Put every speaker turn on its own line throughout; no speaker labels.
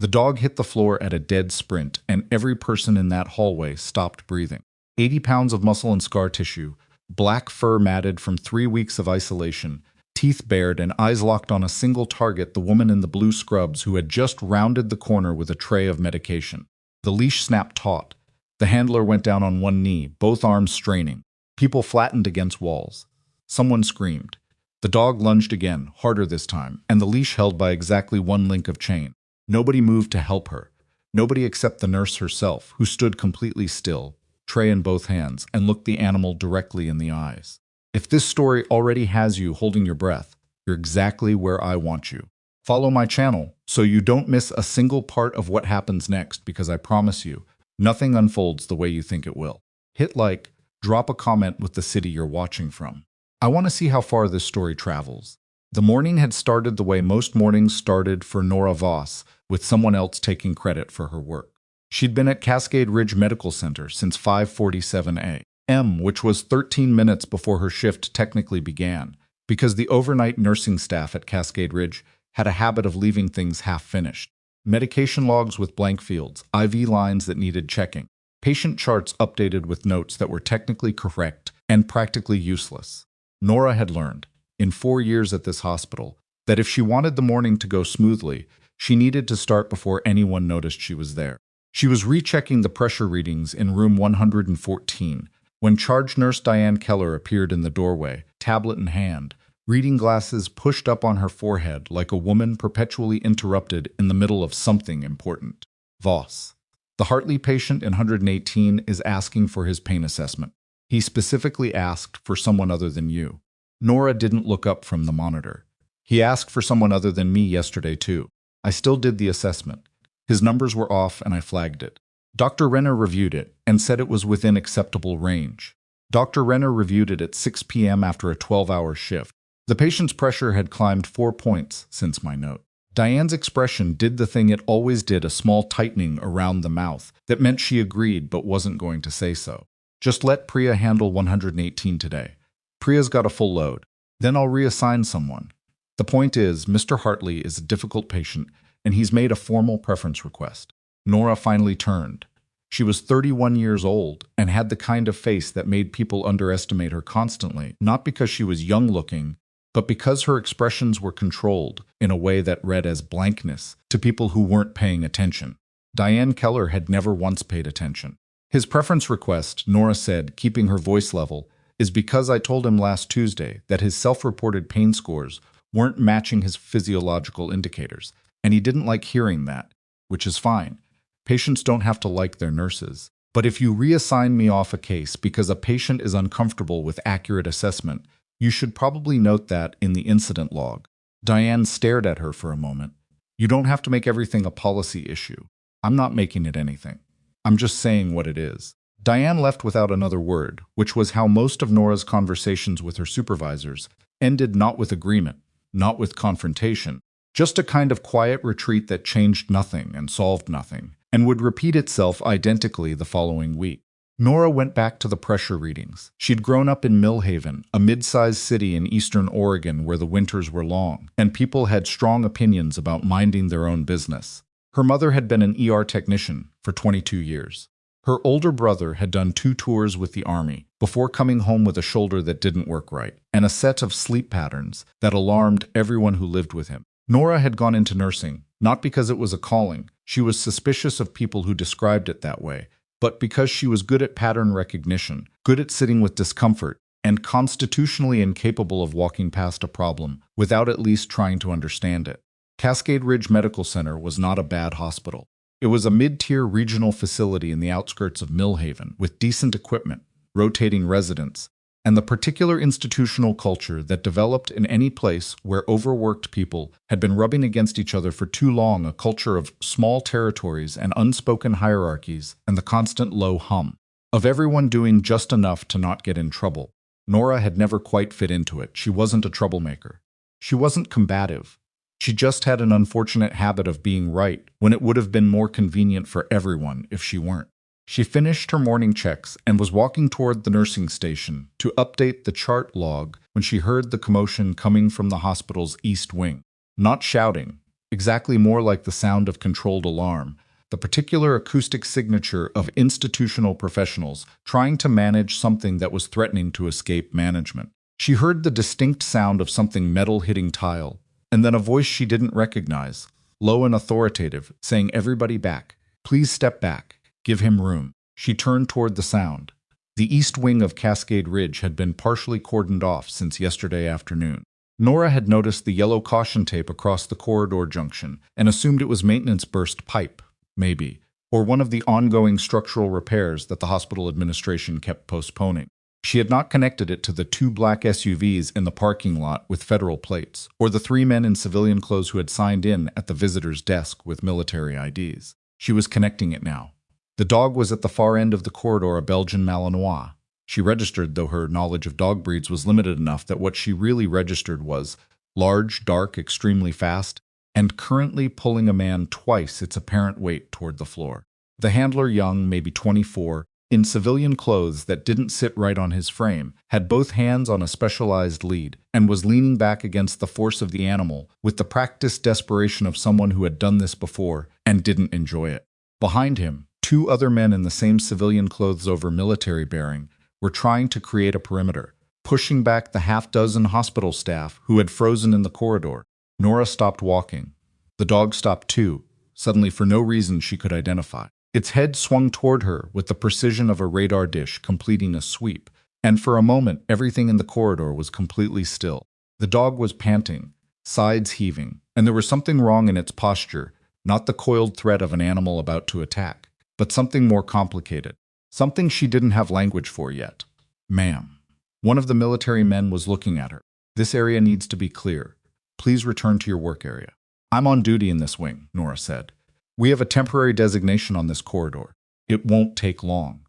The dog hit the floor at a dead sprint, and every person in that hallway stopped breathing. 80 pounds of muscle and scar tissue, black fur matted from 3 weeks of isolation, teeth bared and eyes locked on a single target, the woman in the blue scrubs who had just rounded the corner with a tray of medication. The leash snapped taut. The handler went down on one knee, both arms straining. People flattened against walls. Someone screamed. The dog lunged again, harder this time, and the leash held by exactly one link of chain. Nobody moved to help her. Nobody except the nurse herself, who stood completely still, tray in both hands, and looked the animal directly in the eyes. If this story already has you holding your breath, you're exactly where I want you. Follow my channel so you don't miss a single part of what happens next, because I promise you, nothing unfolds the way you think it will. Hit like, drop a comment with the city you're watching from. I want to see how far this story travels. The morning had started the way most mornings started for Nora Voss, with someone else taking credit for her work. She'd been at Cascade Ridge Medical Center since 5:47 a.m., which was 13 minutes before her shift technically began, because the overnight nursing staff at Cascade Ridge had a habit of leaving things half-finished. Medication logs with blank fields, IV lines that needed checking, patient charts updated with notes that were technically correct and practically useless. Nora had learned, in 4 years at this hospital, that if she wanted the morning to go smoothly, she needed to start before anyone noticed she was there. She was rechecking the pressure readings in room 114 when charge nurse Diane Keller appeared in the doorway, tablet in hand, reading glasses pushed up on her forehead like a woman perpetually interrupted in the middle of something important. Voss. The Hartley patient in 118 is asking for his pain assessment. He specifically asked for someone other than you. Nora didn't look up from the monitor. He asked for someone other than me yesterday too. I still did the assessment. His numbers were off and I flagged it. Dr. Renner reviewed it and said it was within acceptable range. Dr. Renner reviewed it at 6 p.m. after a 12-hour shift. The patient's pressure had climbed 4 points since my note. Diane's expression did the thing it always did, a small tightening around the mouth that meant she agreed but wasn't going to say so. Just let Priya handle 118 today. Priya's got a full load. Then I'll reassign someone. The point is, Mr. Hartley is a difficult patient, and he's made a formal preference request. Nora finally turned. She was 31 years old and had the kind of face that made people underestimate her constantly, not because she was young-looking, but because her expressions were controlled in a way that read as blankness to people who weren't paying attention. Diane Keller had never once paid attention. His preference request, Nora said, keeping her voice level, is because I told him last Tuesday that his self-reported pain scores weren't matching his physiological indicators, and he didn't like hearing that, which is fine. Patients don't have to like their nurses. But if you reassign me off a case because a patient is uncomfortable with accurate assessment, you should probably note that in the incident log. Diane stared at her for a moment. You don't have to make everything a policy issue. I'm not making it anything. I'm just saying what it is. Diane left without another word, which was how most of Nora's conversations with her supervisors ended, not with agreement, not with confrontation, just a kind of quiet retreat that changed nothing and solved nothing, and would repeat itself identically the following week. Nora went back to the pressure readings. She'd grown up in Millhaven, a mid-sized city in eastern Oregon where the winters were long, and people had strong opinions about minding their own business. Her mother had been an ER technician for 22 years. Her older brother had done 2 tours with the Army before coming home with a shoulder that didn't work right, and a set of sleep patterns that alarmed everyone who lived with him. Nora had gone into nursing, not because it was a calling. She was suspicious of people who described it that way, but because she was good at pattern recognition, good at sitting with discomfort, and constitutionally incapable of walking past a problem without at least trying to understand it. Cascade Ridge Medical Center was not a bad hospital. It was a mid-tier regional facility in the outskirts of Millhaven with decent equipment, rotating residents, and the particular institutional culture that developed in any place where overworked people had been rubbing against each other for too long, a culture of small territories and unspoken hierarchies and the constant low hum of everyone doing just enough to not get in trouble. Nora had never quite fit into it. She wasn't a troublemaker. She wasn't combative. She just had an unfortunate habit of being right when it would have been more convenient for everyone if she weren't. She finished her morning checks and was walking toward the nursing station to update the chart log when she heard the commotion coming from the hospital's east wing. Not shouting. exactly more like the sound of controlled alarm, the particular acoustic signature of institutional professionals trying to manage something that was threatening to escape management. She heard the distinct sound of something metal hitting tile, and then a voice she didn't recognize, low and authoritative, saying, "Everybody back. Please step back. Give him room." She turned toward the sound. The east wing of Cascade Ridge had been partially cordoned off since yesterday afternoon. Nora had noticed the yellow caution tape across the corridor junction and assumed it was maintenance burst pipe, maybe, or one of the ongoing structural repairs that the hospital administration kept postponing. She had not connected it to the 2 black SUVs in the parking lot with federal plates, or the 3 men in civilian clothes who had signed in at the visitor's desk with military IDs. She was connecting it now. The dog was at the far end of the corridor, a Belgian Malinois. She registered, though her knowledge of dog breeds was limited enough that what she really registered was large, dark, extremely fast, and currently pulling a man twice its apparent weight toward the floor. The handler, young, maybe 24, in civilian clothes that didn't sit right on his frame, had both hands on a specialized lead and was leaning back against the force of the animal with the practiced desperation of someone who had done this before and didn't enjoy it. Behind him, 2 other men in the same civilian clothes over military bearing were trying to create a perimeter, pushing back the half-dozen hospital staff who had frozen in the corridor. Nora stopped walking. The dog stopped too, suddenly for no reason she could identify. Its head swung toward her with the precision of a radar dish completing a sweep, and for a moment everything in the corridor was completely still. The dog was panting, sides heaving, and there was something wrong in its posture, not the coiled threat of an animal about to attack, but something more complicated, something she didn't have language for yet. "Ma'am." One of the military men was looking at her. "This area needs to be clear. Please return to your work area." "I'm on duty in this wing," Nora said. "We have a temporary designation on this corridor. It won't take long."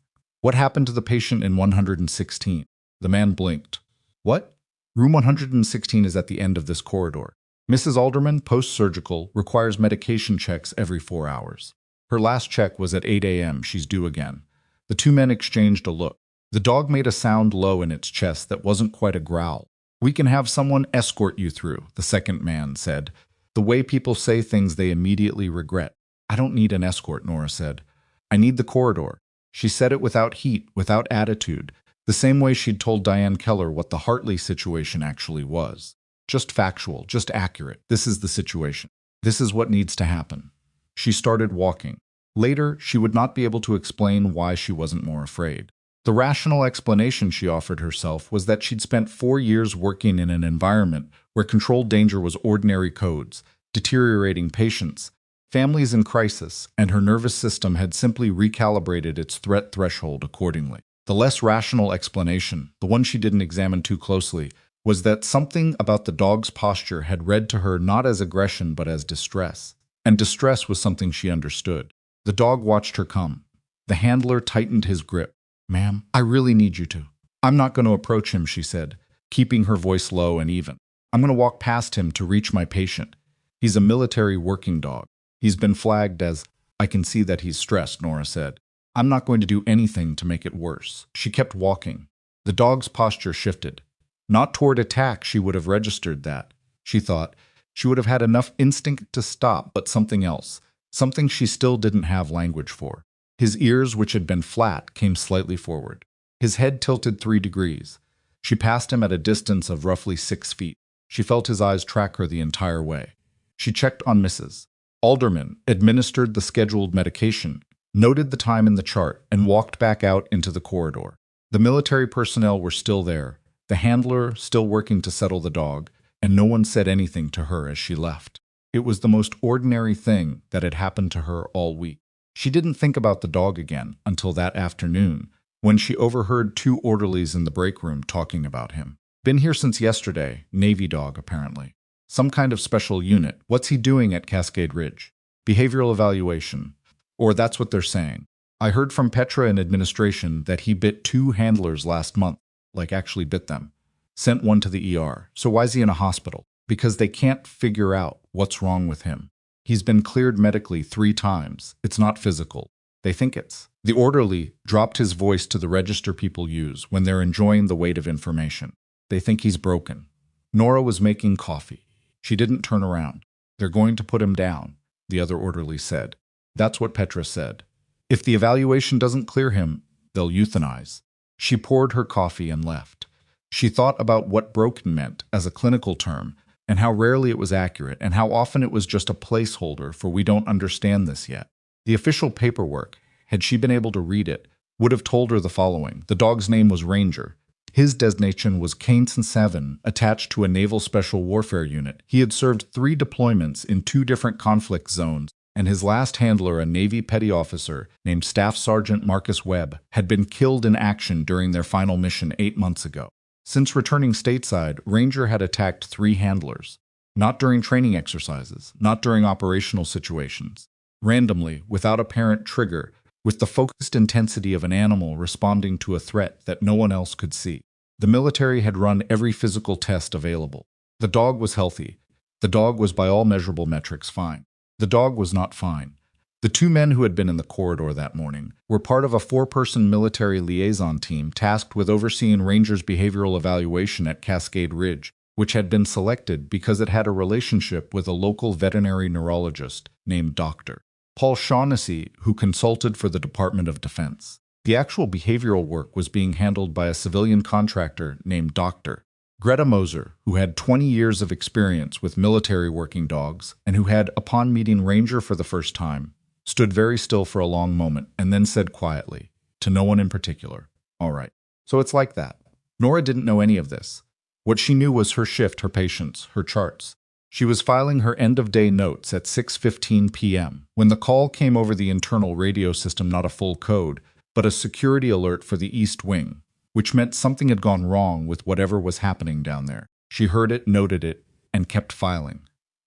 "What happened to the patient in 116? The man blinked. "What?" "Room 116 is at the end of this corridor. Mrs. Alderman, post-surgical, requires medication checks every 4 hours. Her last check was at 8 a.m. She's due again." The 2 men exchanged a look. The dog made a sound low in its chest that wasn't quite a growl. "We can have someone escort you through," the second man said. The way people say things they immediately regret. "I don't need an escort," Nora said. "I need the corridor." She said it without heat, without attitude, the same way she'd told Diane Keller what the Hartley situation actually was. Just factual, just accurate. This is the situation. This is what needs to happen. She started walking. Later, she would not be able to explain why she wasn't more afraid. The rational explanation she offered herself was that she'd spent 4 years working in an environment where controlled danger was ordinary codes, deteriorating patients, families in crisis, and her nervous system had simply recalibrated its threat threshold accordingly. The less rational explanation, the one she didn't examine too closely, was that something about the dog's posture had read to her not as aggression but as distress. And distress was something she understood. The dog watched her come. The handler tightened his grip. "Ma'am, I really need you to." "I'm not going to approach him," she said, keeping her voice low and even. "I'm going to walk past him to reach my patient. He's a military working dog. He's been flagged as—" "I can see that he's stressed," Nora said. "I'm not going to do anything to make it worse." She kept walking. The dog's posture shifted. Not toward attack, she would have registered that. She thought she would have had enough instinct to stop, but something else, something she still didn't have language for. His ears, which had been flat, came slightly forward. His head tilted 3 degrees. She passed him at a distance of roughly 6 feet. She felt his eyes track her the entire way. She checked on Mrs. Alderman, administered the scheduled medication, noted the time in the chart, and walked back out into the corridor. The military personnel were still there, the handler still working to settle the dog, and no one said anything to her as she left. It was the most ordinary thing that had happened to her all week. She didn't think about the dog again until that afternoon, when she overheard 2 orderlies in the break room talking about him. "Been here since yesterday, Navy dog apparently. Some kind of special unit. What's he doing at Cascade Ridge? Behavioral evaluation. Or that's what they're saying. I heard from Petra in administration that he bit 2 handlers last month, like actually bit them. Sent one to the ER. So why's he in a hospital? Because they can't figure out what's wrong with him. He's been cleared medically 3 times. It's not physical. They think it's." The orderly dropped his voice to the register people use when they're enjoying the weight of information. "They think he's broken." Nora was making coffee. She didn't turn around. They're going to put him down, the other orderly said. That's what Petra said. If the evaluation doesn't clear him, they'll euthanize. She poured her coffee and left. She thought about what broken meant as a clinical term, and how rarely it was accurate, and how often it was just a placeholder for we don't understand this yet. The official paperwork, had she been able to read it, would have told her the following. The dog's name was Ranger. His designation was Cainson 7, attached to a Naval Special Warfare Unit. He had served 3 deployments in 2 different conflict zones, and his last handler, a Navy petty officer named Staff Sergeant Marcus Webb, had been killed in action during their final mission 8 months ago. Since returning stateside, Ranger had attacked 3 handlers. Not during training exercises, not during operational situations. Randomly, without apparent trigger, with the focused intensity of an animal responding to a threat that no one else could see. The military had run every physical test available. The dog was healthy. The dog was by all measurable metrics fine. The dog was not fine. The 2 men who had been in the corridor that morning were part of a 4-person military liaison team tasked with overseeing Ranger's behavioral evaluation at Cascade Ridge, which had been selected because it had a relationship with a local veterinary neurologist named Dr. Paul Shaughnessy, who consulted for the Department of Defense. The actual behavioral work was being handled by a civilian contractor named Dr. Greta Moser, who had 20 years of experience with military working dogs, and who had, upon meeting Ranger for the first time, stood very still for a long moment and then said quietly, to no one in particular, "All right." So it's like that. Nora didn't know any of this. What she knew was her shift, her patients, her charts. She was filing her end-of-day notes at 6:15 p.m. when the call came over the internal radio system, not a full code, but a security alert for the East Wing, which meant something had gone wrong with whatever was happening down there. She heard it, noted it, and kept filing.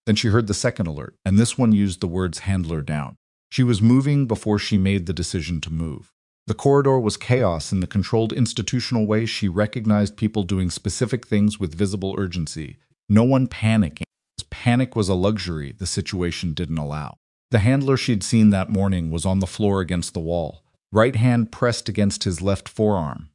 Then she heard the second alert, and this one used the words handler down. She was moving before she made the decision to move. The corridor was chaos in the controlled institutional way. She recognized people doing specific things with visible urgency. No one panicking. Panic was a luxury the situation didn't allow. The handler she'd seen that morning was on the floor against the wall, right hand pressed against his left forearm,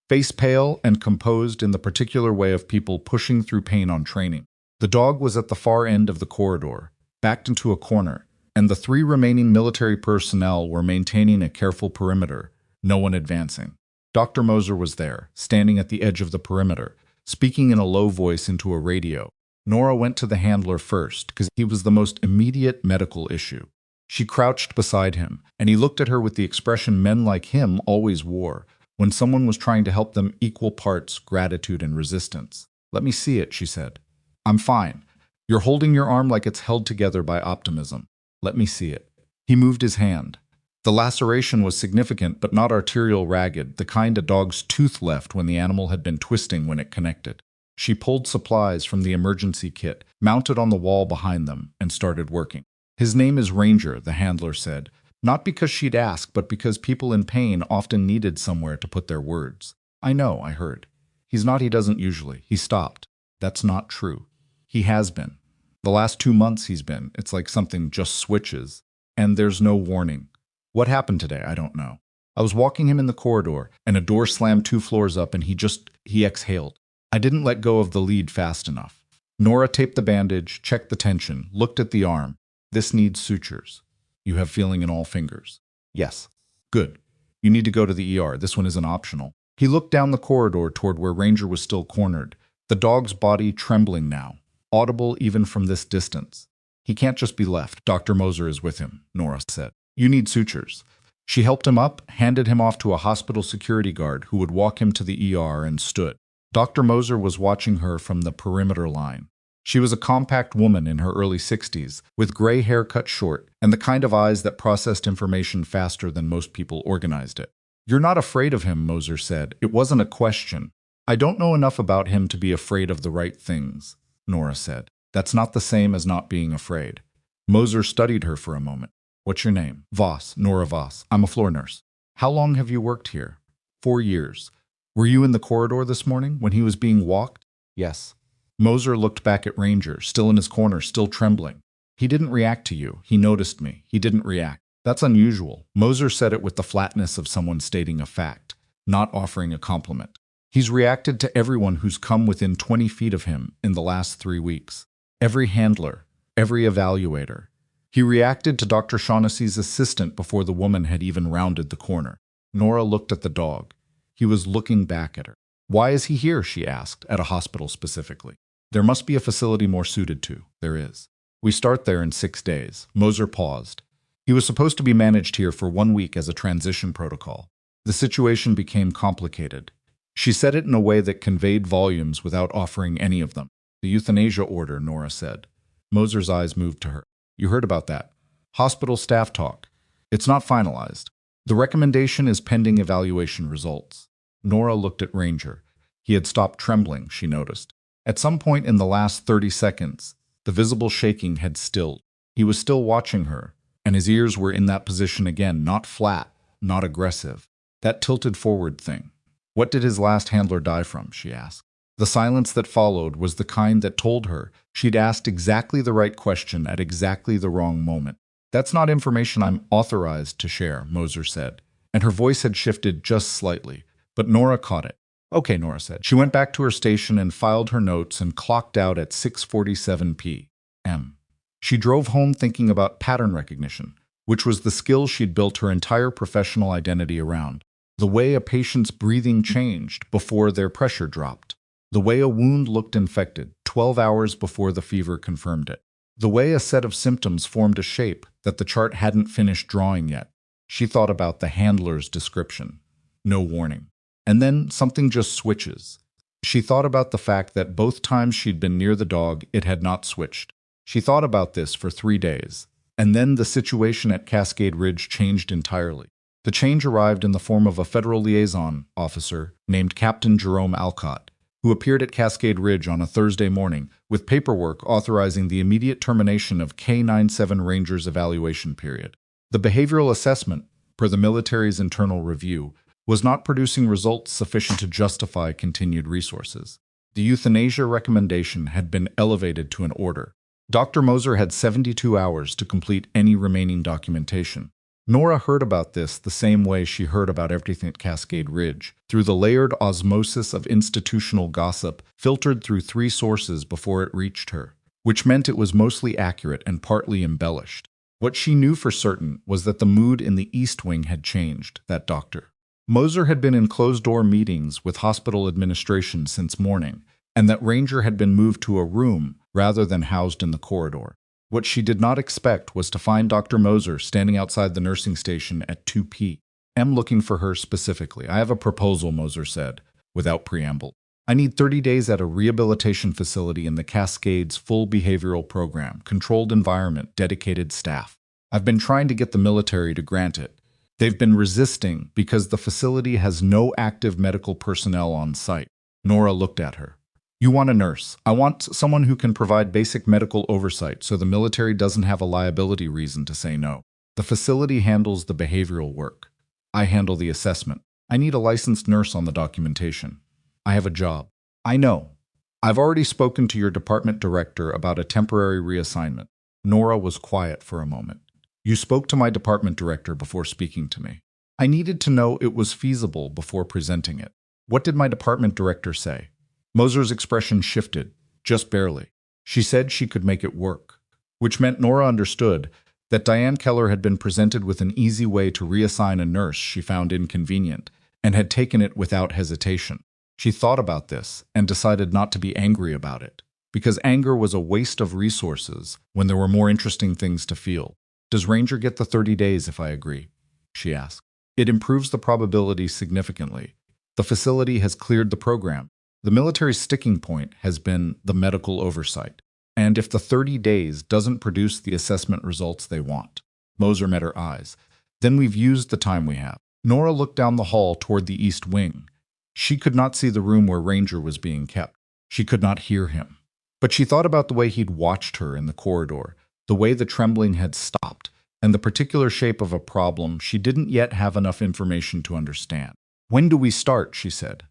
face pale and composed in the particular way of people pushing through pain on training. The dog was at the far end of the corridor, backed into a corner, and the 3 remaining military personnel were maintaining a careful perimeter, no one advancing. Dr. Moser was there, standing at the edge of the perimeter, speaking in a low voice into a radio. Nora went to the handler first, because he was the most immediate medical issue. She crouched beside him, and he looked at her with the expression men like him always wore when someone was trying to help them, equal parts gratitude and resistance. "Let me see it," she said. "I'm fine. You're holding your arm like it's held together by optimism. Let me see it." He moved his hand. The laceration was significant but not arterial ragged, the kind a dog's tooth left when the animal had been twisting when it connected. She pulled supplies from the emergency kit, mounted on the wall behind them, and started working. "His name is Ranger," the handler said, not because she'd asked, but because people in pain often needed somewhere to put their words. "I know," I heard. "He's not, he doesn't usually." He stopped. "That's not true. He has been. The last 2 months he's been. It's like something just switches. And there's no warning. What happened today? I don't know. I was walking him in the corridor, and a door slammed 2 floors up, and he exhaled. I didn't let go of the lead fast enough." Nora taped the bandage, checked the tension, looked at the arm. "This needs sutures. You have feeling in all fingers." "Yes." "Good. You need to go to the ER. This one isn't optional." He looked down the corridor toward where Ranger was still cornered, the dog's body trembling now, audible even from this distance. "He can't just be left. Dr. Moser is with him," Nora said. "You need sutures." She helped him up, handed him off to a hospital security guard who would walk him to the ER, and stood. Dr. Moser was watching her from the perimeter line. She was a compact woman in her early 60s, with gray hair cut short, and the kind of eyes that processed information faster than most people organized it. "You're not afraid of him," Moser said. "It wasn't a question." "I don't know enough about him to be afraid of the right things," Nora said. "That's not the same as not being afraid." Moser studied her for a moment. "What's your name?" "Voss, Nora Voss. I'm a floor nurse." "How long have you worked here?" 4 years. "Were you in the corridor this morning when he was being walked?" "Yes." Moser looked back at Ranger, still in his corner, still trembling. "He didn't react to you. He noticed me. He didn't react." "That's unusual." Moser said it with the flatness of someone stating a fact, not offering a compliment. "He's reacted to everyone who's come within 20 feet of him in the last 3 weeks. Every handler, every evaluator. He reacted to Dr. Shaughnessy's assistant before the woman had even rounded the corner. Nora looked at the dog. He was looking back at her. "Why is he here?" she asked, "at a hospital specifically." "There must be a facility more suited to." "There is. We start there in 6 days." Moser paused. "He was supposed to be managed here for 1 week as a transition protocol." The situation became complicated. She said it in a way that conveyed volumes without offering any of them. "The euthanasia order," Nora said. Moser's eyes moved to her. "You heard about that? Hospital staff talk. It's not finalized. The recommendation is pending evaluation results." Nora looked at Ranger. He had stopped trembling, she noticed. At some point in the last 30 seconds, the visible shaking had stilled. He was still watching her, and his ears were in that position again, not flat, not aggressive. That tilted forward thing. "What did his last handler die from?" she asked. The silence that followed was the kind that told her she'd asked exactly the right question at exactly the wrong moment. "That's not information I'm authorized to share," Moser said, and her voice had shifted just slightly, but Nora caught it. "Okay," Nora said. She went back to her station and filed her notes and clocked out at 6:47 p.m. She drove home thinking about pattern recognition, which was the skill she'd built her entire professional identity around. The way a patient's breathing changed before their pressure dropped. The way a wound looked infected 12 hours before the fever confirmed it. The way a set of symptoms formed a shape that the chart hadn't finished drawing yet. She thought about the handler's description. No warning. And then something just switches. She thought about the fact that both times she'd been near the dog, it had not switched. She thought about this for 3 days. And then the situation at Cascade Ridge changed entirely. The change arrived in the form of a federal liaison officer named Captain Alcott, who appeared at Cascade Ridge on a Thursday morning with paperwork authorizing the immediate termination of K-97 Ranger's evaluation period. The behavioral assessment, per the military's internal review, was not producing results sufficient to justify continued resources. The euthanasia recommendation had been elevated to an order. Dr. Moser had 72 hours to complete any remaining documentation. Nora heard about this the same way she heard about everything at Cascade Ridge, through the layered osmosis of institutional gossip filtered through 3 sources before it reached her, which meant it was mostly accurate and partly embellished. What she knew for certain was that the mood in the East Wing had changed, that doctor. Moser had been in closed-door meetings with hospital administration since morning, and that Ranger had been moved to a room rather than housed in the corridor. What she did not expect was to find Dr. Moser standing outside the nursing station at 2 p.m. looking for her specifically. "I have a proposal," Moser said, without preamble. "I need 30 days at a rehabilitation facility in the Cascades full behavioral program, controlled environment, dedicated staff. I've been trying to get the military to grant it. They've been resisting because the facility has no active medical personnel on site." Nora looked at her. "You want a nurse. I want someone who can provide basic medical oversight so the military doesn't have a liability reason to say no. The facility handles the behavioral work. I handle the assessment. I need a licensed nurse on the documentation. I have a job." "I know. I've already spoken to your department director about a temporary reassignment." Nora was quiet for a moment. "You spoke to my department director before speaking to me. I needed to know it was feasible before presenting it." "What did my department director say?" Moser's expression shifted, just barely. She said she could make it work, which meant Nora understood that Diane Keller had been presented with an easy way to reassign a nurse she found inconvenient, and had taken it without hesitation. She thought about this and decided not to be angry about it, because anger was a waste of resources when there were more interesting things to feel. "Does Ranger get the 30 days if I agree?" she asked. "It improves the probability significantly. The facility has cleared the program. The military's sticking point has been the medical oversight. And if the 30 days doesn't produce the assessment results they want," Moser met her eyes, "then we've used the time we have." Nora looked down the hall toward the East Wing. She could not see the room where Ranger was being kept. She could not hear him. But she thought about the way he'd watched her in the corridor, the way the trembling had stopped, and the particular shape of a problem she didn't yet have enough information to understand. "When do we start?" she said.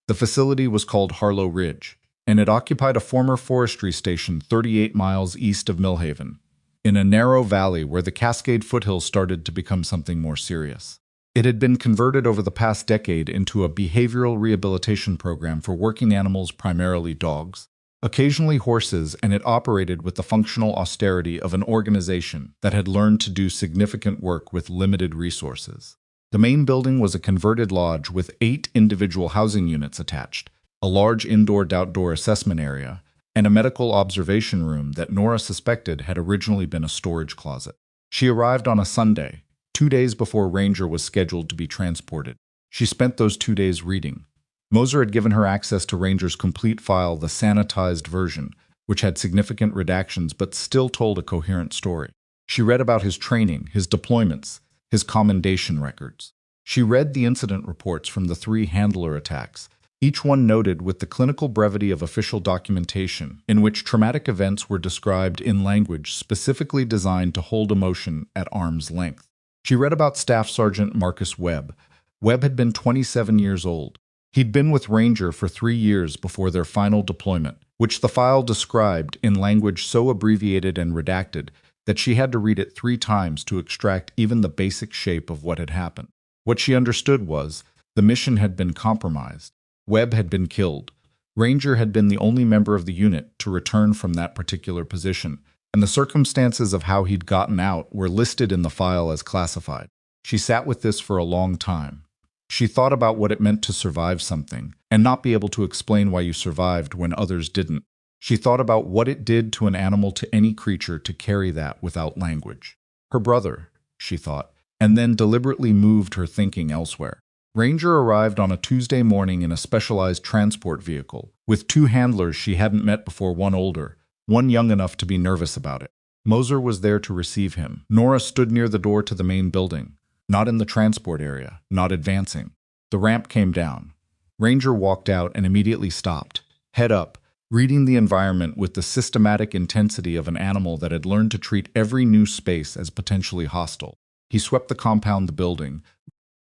The facility was called Harlow Ridge, and it occupied a former forestry station 38 miles east of Millhaven, in a narrow valley where the Cascade foothills started to become something more serious. It had been converted over the past decade into a behavioral rehabilitation program for working animals, primarily dogs. occasionally horses, and it operated with the functional austerity of an organization that had learned to do significant work with limited resources. The main building was a converted lodge with 8 individual housing units attached, a large indoor-outdoor assessment area, and a medical observation room that Nora suspected had originally been a storage closet. She arrived on a Sunday, 2 days before Ranger was scheduled to be transported. She spent those 2 days reading. Moser had given her access to Ranger's complete file, the sanitized version, which had significant redactions but still told a coherent story. She read about his training, his deployments, his commendation records. She read the incident reports from the 3 handler attacks, each one noted with the clinical brevity of official documentation, in which traumatic events were described in language specifically designed to hold emotion at arm's length. She read about Staff Sergeant Marcus Webb. Webb had been 27 years old. He'd been with Ranger for 3 years before their final deployment, which the file described in language so abbreviated and redacted that she had to read it 3 times to extract even the basic shape of what had happened. What she understood was the mission had been compromised. Webb had been killed. Ranger had been the only member of the unit to return from that particular position, and the circumstances of how he'd gotten out were listed in the file as classified. She sat with this for a long time. She thought about what it meant to survive something, and not be able to explain why you survived when others didn't. She thought about what it did to an animal, to any creature, to carry that without language. Her brother, she thought, and then deliberately moved her thinking elsewhere. Ranger arrived on a Tuesday morning in a specialized transport vehicle, with 2 handlers she hadn't met before, one older, one young enough to be nervous about it. Moser was there to receive him. Nora stood near the door to the main building, not in the transport area, not advancing. The ramp came down. Ranger walked out and immediately stopped, head up, reading the environment with the systematic intensity of an animal that had learned to treat every new space as potentially hostile. He swept the compound, the building,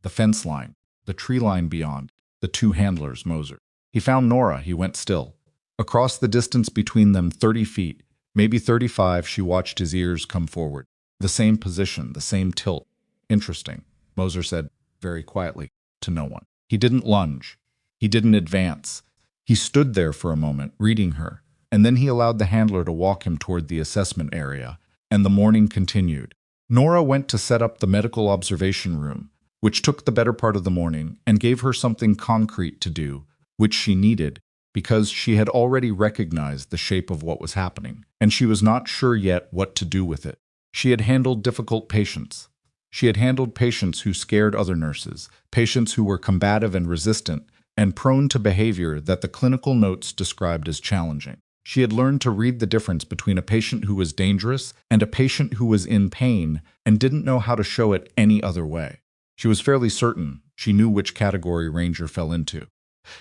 the fence line, the tree line beyond, the 2 handlers, Moser. He found Nora. He went still. Across the distance between them, 30 feet, maybe 35, she watched his ears come forward. The same position, the same tilt. Interesting, Moser said, very quietly, to no one. He didn't lunge. He didn't advance. He stood there for a moment, reading her, and then he allowed the handler to walk him toward the assessment area, and the morning continued. Nora went to set up the medical observation room, which took the better part of the morning and gave her something concrete to do, which she needed, because she had already recognized the shape of what was happening, and she was not sure yet what to do with it. She had handled difficult patients. She had handled patients who scared other nurses, patients who were combative and resistant, and prone to behavior that the clinical notes described as challenging. She had learned to read the difference between a patient who was dangerous and a patient who was in pain and didn't know how to show it any other way. She was fairly certain she knew which category Ranger fell into.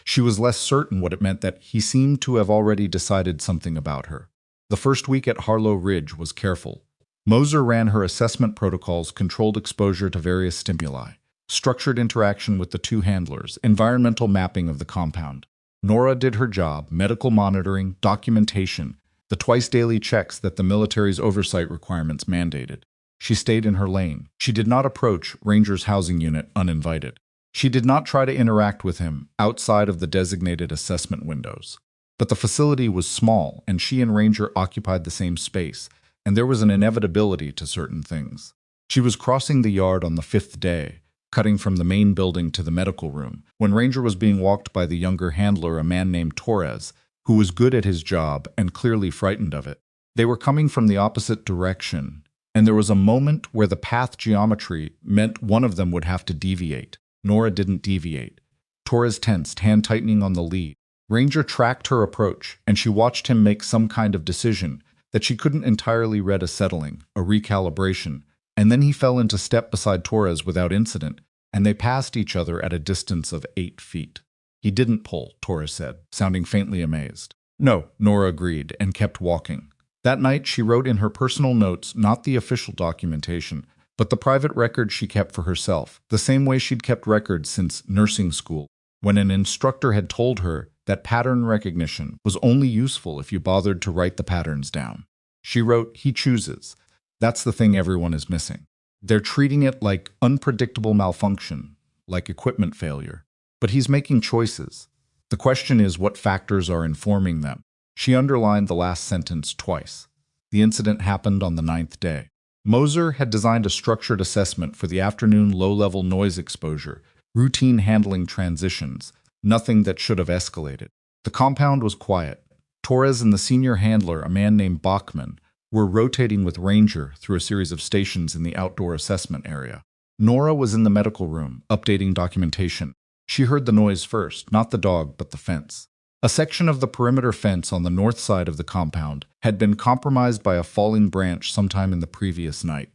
She was less certain what it meant that he seemed to have already decided something about her. The first week at Harlow Ridge was careful. Moser ran her assessment protocols, controlled exposure to various stimuli, structured interaction with the 2 handlers, environmental mapping of the compound. Nora did her job, medical monitoring, documentation, the twice-daily checks that the military's oversight requirements mandated. She stayed in her lane. She did not approach Ranger's housing unit uninvited. She did not try to interact with him outside of the designated assessment windows. But the facility was small, and she and Ranger occupied the same space, and there was an inevitability to certain things. She was crossing the yard on the 5th day, cutting from the main building to the medical room, when Ranger was being walked by the younger handler, a man named Torres, who was good at his job and clearly frightened of it. They were coming from the opposite direction, and there was a moment where the path geometry meant one of them would have to deviate. Nora didn't deviate. Torres tensed, hand tightening on the lead. Ranger tracked her approach, and she watched him make some kind of decision that she couldn't entirely read, a settling, a recalibration, and then he fell into step beside Torres without incident, and they passed each other at a distance of 8 feet. He didn't pull, Torres said, sounding faintly amazed. No, Nora agreed, and kept walking. That night she wrote in her personal notes, not the official documentation, but the private record she kept for herself, the same way she'd kept records since nursing school, when an instructor had told her that pattern recognition was only useful if you bothered to write the patterns down. She wrote, "He chooses. That's the thing everyone is missing. They're treating it like unpredictable malfunction, like equipment failure. But he's making choices. The question is what factors are informing them." She underlined the last sentence twice. The incident happened on the 9th day. Moser had designed a structured assessment for the afternoon low-level noise exposure, routine handling transitions, nothing that should have escalated. The compound was quiet. Torres and the senior handler, a man named Bachman, were rotating with Ranger through a series of stations in the outdoor assessment area. Nora was in the medical room, updating documentation. She heard the noise first, not the dog, but the fence. A section of the perimeter fence on the north side of the compound had been compromised by a falling branch sometime in the previous night,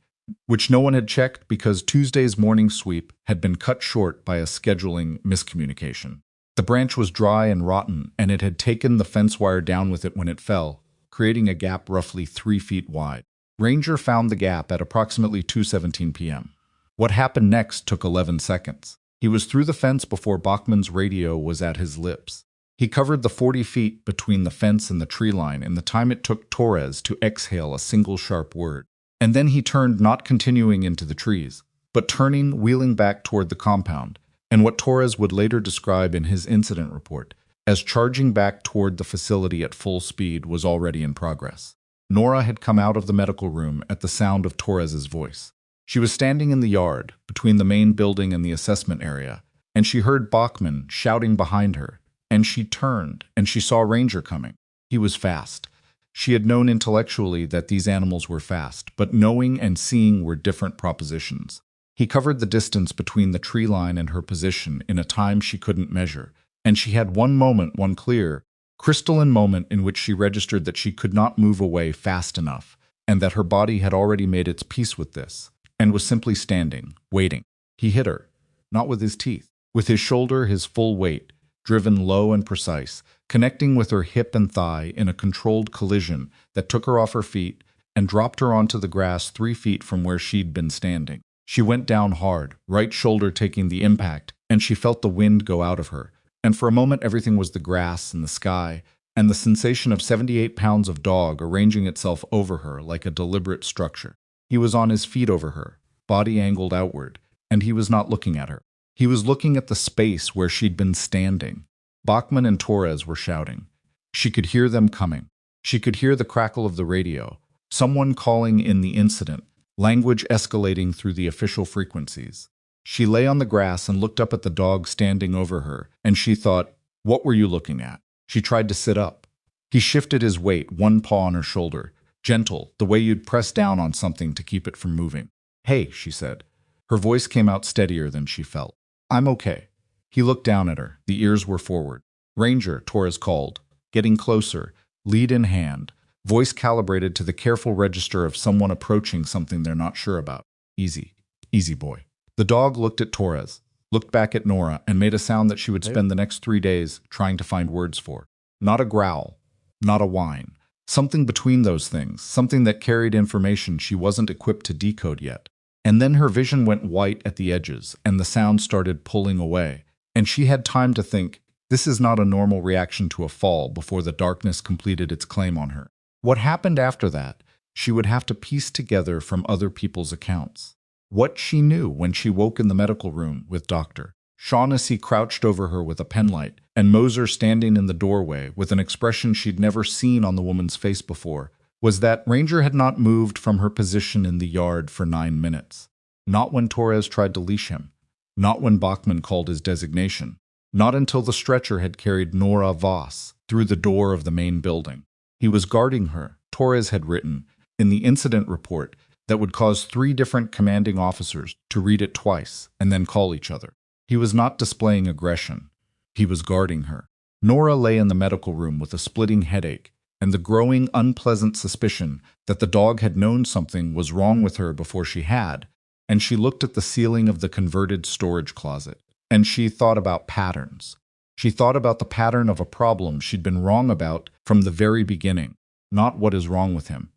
which no one had checked because Tuesday's morning sweep had been cut short by a scheduling miscommunication. The branch was dry and rotten, and it had taken the fence wire down with it when it fell, creating a gap roughly 3 feet wide. Ranger found the gap at approximately 2:17 p.m. What happened next took 11 seconds. He was through the fence before Bachman's radio was at his lips. He covered the 40 feet between the fence and the tree line in the time it took Torres to exhale a single sharp word. And then he turned, not continuing into the trees, but turning, wheeling back toward the compound, and what Torres would later describe in his incident report as charging back toward the facility at full speed was already in progress. Nora had come out of the medical room at the sound of Torres's voice. She was standing in the yard, between the main building and the assessment area, and she heard Bachman shouting behind her. And she turned, and she saw Ranger coming. He was fast. She had known intellectually that these animals were fast, but knowing and seeing were different propositions. He covered the distance between the tree line and her position in a time she couldn't measure, and she had one clear, crystalline moment in which she registered that she could not move away fast enough, and that her body had already made its peace with this, and was simply standing, waiting. He hit her, not with his teeth, with his shoulder, his full weight, driven low and precise, connecting with her hip and thigh in a controlled collision that took her off her feet and dropped her onto the grass 3 feet from where she'd been standing. She went down hard, right shoulder taking the impact, and she felt the wind go out of her. And for a moment everything was the grass and the sky, and the sensation of 78 pounds of dog arranging itself over her like a deliberate structure. He was on his feet over her, body angled outward, and he was not looking at her. He was looking at the space where she'd been standing. Bachman and Torres were shouting. She could hear them coming. She could hear the crackle of the radio, someone calling in the incident, language escalating through the official frequencies. She lay on the grass and looked up at the dog standing over her, and she thought, "What were you looking at?" She tried to sit up. He shifted his weight, one paw on her shoulder, gentle, the way you'd press down on something to keep it from moving. "Hey," she said. Her voice came out steadier than she felt. "I'm okay." He looked down at her. The ears were forward. "Ranger," Torres called, getting closer, lead in hand, voice calibrated to the careful register of someone approaching something they're not sure about. "Easy. Easy, boy." The dog looked at Torres, looked back at Nora, and made a sound that she would spend the next 3 days trying to find words for. Not a growl, not a whine. Something between those things, something that carried information she wasn't equipped to decode yet. And then her vision went white at the edges, and the sound started pulling away. And she had time to think, this is not a normal reaction to a fall, before the darkness completed its claim on her. What happened after that, she would have to piece together from other people's accounts. What she knew when she woke in the medical room with Dr. Shaughnessy crouched over her with a penlight, and Moser standing in the doorway with an expression she'd never seen on the woman's face before, was that Ranger had not moved from her position in the yard for 9 minutes. Not when Torres tried to leash him. Not when Bachman called his designation. Not until the stretcher had carried Nora Voss through the door of the main building. He was guarding her, Torres had written, in the incident report that would cause 3 different commanding officers to read it twice and then call each other. He was not displaying aggression. He was guarding her. Nora lay in the medical room with a splitting headache and the growing unpleasant suspicion that the dog had known something was wrong with her before she had, and she looked at the ceiling of the converted storage closet, and she thought about patterns. She thought about the pattern of a problem she'd been wrong about from the very beginning, not what is wrong with him,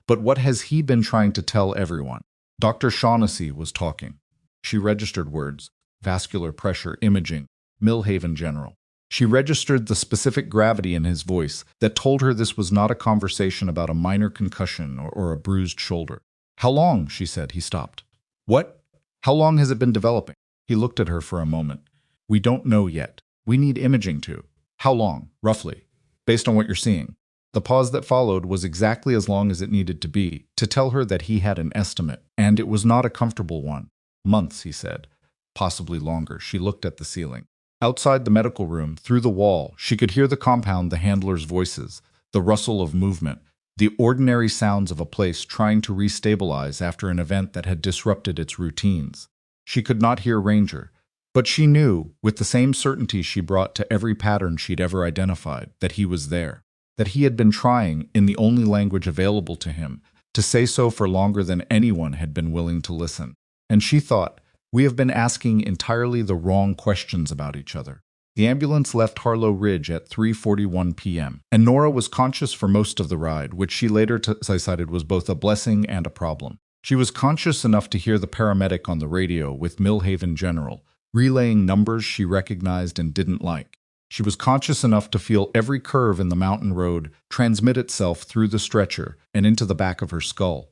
but what has he been trying to tell everyone. Dr. Shaughnessy was talking. She registered words, vascular pressure imaging, Millhaven General. She registered the specific gravity in his voice that told her this was not a conversation about a minor concussion or a bruised shoulder. "How long?" she said. He stopped. "What? How long has it been developing?" He looked at her for a moment. "We don't know yet. We need imaging too." "How long, roughly, based on what you're seeing?" The pause that followed was exactly as long as it needed to be, to tell her that he had an estimate, and it was not a comfortable one. Months, he said. Possibly longer. She looked at the ceiling. Outside the medical room, through the wall, she could hear the compound, the handlers' voices, the rustle of movement, the ordinary sounds of a place trying to restabilize after an event that had disrupted its routines. She could not hear Ranger, but she knew, with the same certainty she brought to every pattern she'd ever identified, that he was there, that he had been trying, in the only language available to him, to say so for longer than anyone had been willing to listen. And she thought, we have been asking entirely the wrong questions about each other. The ambulance left Harlow Ridge at 3:41 p.m., and Nora was conscious for most of the ride, which she later decided was both a blessing and a problem. She was conscious enough to hear the paramedic on the radio with Millhaven General, relaying numbers she recognized and didn't like. She was conscious enough to feel every curve in the mountain road transmit itself through the stretcher and into the back of her skull,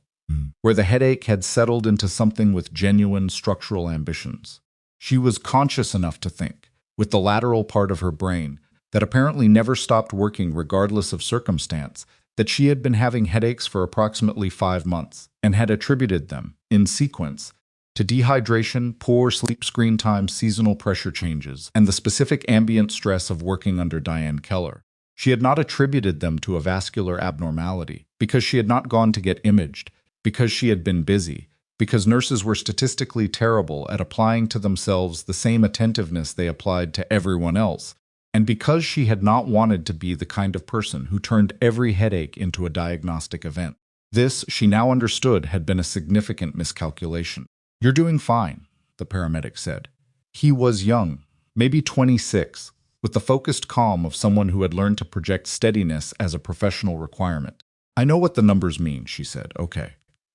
where the headache had settled into something with genuine structural ambitions. She was conscious enough to think, with the lateral part of her brain, that apparently never stopped working regardless of circumstance, that she had been having headaches for approximately 5 months, and had attributed them, in sequence, to dehydration, poor sleep, screen time, seasonal pressure changes, and the specific ambient stress of working under Diane Keller. She had not attributed them to a vascular abnormality, because she had not gone to get imaged, because she had been busy, because nurses were statistically terrible at applying to themselves the same attentiveness they applied to everyone else, and because she had not wanted to be the kind of person who turned every headache into a diagnostic event. This, she now understood, had been a significant miscalculation. "You're doing fine," the paramedic said. He was young, maybe 26, with the focused calm of someone who had learned to project steadiness as a professional requirement. "I know what the numbers mean," she said. "Okay.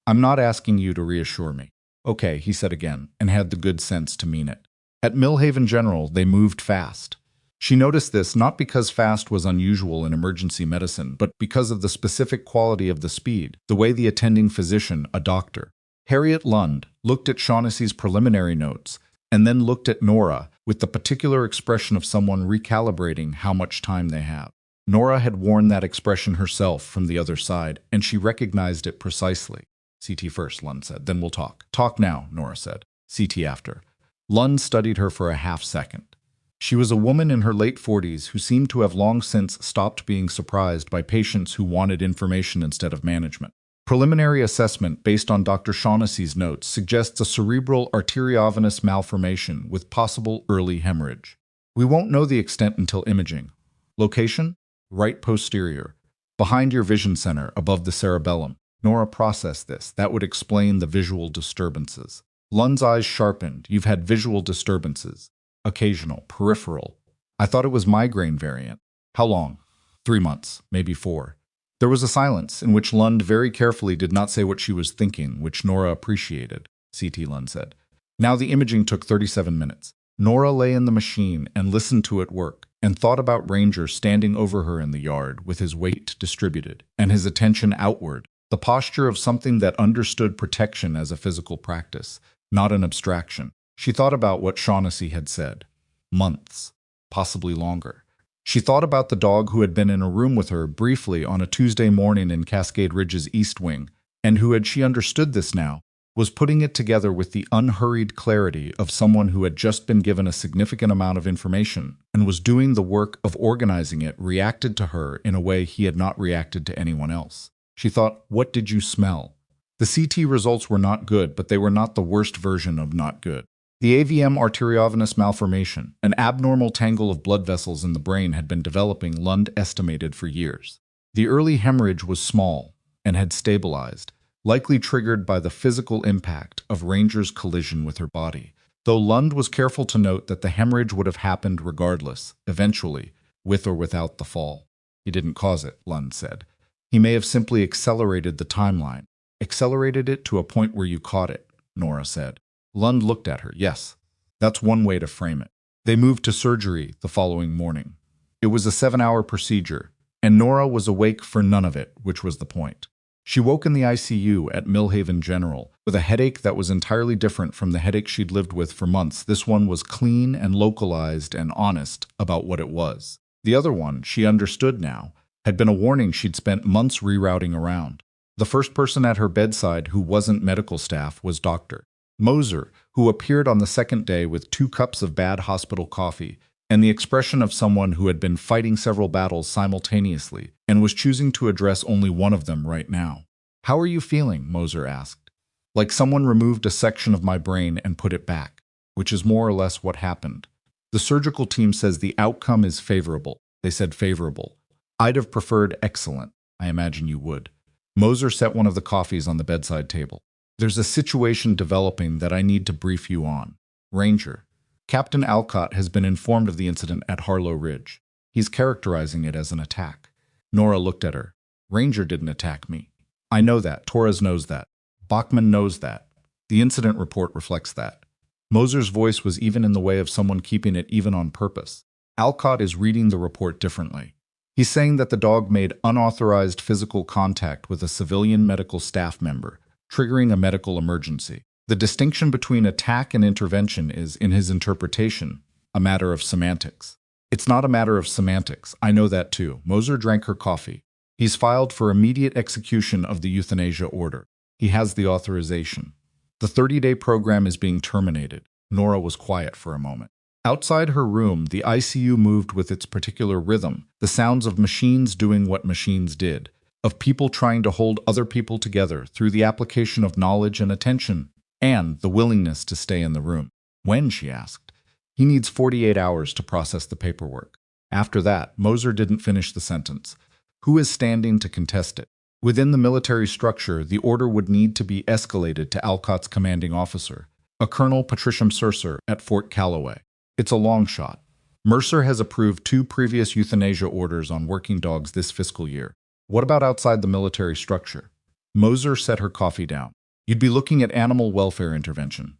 I'm not asking you to reassure me." "Okay," he said again, and had the good sense to mean it. At Millhaven General, they moved fast. She noticed this not because fast was unusual in emergency medicine, but because of the specific quality of the speed, the way the attending physician, a doctor, Harriet Lund, looked at Shaughnessy's preliminary notes, and then looked at Nora with the particular expression of someone recalibrating how much time they have. Nora had worn that expression herself from the other side, and she recognized it precisely. "CT first," Lund said, "then we'll talk." "Talk now," Nora said. "CT after." Lund studied her for a half-second. She was a woman in her late 40s who seemed to have long since stopped being surprised by patients who wanted information instead of management. Preliminary assessment based on Dr. Shaughnessy's notes suggests a cerebral arteriovenous malformation with possible early hemorrhage. "We won't know the extent until imaging." "Location? Right posterior, behind your vision center, above the cerebellum." Nora processed this. That would explain the visual disturbances. Lund's eyes sharpened. "You've had visual disturbances." "Occasional, peripheral." "I thought it was migraine variant." "How long?" 3 months, maybe 4. There was a silence, in which Lund very carefully did not say what she was thinking, which Nora appreciated. "CT," Lund said. Now the imaging took 37 minutes. Nora lay in the machine and listened to it work, and thought about Ranger standing over her in the yard, with his weight distributed, and his attention outward, the posture of something that understood protection as a physical practice, not an abstraction. She thought about what Shaughnessy had said. Months, possibly longer. She thought about the dog who had been in a room with her briefly on a Tuesday morning in Cascade Ridge's East Wing, and who, had she understood this now, was putting it together with the unhurried clarity of someone who had just been given a significant amount of information and was doing the work of organizing it, reacted to her in a way he had not reacted to anyone else. She thought, what did you smell? The CT results were not good, but they were not the worst version of not good. The AVM arteriovenous malformation, an abnormal tangle of blood vessels in the brain, had been developing, Lund estimated, for years. The early hemorrhage was small and had stabilized, likely triggered by the physical impact of Ranger's collision with her body, though Lund was careful to note that the hemorrhage would have happened regardless, eventually, with or without the fall. He didn't cause it, Lund said. He may have simply accelerated the timeline. Accelerated it to a point where you caught it, Nora said. Lund looked at her. Yes, that's one way to frame it. They moved to surgery the following morning. It was a 7-hour procedure, and Nora was awake for none of it, which was the point. She woke in the ICU at Millhaven General with a headache that was entirely different from the headache she'd lived with for months. This one was clean and localized and honest about what it was. The other one, she understood now, had been a warning she'd spent months rerouting around. The first person at her bedside who wasn't medical staff was Dr. Moser, who appeared on the second day with 2 cups of bad hospital coffee and the expression of someone who had been fighting several battles simultaneously and was choosing to address only one of them right now. "How are you feeling?" Moser asked. "Like someone removed a section of my brain and put it back," which is more or less what happened. "The surgical team says the outcome is favorable." They said favorable. "I'd have preferred excellent. I imagine you would." Moser set one of the coffees on the bedside table. "There's a situation developing that I need to brief you on. Ranger. Captain Alcott has been informed of the incident at Harlow Ridge. He's characterizing it as an attack." Nora looked at her. "Ranger didn't attack me." "I know that. Torres knows that. Bachman knows that. The incident report reflects that." Moser's voice was even in the way of someone keeping it even on purpose. "Alcott is reading the report differently. He's saying that the dog made unauthorized physical contact with a civilian medical staff member, triggering a medical emergency. The distinction between attack and intervention is, in his interpretation, a matter of semantics." "It's not a matter of semantics. I know that too." Moser drank her coffee. "He's filed for immediate execution of the euthanasia order. He has the authorization. The 30-day program is being terminated." Nora was quiet for a moment. Outside her room, the ICU moved with its particular rhythm, the sounds of machines doing what machines did, of people trying to hold other people together through the application of knowledge and attention, and the willingness to stay in the room. "When?" she asked. "He needs 48 hours to process the paperwork." After that, Moser didn't finish the sentence. "Who is standing to contest it?" Within the military structure, the order would need to be escalated to Alcott's commanding officer, a Colonel Patricium Mercer at Fort Calloway. It's a long shot. Mercer has approved 2 previous euthanasia orders on working dogs this fiscal year. What about outside the military structure? Moser set her coffee down. "You'd be looking at animal welfare intervention,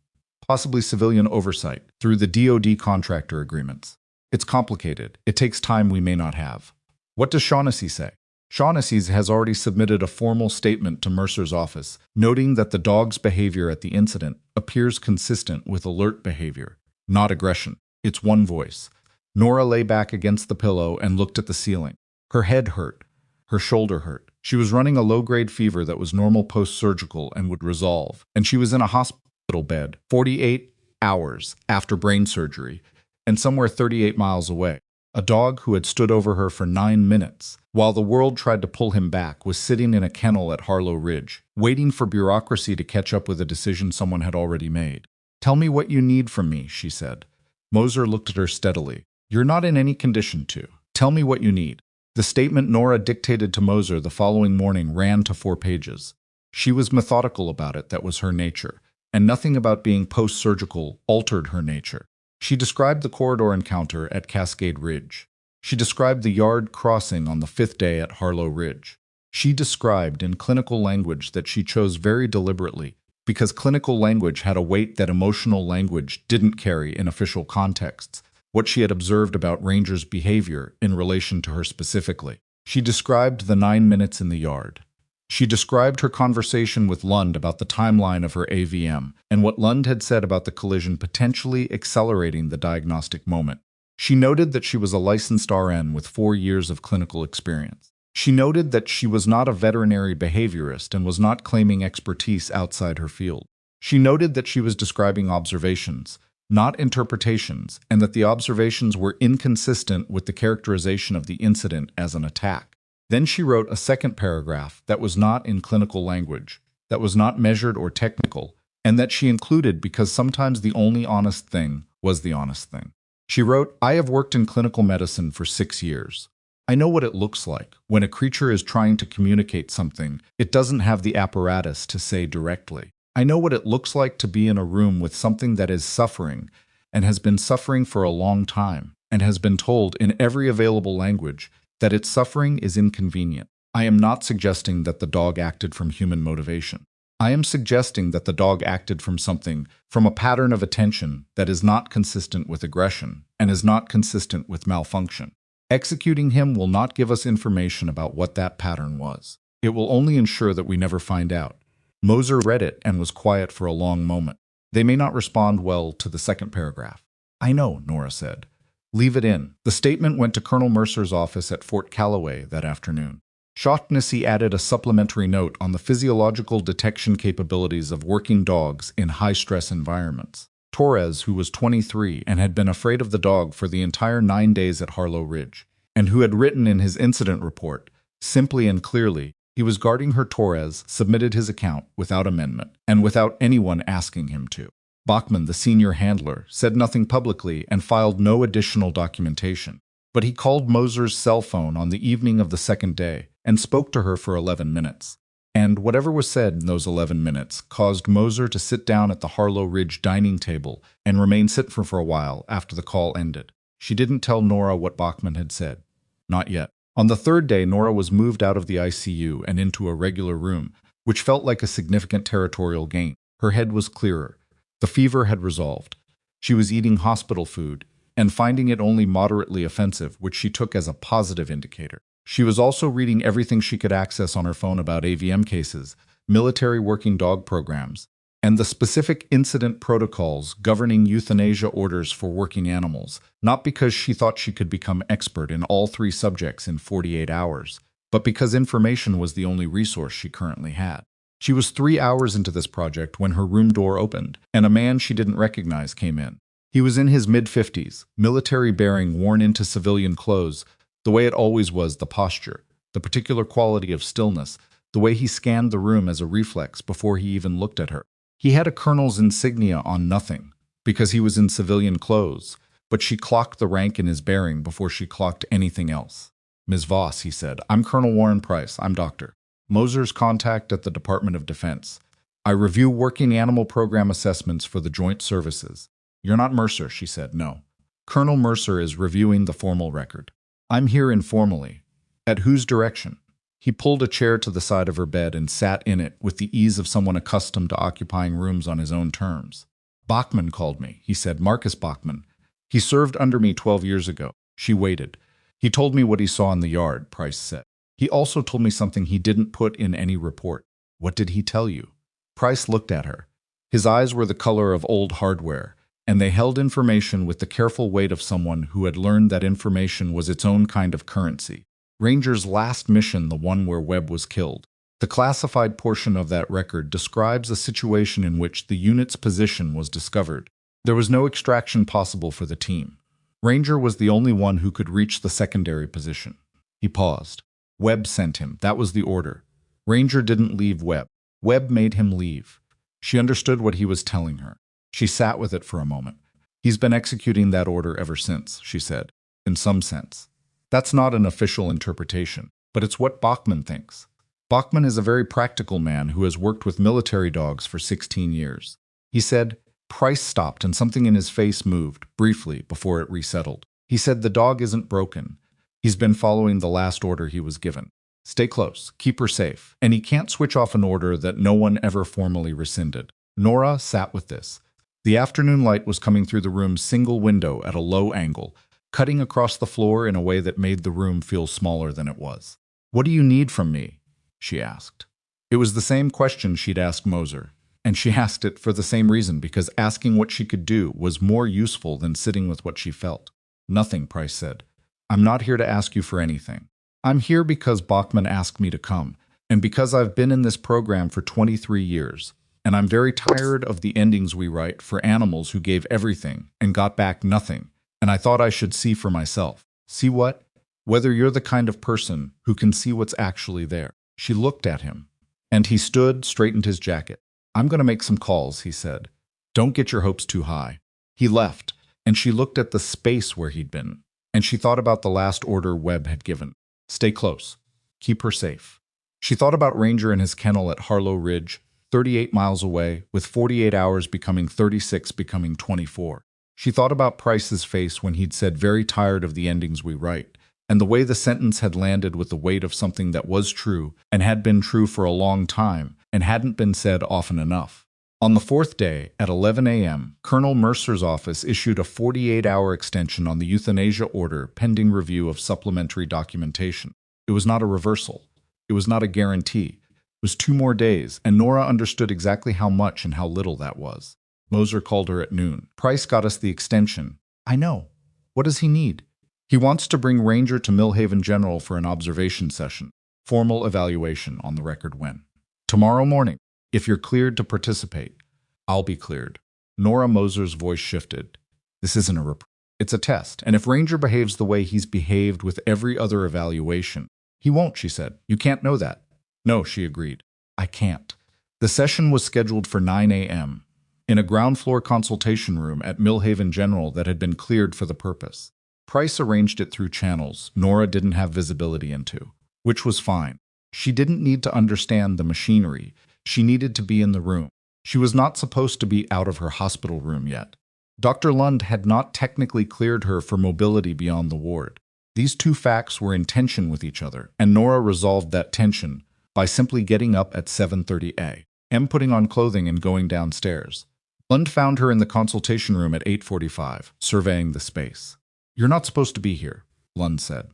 possibly civilian oversight, through the DoD contractor agreements. It's complicated. It takes time we may not have." "What does Shaughnessy say?" "Shaughnessy has already submitted a formal statement to Mercer's office, noting that the dog's behavior at the incident appears consistent with alert behavior, not aggression." It's one voice. Nora lay back against the pillow and looked at the ceiling. Her head hurt. Her shoulder hurt. She was running a low-grade fever that was normal post-surgical and would resolve, and she was in a hospital bed 48 hours after brain surgery, and somewhere 38 miles away. A dog who had stood over her for 9 minutes, while the world tried to pull him back, was sitting in a kennel at Harlow Ridge, waiting for bureaucracy to catch up with a decision someone had already made. "Tell me what you need from me," she said. Moser looked at her steadily. "You're not in any condition to. Tell me what you need." The statement Nora dictated to Moser the following morning ran to 4 pages. She was methodical about it, that was her nature, and nothing about being post-surgical altered her nature. She described the corridor encounter at Cascade Ridge. She described the yard crossing on the 5th day at Harlow Ridge. She described in clinical language that she chose very deliberately, because clinical language had a weight that emotional language didn't carry in official contexts, what she had observed about Ranger's behavior in relation to her specifically. She described the 9 minutes in the yard. She described her conversation with Lund about the timeline of her AVM and what Lund had said about the collision potentially accelerating the diagnostic moment. She noted that she was a licensed RN with 4 years of clinical experience. She noted that she was not a veterinary behaviorist and was not claiming expertise outside her field. She noted that she was describing observations, not interpretations, and that the observations were inconsistent with the characterization of the incident as an attack. Then she wrote a second paragraph that was not in clinical language, that was not measured or technical, and that she included because sometimes the only honest thing was the honest thing. She wrote, "I have worked in clinical medicine for 6 years. I know what it looks like. When a creature is trying to communicate something, it doesn't have the apparatus to say directly. I know what it looks like to be in a room with something that is suffering and has been suffering for a long time and has been told in every available language that its suffering is inconvenient. I am not suggesting that the dog acted from human motivation. I am suggesting that the dog acted from something, from a pattern of attention that is not consistent with aggression and is not consistent with malfunction. Executing him will not give us information about what that pattern was. It will only ensure that we never find out." Moser read it and was quiet for a long moment. "They may not respond well to the second paragraph." "I know," Nora said. Leave it in. The statement went to Colonel Mercer's office at Fort Calloway that afternoon. Shaughnessy added a supplementary note on the physiological detection capabilities of working dogs in high-stress environments. Torres, who was 23 and had been afraid of the dog for the entire 9 days at Harlow Ridge, and who had written in his incident report, simply and clearly, he was guarding her. Torres submitted his account without amendment and without anyone asking him to. Bachman, the senior handler, said nothing publicly and filed no additional documentation. But he called Moser's cell phone on the evening of the second day and spoke to her for 11 minutes. And whatever was said in those 11 minutes caused Moser to sit down at the Harlow Ridge dining table and remain sitting for a while after the call ended. She didn't tell Nora what Bachman had said. Not yet. On the third day, Nora was moved out of the ICU and into a regular room, which felt like a significant territorial gain. Her head was clearer. The fever had resolved. She was eating hospital food and finding it only moderately offensive, which she took as a positive indicator. She was also reading everything she could access on her phone about AVM cases, military working dog programs, and the specific incident protocols governing euthanasia orders for working animals, not because she thought she could become expert in all 3 subjects in 48 hours, but because information was the only resource she currently had. She was 3 hours into this project when her room door opened, and a man she didn't recognize came in. He was in his mid-50s, military bearing worn into civilian clothes, the way it always was, the posture, the particular quality of stillness, the way he scanned the room as a reflex before he even looked at her. He had a colonel's insignia on nothing, because he was in civilian clothes, but she clocked the rank in his bearing before she clocked anything else. "Ms. Voss," he said, "I'm Colonel Warren Price. I'm Dr. Moser's contact at the Department of Defense. I review working animal program assessments for the Joint Services." "You're not Mercer," she said. "No. Colonel Mercer is reviewing the formal record. I'm here informally." "At whose direction?" He pulled a chair to the side of her bed and sat in it with the ease of someone accustomed to occupying rooms on his own terms. "Bachman called me," he said. "Marcus Bachman. He served under me 12 years ago." She waited. "He told me what he saw in the yard," Price said. "He also told me something he didn't put in any report." "What did he tell you?" Price looked at her. His eyes were the color of old hardware, and they held information with the careful weight of someone who had learned that information was its own kind of currency. Ranger's last mission, the one where Webb was killed. The classified portion of that record describes a situation in which the unit's position was discovered. There was no extraction possible for the team. Ranger was the only one who could reach the secondary position. He paused. Webb sent him. That was the order. Ranger didn't leave Webb. Webb made him leave. She understood what he was telling her. She sat with it for a moment. "He's been executing that order ever since," she said, "in some sense. That's not an official interpretation, but it's what Bachman thinks. Bachman is a very practical man who has worked with military dogs for 16 years. He said." Price stopped and something in his face moved, briefly, before it resettled. He said, "The dog isn't broken. He's been following the last order he was given. Stay close, keep her safe, and he can't switch off an order that no one ever formally rescinded." Nora sat with this. The afternoon light was coming through the room's single window at a low angle, cutting across the floor in a way that made the room feel smaller than it was. "What do you need from me?" she asked. It was the same question she'd asked Moser, and she asked it for the same reason, because asking what she could do was more useful than sitting with what she felt. "Nothing," Price said. "I'm not here to ask you for anything. I'm here because Bachman asked me to come, and because I've been in this program for 23 years, and I'm very tired of the endings we write for animals who gave everything and got back nothing, and I thought I should see for myself." "See what?" "Whether you're the kind of person who can see what's actually there." She looked at him, and he stood, straightened his jacket. "I'm going to make some calls," he said. "Don't get your hopes too high." He left, and she looked at the space where he'd been, and she thought about the last order Webb had given. "Stay close. Keep her safe." She thought about Ranger in his kennel at Harlow Ridge, 38 miles away, with 48 hours becoming 36, becoming 24. She thought about Price's face when he'd said, "Very tired of the endings we write," and the way the sentence had landed with the weight of something that was true and had been true for a long time and hadn't been said often enough. On the fourth day, at 11 a.m., Colonel Mercer's office issued a 48-hour extension on the euthanasia order pending review of supplementary documentation. It was not a reversal. It was not a guarantee. It was 2 more days, and Nora understood exactly how much and how little that was. Moser called her at noon. "Price got us the extension." "I know." What does he need? He wants to bring Ranger to Millhaven General for an observation session. Formal evaluation on the record when. Tomorrow morning, if you're cleared to participate. I'll be cleared. Nora Moser's voice shifted. This isn't a report. It's a test, and if Ranger behaves the way he's behaved with every other evaluation, he won't, she said. You can't know that. No, she agreed. I can't. The session was scheduled for 9 a.m. in a ground-floor consultation room at Millhaven General that had been cleared for the purpose. Price arranged it through channels Nora didn't have visibility into, which was fine. She didn't need to understand the machinery. She needed to be in the room. She was not supposed to be out of her hospital room yet. Dr. Lund had not technically cleared her for mobility beyond the ward. These two facts were in tension with each other, and Nora resolved that tension by simply getting up at 7:30 a.m., putting on clothing and going downstairs. Lund found her in the consultation room at 8:45, surveying the space. You're not supposed to be here, Lund said.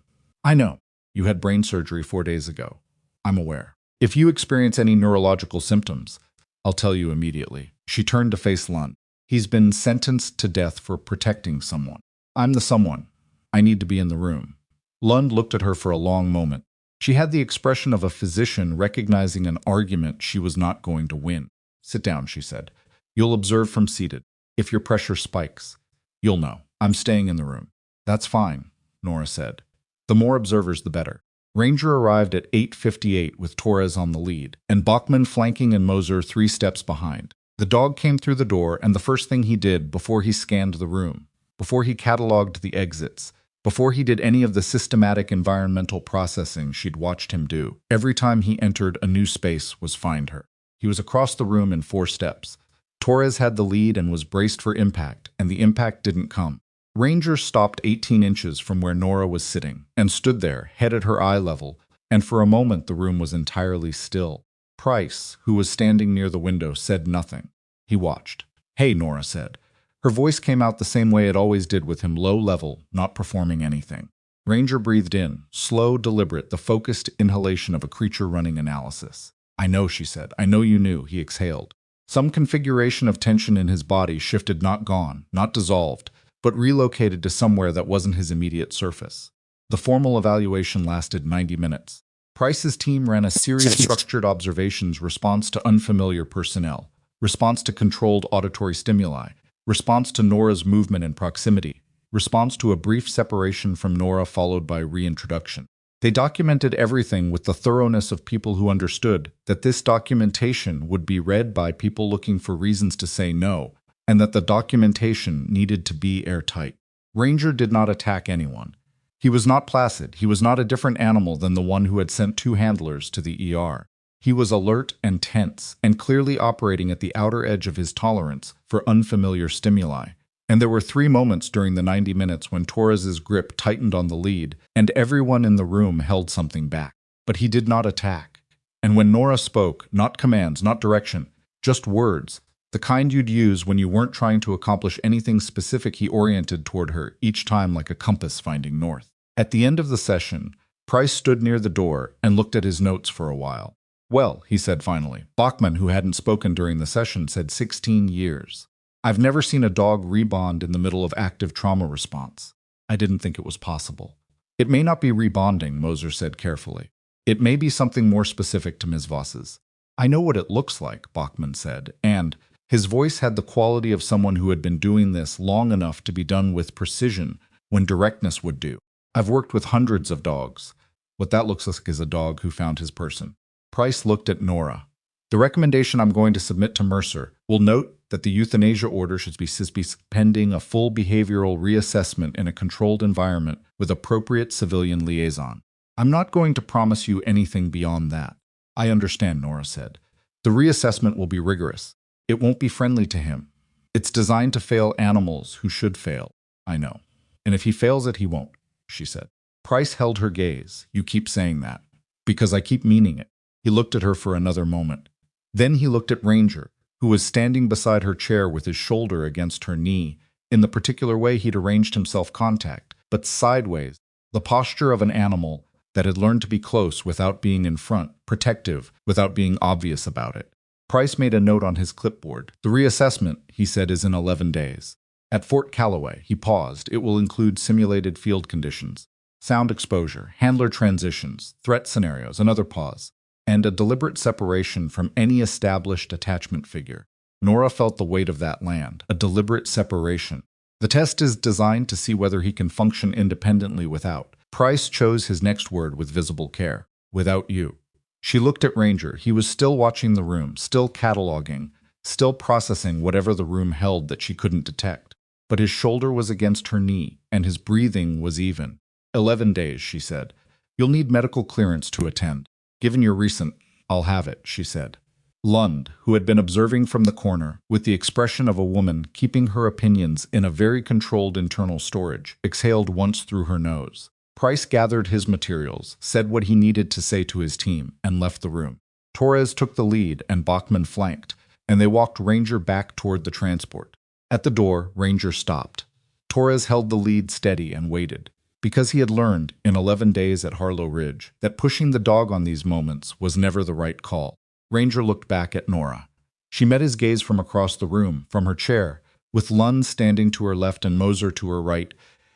I know. You had brain surgery 4 days ago. I'm aware. If you experience any neurological symptoms, I'll tell you immediately. She turned to face Lund. He's been sentenced to death for protecting someone. I'm the someone. I need to be in the room. Lund looked at her for a long moment. She had the expression of a physician recognizing an argument she was not going to win. Sit down, she said. You'll observe from seated. If your pressure spikes, you'll know. I'm staying in the room. That's fine, Nora said. The more observers, the better. Ranger arrived at 8:58 with Torres on the lead, and Bachman flanking and Moser 3 steps behind. The dog came through the door, and the first thing he did before he scanned the room, before he cataloged the exits, before he did any of the systematic environmental processing she'd watched him do, every time he entered a new space was find her. He was across the room in 4 steps. Torres had the lead and was braced for impact, and the impact didn't come. Ranger stopped 18 inches from where Nora was sitting and stood there, head at her eye level, and for a moment the room was entirely still. Price, who was standing near the window, said nothing. He watched. Hey, Nora said. Her voice came out the same way it always did with him, low level, not performing anything. Ranger breathed in, slow, deliberate, the focused inhalation of a creature running analysis. I know, she said. I know you knew, he exhaled. Some configuration of tension in his body shifted, not gone, not dissolved, but relocated to somewhere that wasn't his immediate surface. The formal evaluation lasted 90 minutes. Price's team ran a series of structured observations, response to unfamiliar personnel, response to controlled auditory stimuli, response to Nora's movement and proximity, response to a brief separation from Nora followed by reintroduction. They documented everything with the thoroughness of people who understood that this documentation would be read by people looking for reasons to say no, and that the documentation needed to be airtight. Ranger did not attack anyone. He was not placid. He was not a different animal than the one who had sent 2 handlers to the ER. He was alert and tense, and clearly operating at the outer edge of his tolerance for unfamiliar stimuli. And there were 3 moments during the 90 minutes when Torres's grip tightened on the lead, and everyone in the room held something back. But he did not attack. And when Nora spoke, not commands, not direction, just words, the kind you'd use when you weren't trying to accomplish anything specific, he oriented toward her, each time like a compass finding north. At the end of the session, Price stood near the door and looked at his notes for a while. Well, he said finally. Bachman, who hadn't spoken during the session, said 16 years. I've never seen a dog rebond in the middle of active trauma response. I didn't think it was possible. It may not be rebonding, Moser said carefully. It may be something more specific to Ms. Voss's. I know what it looks like, Bachman said, and his voice had the quality of someone who had been doing this long enough to be done with precision when directness would do. I've worked with hundreds of dogs. What that looks like is a dog who found his person. Price looked at Nora. The recommendation I'm going to submit to Mercer will note that the euthanasia order should be pending a full behavioral reassessment in a controlled environment with appropriate civilian liaison. I'm not going to promise you anything beyond that. I understand, Nora said. The reassessment will be rigorous. It won't be friendly to him. It's designed to fail animals who should fail. I know. And if he fails it, he won't, she said. Price held her gaze. You keep saying that. Because I keep meaning it. He looked at her for another moment. Then he looked at Ranger, who was standing beside her chair with his shoulder against her knee, in the particular way he'd arranged himself contact, but sideways, the posture of an animal that had learned to be close without being in front, protective without being obvious about it. Price made a note on his clipboard. The reassessment, he said, is in 11 days. At Fort Calloway, he paused. It will include simulated field conditions, sound exposure, handler transitions, threat scenarios, another pause, and a deliberate separation from any established attachment figure. Nora felt the weight of that land, a deliberate separation. The test is designed to see whether he can function independently without. Price chose his next word with visible care. Without you. She looked at Ranger. He was still watching the room, still cataloging, still processing whatever the room held that she couldn't detect. But his shoulder was against her knee, and his breathing was even. 11 days, she said. You'll need medical clearance to attend. Given your recent, I'll have it, she said. Lund, who had been observing from the corner, with the expression of a woman keeping her opinions in a very controlled internal storage, exhaled once through her nose. Price gathered his materials, said what he needed to say to his team, and left the room. Torres took the lead and Bachman flanked, and they walked Ranger back toward the transport. At the door, Ranger stopped. Torres held the lead steady and waited, because he had learned, in 11 days at Harlow Ridge, that pushing the dog on these moments was never the right call. Ranger looked back at Nora. She met his gaze from across the room, from her chair, with Lund standing to her left and Moser to her right,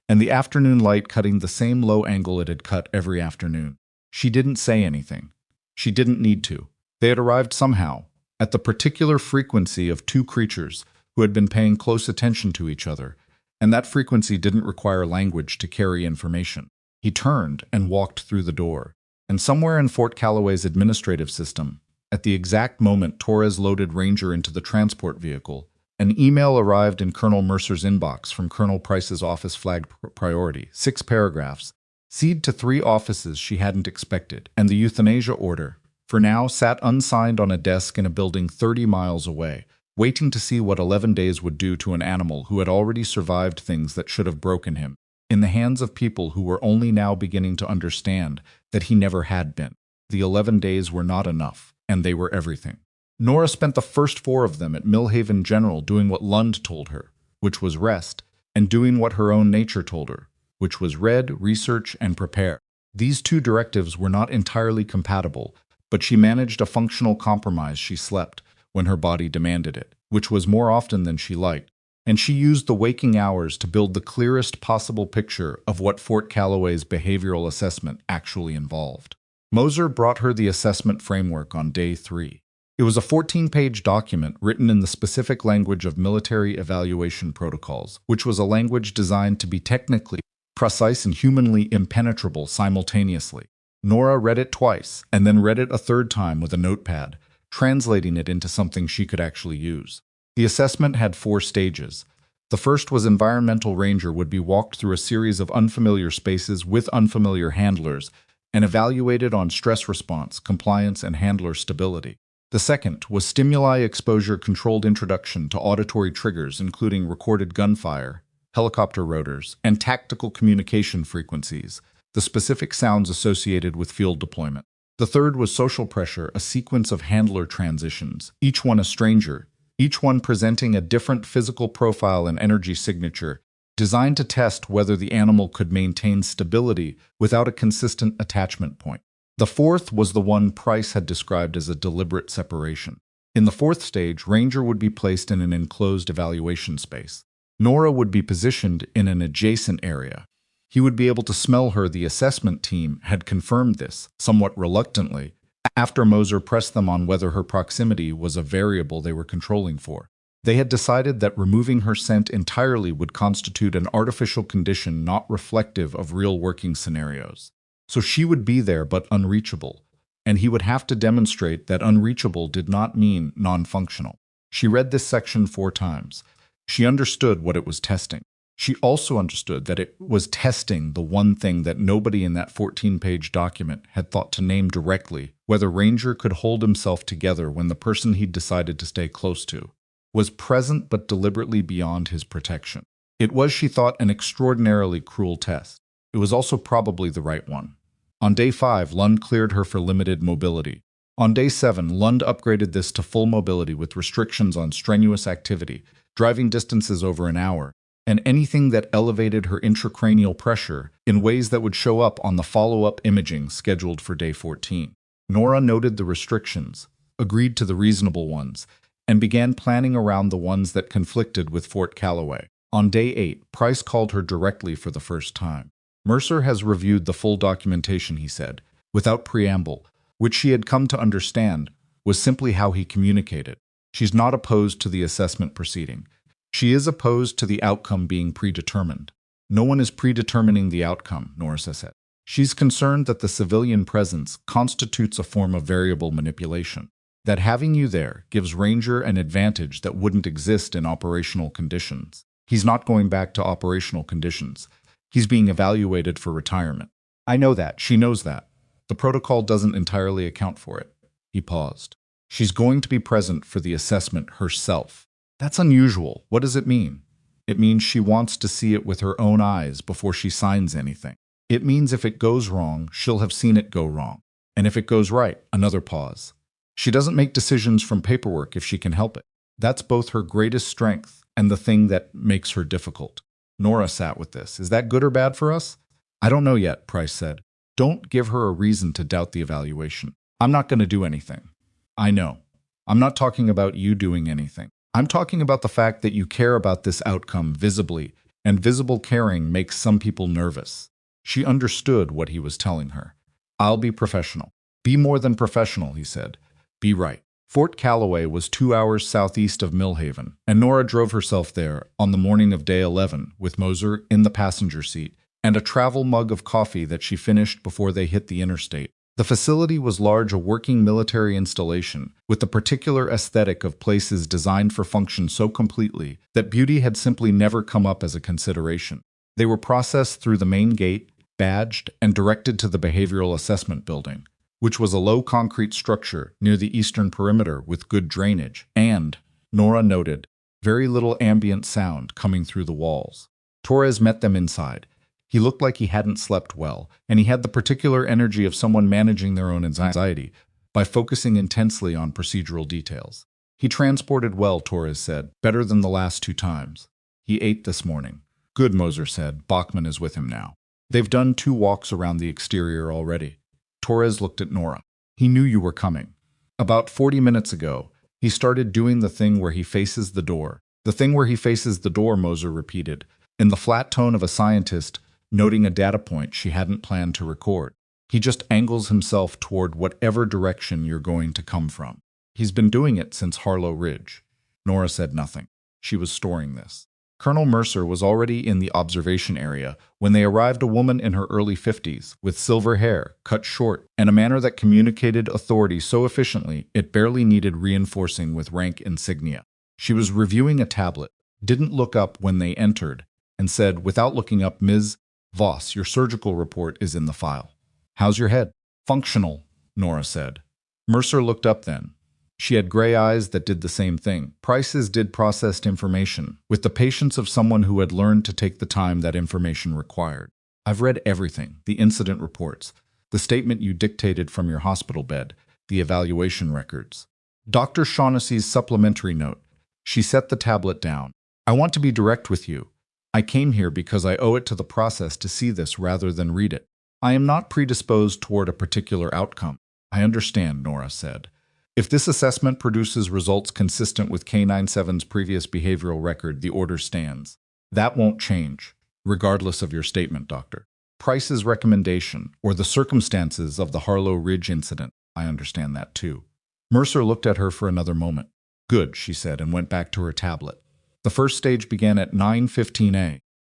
and the afternoon light cutting the same low angle it had cut every afternoon. She didn't say anything. She didn't need to. They had arrived somehow, at the particular frequency of two creatures who had been paying close attention to each other, and that frequency didn't require language to carry information. He turned and walked through the door, and somewhere in Fort Calloway's administrative system, at the exact moment Torres loaded Ranger into the transport vehicle, an email arrived in Colonel Mercer's inbox from Colonel Price's office flagged priority, 6 paragraphs, seed to 3 offices she hadn't expected, and the euthanasia order, for now, sat unsigned on a desk in a building 30 miles away, waiting to see what 11 days would do to an animal who had already survived things that should have broken him, in the hands of people who were only now beginning to understand that he never had been. The 11 days were not enough, and they were everything. Nora spent the first 4 of them at Millhaven General doing what Lund told her, which was rest, and doing what her own nature told her, which was read, research, and prepare. These 2 directives were not entirely compatible, but she managed a functional compromise. She slept when her body demanded it, which was more often than she liked, and she used the waking hours to build the clearest possible picture of what Fort Calloway's behavioral assessment actually involved. Moser brought her the assessment framework on day 3. It was a 14-page document written in the specific language of military evaluation protocols, which was a language designed to be technically precise and humanly impenetrable simultaneously. Nora read it twice, and then read it a third time with a notepad, translating it into something she could actually use. The assessment had 4 stages. The first was environmental ranger would be walked through a series of unfamiliar spaces with unfamiliar handlers and evaluated on stress response, compliance, and handler stability. The second was stimuli exposure controlled introduction to auditory triggers including recorded gunfire, helicopter rotors, and tactical communication frequencies, the specific sounds associated with field deployment. The third was social pressure, a sequence of handler transitions, each one a stranger, each one presenting a different physical profile and energy signature, designed to test whether the animal could maintain stability without a consistent attachment point. The fourth was the one Price had described as a deliberate separation. In the 4th stage, Ranger would be placed in an enclosed evaluation space. Nora would be positioned in an adjacent area. He would be able to smell her. The assessment team had confirmed this, somewhat reluctantly, after Moser pressed them on whether her proximity was a variable they were controlling for. They had decided that removing her scent entirely would constitute an artificial condition not reflective of real working scenarios. So she would be there but unreachable, and he would have to demonstrate that unreachable did not mean non-functional. She read this section 4 times. She understood what it was testing. She also understood that it was testing the one thing that nobody in that 14-page document had thought to name directly, whether Ranger could hold himself together when the person he'd decided to stay close to was present but deliberately beyond his protection. It was, she thought, an extraordinarily cruel test. It was also probably the right one. On day 5, Lund cleared her for limited mobility. On day 7, Lund upgraded this to full mobility with restrictions on strenuous activity, driving distances over an hour, and anything that elevated her intracranial pressure in ways that would show up on the follow-up imaging scheduled for day 14. Nora noted the restrictions, agreed to the reasonable ones, and began planning around the ones that conflicted with Fort Calloway. On day 8, Price called her directly for the first time. Mercer has reviewed the full documentation, he said, without preamble, which she had come to understand was simply how he communicated. She's not opposed to the assessment proceeding. She is opposed to the outcome being predetermined. No one is predetermining the outcome, Nora said. She's concerned that the civilian presence constitutes a form of variable manipulation, that having you there gives Ranger an advantage that wouldn't exist in operational conditions. He's not going back to operational conditions. He's being evaluated for retirement. I know that. She knows that. The protocol doesn't entirely account for it. He paused. She's going to be present for the assessment herself. That's unusual. What does it mean? It means she wants to see it with her own eyes before she signs anything. It means if it goes wrong, she'll have seen it go wrong. And if it goes right, another pause. She doesn't make decisions from paperwork if she can help it. That's both her greatest strength and the thing that makes her difficult. Nora sat with this. Is that good or bad for us? I don't know yet, Price said. Don't give her a reason to doubt the evaluation. I'm not going to do anything. I know. I'm not talking about you doing anything. I'm talking about the fact that you care about this outcome visibly, and visible caring makes some people nervous. She understood what he was telling her. I'll be professional. Be more than professional, he said. Be right. Fort Calloway was 2 hours southeast of Millhaven, and Nora drove herself there on the morning of day 11 with Moser in the passenger seat and a travel mug of coffee that she finished before they hit the interstate. The facility was large, a working military installation, with the particular aesthetic of places designed for function so completely that beauty had simply never come up as a consideration. They were processed through the main gate, badged, and directed to the Behavioral Assessment Building, which was a low concrete structure near the eastern perimeter with good drainage and, Nora noted, very little ambient sound coming through the walls. Torres met them inside. He looked like he hadn't slept well, and he had the particular energy of someone managing their own anxiety by focusing intensely on procedural details. He transported well, Torres said, better than the last 2 times. He ate this morning. Good, Moser said. Bachman is with him now. They've done 2 walks around the exterior already. Torres looked at Nora. He knew you were coming. About 40 minutes ago, he started doing the thing where he faces the door. The thing where he faces the door, Moser repeated, in the flat tone of a scientist noting a data point she hadn't planned to record. He just angles himself toward whatever direction you're going to come from. He's been doing it since Harlow Ridge. Nora said nothing. She was storing this. Colonel Mercer was already in the observation area when they arrived, a woman in her early 50s, with silver hair, cut short, and a manner that communicated authority so efficiently it barely needed reinforcing with rank insignia. She was reviewing a tablet, didn't look up when they entered, and said, without looking up, Ms. Voss, your surgical report is in the file. How's your head? Functional, Nora said. Mercer looked up then. She had gray eyes that did the same thing. Price's did processed information, with the patience of someone who had learned to take the time that information required. I've read everything, the incident reports, the statement you dictated from your hospital bed, the evaluation records. Dr. Shaughnessy's supplementary note. She set the tablet down. I want to be direct with you. I came here because I owe it to the process to see this rather than read it. I am not predisposed toward a particular outcome. I understand, Nora said. If this assessment produces results consistent with K97's previous behavioral record, the order stands. That won't change, regardless of your statement, Doctor. Price's recommendation, or the circumstances of the Harlow Ridge incident, I understand that too. Mercer looked at her for another moment. Good, she said, and went back to her tablet. The first stage began at 9:15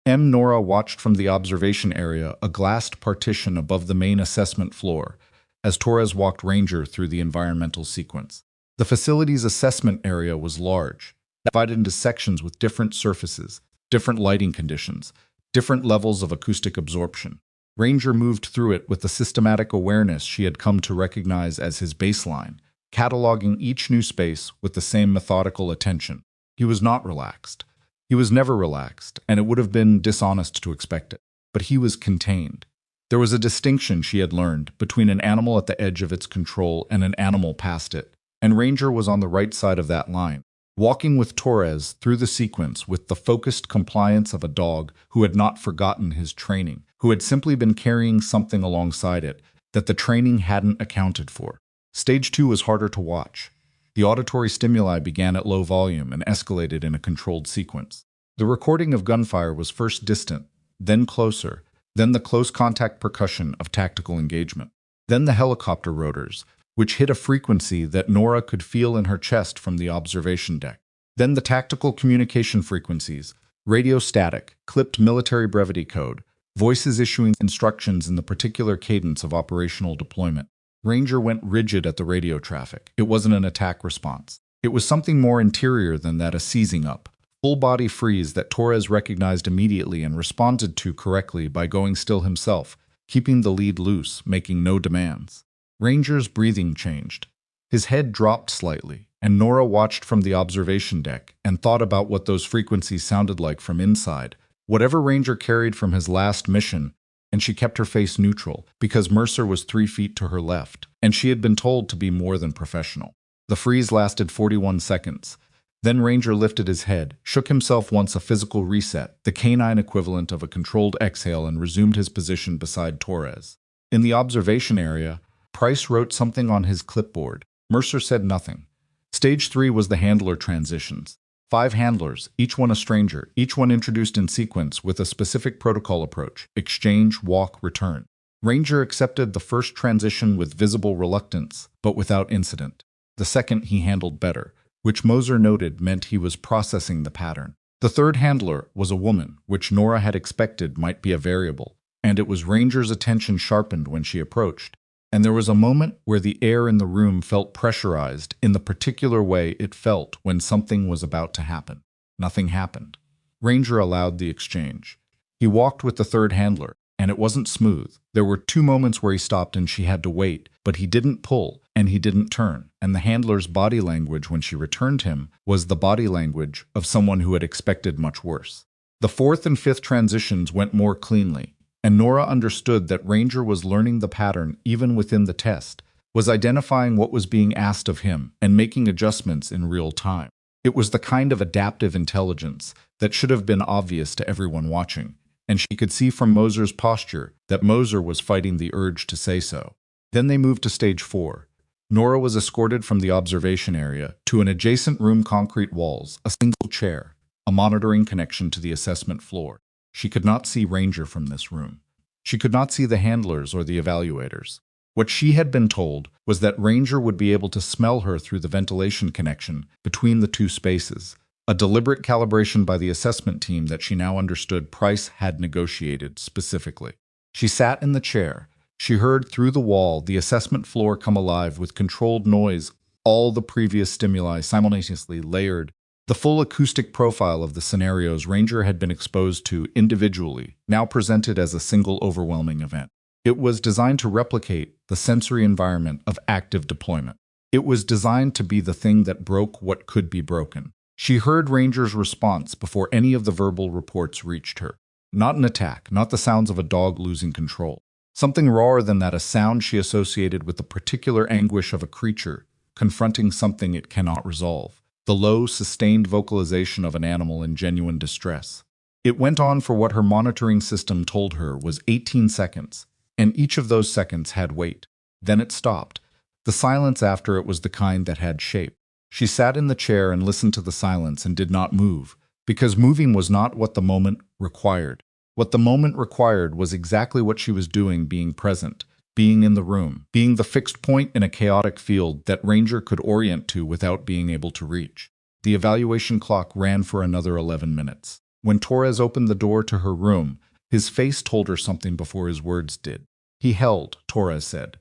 a.m. Nora watched from the observation area, a glassed partition above the main assessment floor, as Torres walked Ranger through the environmental sequence. The facility's assessment area was large, divided into sections with different surfaces, different lighting conditions, different levels of acoustic absorption. Ranger moved through it with the systematic awareness she had come to recognize as his baseline, cataloging each new space with the same methodical attention. He was not relaxed. He was never relaxed, and it would have been dishonest to expect it. But he was contained. There was a distinction she had learned between an animal at the edge of its control and an animal past it, and Ranger was on the right side of that line, walking with Torres through the sequence with the focused compliance of a dog who had not forgotten his training, who had simply been carrying something alongside it that the training hadn't accounted for. Stage 2 was harder to watch. The auditory stimuli began at low volume and escalated in a controlled sequence. The recording of gunfire was first distant, then closer, then the close contact percussion of tactical engagement, then the helicopter rotors, which hit a frequency that Nora could feel in her chest from the observation deck. Then the tactical communication frequencies, radio static, clipped military brevity code, voices issuing instructions in the particular cadence of operational deployment. Ranger went rigid at the radio traffic. It wasn't an attack response. It was something more interior than that, a seizing up, full-body freeze that Torres recognized immediately and responded to correctly by going still himself, keeping the lead loose, making no demands. Ranger's breathing changed. His head dropped slightly, and Nora watched from the observation deck and thought about what those frequencies sounded like from inside, whatever Ranger carried from his last mission, and she kept her face neutral because Mercer was 3 feet to her left, and she had been told to be more than professional. The freeze lasted 41 seconds. Then Ranger lifted his head, shook himself once, a physical reset, the canine equivalent of a controlled exhale, and resumed his position beside Torres. In the observation area, Price wrote something on his clipboard. Mercer said nothing. Stage 3 was the handler transitions. 5 handlers, each one a stranger, each one introduced in sequence with a specific protocol approach: exchange, walk, return. Ranger accepted the first transition with visible reluctance, but without incident. The second he handled better, which Moser noted meant he was processing the pattern. The third handler was a woman, which Nora had expected might be a variable, and it was Ranger's attention sharpened when she approached. And there was a moment where the air in the room felt pressurized in the particular way it felt when something was about to happen. Nothing happened. Ranger allowed the exchange. He walked with the third handler, and it wasn't smooth. There were 2 moments where he stopped and she had to wait, but he didn't pull, and he didn't turn, and the handler's body language when she returned him was the body language of someone who had expected much worse. The 4th and 5th transitions went more cleanly, and Nora understood that Ranger was learning the pattern even within the test, was identifying what was being asked of him and making adjustments in real time. It was the kind of adaptive intelligence that should have been obvious to everyone watching, and she could see from Moser's posture that Moser was fighting the urge to say so. Then they moved to stage 4. Nora was escorted from the observation area to an adjacent room, concrete walls, a single chair, a monitoring connection to the assessment floor. She could not see Ranger from this room. She could not see the handlers or the evaluators. What she had been told was that Ranger would be able to smell her through the ventilation connection between the 2 spaces, a deliberate calibration by the assessment team that she now understood Price had negotiated specifically. She sat in the chair. She heard through the wall the assessment floor come alive with controlled noise, all the previous stimuli simultaneously layered. The full acoustic profile of the scenarios Ranger had been exposed to individually, now presented as a single overwhelming event. It was designed to replicate the sensory environment of active deployment. It was designed to be the thing that broke what could be broken. She heard Ranger's response before any of the verbal reports reached her. Not an attack, not the sounds of a dog losing control. Something rawer than that, a sound she associated with the particular anguish of a creature confronting something it cannot resolve. The low, sustained vocalization of an animal in genuine distress. It went on for what her monitoring system told her was 18 seconds, and each of those seconds had weight. Then it stopped. The silence after it was the kind that had shape. She sat in the chair and listened to the silence and did not move, because moving was not what the moment required. What the moment required was exactly what she was doing, being present, being in the room, being the fixed point in a chaotic field that Ranger could orient to without being able to reach. The evaluation clock ran for another 11 minutes. When Torres opened the door to her room, his face told her something before his words did. He held, Torres said.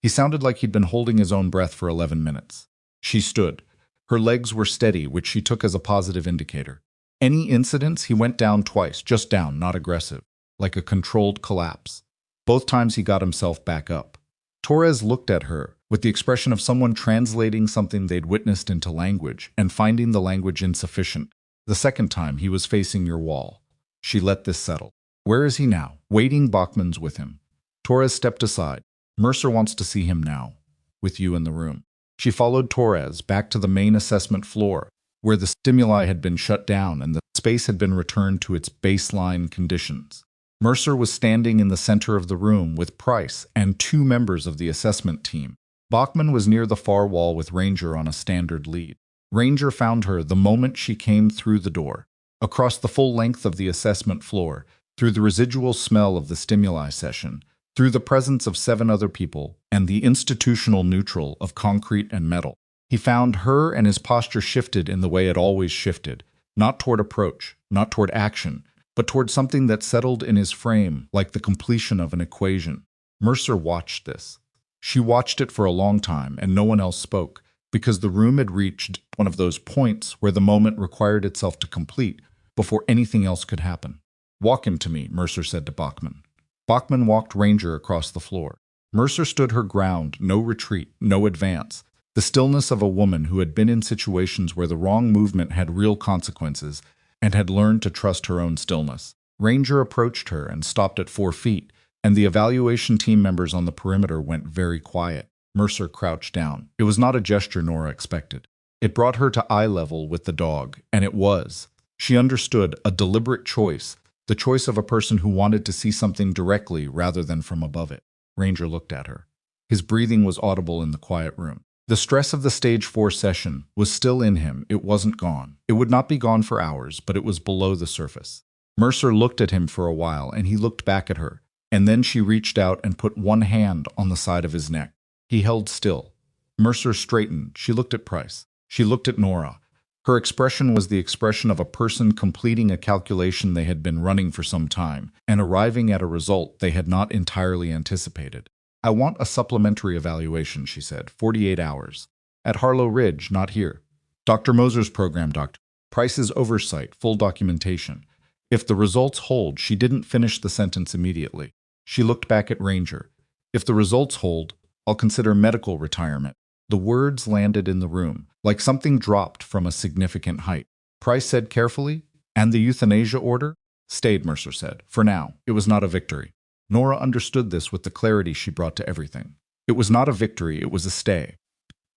He sounded like he'd been holding his own breath for 11 minutes. She stood. Her legs were steady, which she took as a positive indicator. Any incidents, he went down twice, just down, not aggressive, like a controlled collapse. Both times he got himself back up. Torres looked at her with the expression of someone translating something they'd witnessed into language and finding the language insufficient. The second time, he was facing your wall. She let this settle. Where is he now? Waiting. Bachman's with him. Torres stepped aside. Mercer wants to see him now, with you in the room. She followed Torres back to the main assessment floor, where the stimuli had been shut down and the space had been returned to its baseline conditions. Mercer was standing in the center of the room with Price and 2 members of the assessment team. Bachman was near the far wall with Ranger on a standard lead. Ranger found her the moment she came through the door. Across the full length of the assessment floor, through the residual smell of the stimuli session, through the presence of 7 other people, and the institutional neutral of concrete and metal. He found her, and his posture shifted in the way it always shifted, not toward approach, not toward action, but toward something that settled in his frame like the completion of an equation. Mercer watched this. She watched it for a long time, and no one else spoke, because the room had reached one of those points where the moment required itself to complete before anything else could happen. "Walk him to me," Mercer said to Bachman. Bachman walked Ranger across the floor. Mercer stood her ground, no retreat, no advance, the stillness of a woman who had been in situations where the wrong movement had real consequences and had learned to trust her own stillness. Ranger approached her and stopped at 4 feet, and the evaluation team members on the perimeter went very quiet. Mercer crouched down. It was not a gesture Nora expected. It brought her to eye level with the dog, and it was. She understood a deliberate choice, the choice of a person who wanted to see something directly rather than from above it. Ranger looked at her. His breathing was audible in the quiet room. The stress of the Stage 4 session was still in him. It wasn't gone. It would not be gone for hours, but it was below the surface. Mercer looked at him for a while, and he looked back at her, and then she reached out and put one hand on the side of his neck. He held still. Mercer straightened. She looked at Price. She looked at Nora. Her expression was the expression of a person completing a calculation they had been running for some time and arriving at a result they had not entirely anticipated. "I want a supplementary evaluation," she said. 48 hours. "At Harlow Ridge, not here. Dr. Moser's program, Dr. Price's oversight, full documentation." If the results hold, she didn't finish the sentence immediately. She looked back at Ranger. "If the results hold, I'll consider medical retirement." The words landed in the room, like something dropped from a significant height. Price said carefully, "And the euthanasia order?" "Stayed," Mercer said. "For now." It was not a victory. Nora understood this with the clarity she brought to everything. It was not a victory, it was a stay.